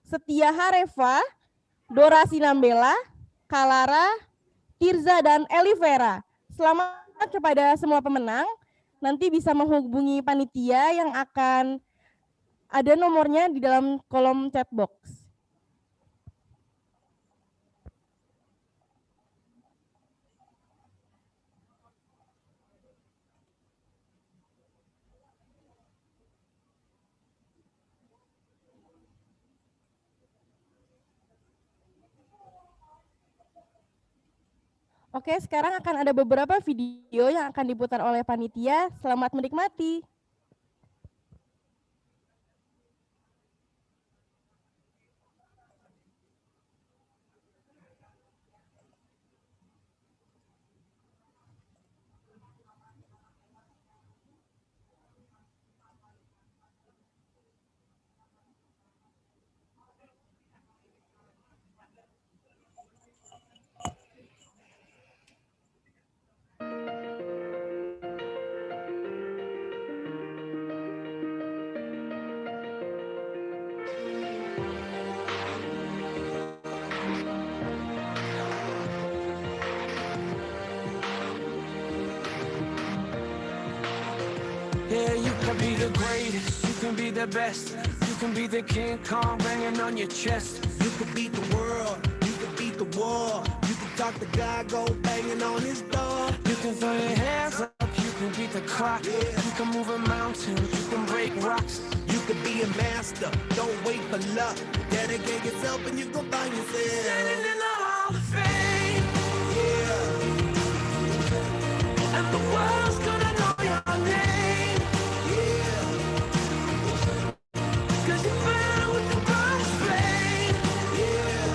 Setia Hareva, Dora Sinambela, Kalara, Tirza, dan Elivera. Selamat kepada semua pemenang. Nanti bisa menghubungi panitia yang akan ada nomornya di dalam kolom chat box. Oke, sekarang akan ada beberapa video yang akan diputar oleh panitia. Selamat menikmati. can be the greatest, you can be the best. You can be the King Kong banging on your chest. You can beat the world, you can beat the war. You can talk to God, go banging on his door. You can throw your hands up, you can beat the clock. You can move a mountain, you can break rocks. You can be a master, don't wait for luck. Dedicate yourself and you go find yourself. Standing in the Hall of Fame. Yeah. And the world's gonna know your name. Yeah. 'Cause you burn with the brightest flame. Yeah.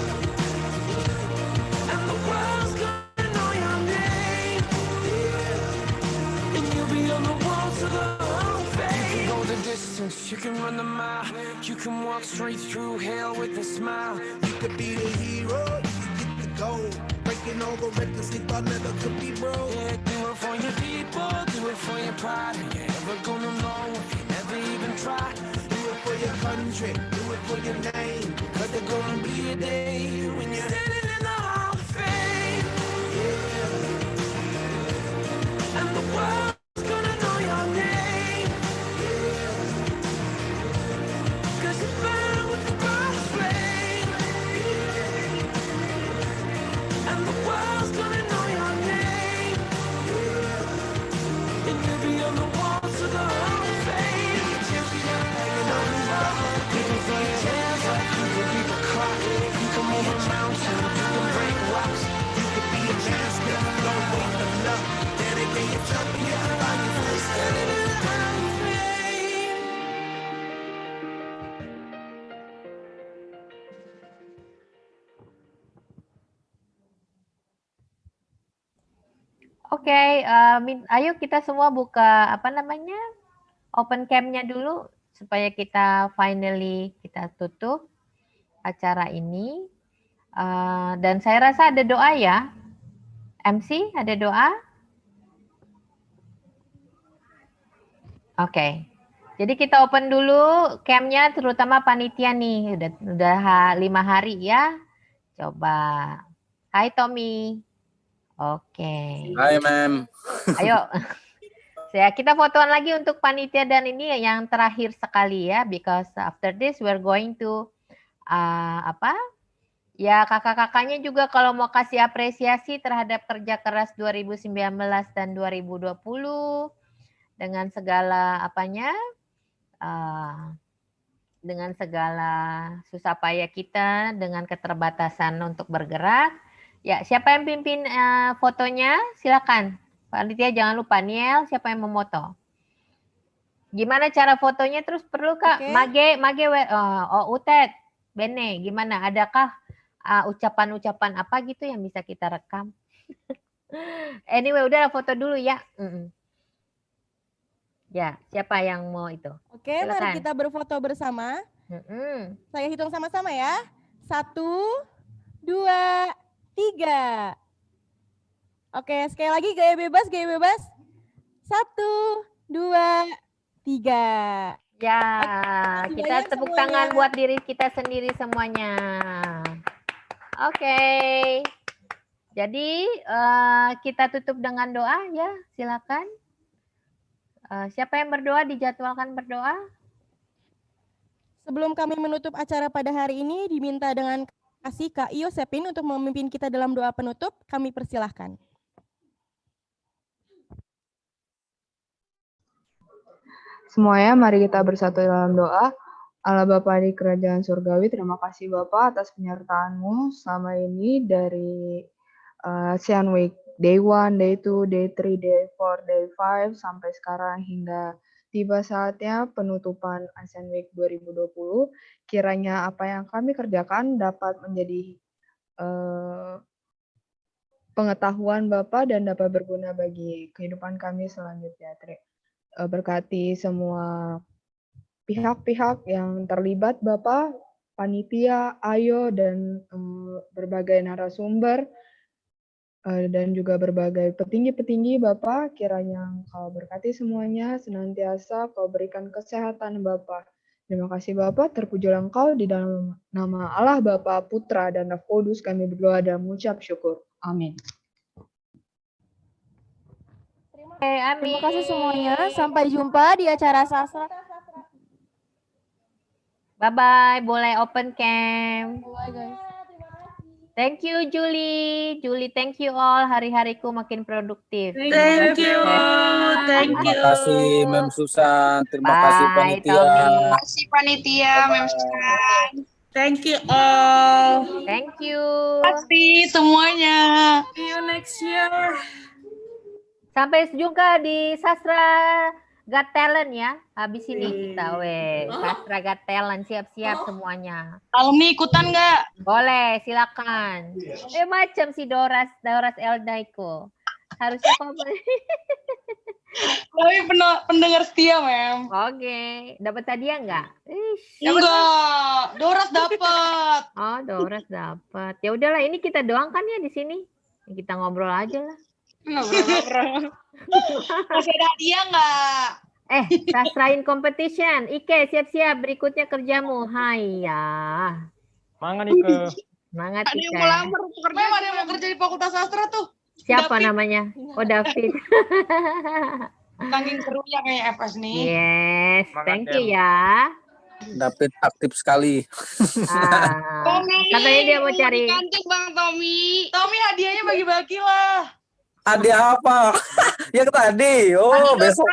And the world's gonna know your name. Yeah. And you'll be on the wall to the Hall of Fame. You can go the distance, you can run the mile. You can walk straight through hell with a smile. You could be the hero, you can get the gold. Breaking all the records they thought never could be broke. Yeah, do it for your people, do it for your pride. And you're never gonna know if you never even try. Do it for your country, do it for your name. 'Cause there's gonna be a day when you're standing in the Hall of Fame. Yeah. And the world's gonna know your name. Yeah. 'Cause you burn with the brightest flame. Yeah. And the world's gonna know your name. Yeah. And you'll be on the wall to the Hall of Fame. Champion hanging on his wall. You can throw your hands up, you can beat the clock. You can move a mountain, you can break rocks. You can be a master, don't wait for luck. Dedicate yourself and you can find yourself standing in the Hall of Fame. Oke, ayo kita semua buka apa namanya open cam-nya dulu supaya kita finally kita tutup acara ini. Dan saya rasa ada doa ya, MC ada doa. Oke, jadi kita open dulu cam-nya, terutama panitia nih, udah 5 hari ya. Coba, hai Tommy. Oke. Hai, Ma'am. Ayo, kita fotoan lagi untuk panitia dan ini yang terakhir sekali ya, because after this we're going to ya kakak-kakaknya juga kalau mau kasih apresiasi terhadap kerja keras 2019 dan 2020 dengan segala dengan segala susah payah kita dengan keterbatasan untuk bergerak. Ya, siapa yang pimpin fotonya? Silakan. Panitia jangan lupa, Niel, siapa yang memoto? Gimana cara fotonya? Terus perlu Kak? Okay. Mage, Utet, Bene, gimana? Adakah ucapan-ucapan apa gitu yang bisa kita rekam? Anyway, udah foto dulu ya. Ya, siapa yang mau itu? Oke, mari kita berfoto bersama. Saya hitung sama-sama ya. 1, 2, 3. Oke, sekali lagi gaya bebas, gaya bebas. 1, 2, 3. Ya, kita tepuk tangan buat diri kita sendiri semuanya. Oke. Jadi kita tutup dengan doa ya, silakan. Siapa yang berdoa dijadwalkan berdoa? Sebelum kami menutup acara pada hari ini, diminta dengan kasih Kak Yosepin untuk memimpin kita dalam doa penutup. Kami persilahkan. Semuanya mari kita bersatu dalam doa. Allah Bapa di Kerajaan Surgawi, terima kasih Bapak atas penyertaan-Mu selama ini dari ASEAN Week Day 1, Day 2, Day 3, Day 4, Day 5 sampai sekarang hingga tiba saatnya penutupan ASEAN Week 2020. Kiranya apa yang kami kerjakan dapat menjadi pengetahuan Bapak dan dapat berguna bagi kehidupan kami selanjutnya. Berkati semua pihak-pihak yang terlibat Bapak, panitia, Ayo, dan berbagai narasumber, dan juga berbagai petinggi-petinggi Bapak, kiranya Engkau berkati semuanya, senantiasa Kau berikan kesehatan Bapak. Terima kasih Bapak, terpujilah Engkau di dalam nama Allah Bapa, Putra, dan Roh Kudus kami berdoa dan mengucap syukur. Amin. Amin. Terima kasih semuanya. Sampai jumpa di acara sastra. Bye-bye. Boleh open cam. Bye guys. Thank you, Julie. Julie, thank you all. Hari-hariku makin produktif. Thank you. Thank Terima you. kasih Mem Susan, terima kasih Bye, panitia. Tommy. Terima kasih panitia, Mem Susan. Thank you all. Thank you. Terima kasih semuanya. See you next year. Sampai jumpa di Sastra Got Talent ya. Habis ini kita, Sastra Got Talent, siap-siap semuanya. Alumni ikutan nggak? Boleh, silakan. Macam si Doras Eldaiko. Harusnya kamu. Tapi pendengar setia, Mem. Oke, dapat hadiah nggak? Enggak, Doras dapat. Oh, Doras dapat. Ya udahlah, ini kita doangkan ya di sini. Kita ngobrol aja lah. Ngobrol. Masih ada hadiah nggak? Sastrain competition. Ike, siap-siap. Berikutnya kerjamu. Hai ya. Semangat Ike. Semangat Ada Ike. yang mau lamar pekerjaan, ada yang mau kerja di Fakultas Sastra tuh. Siapa David. namanya? Oh, David. Saking serunya kayak FS nih. Yes, thank you ya. David aktif sekali. Tommy, Katanya dia mau cari. kantin Bang Tommy. Tommy hadiahnya bagi-bagi lah. Hadiah apa? Yang tadi. Oh, besok.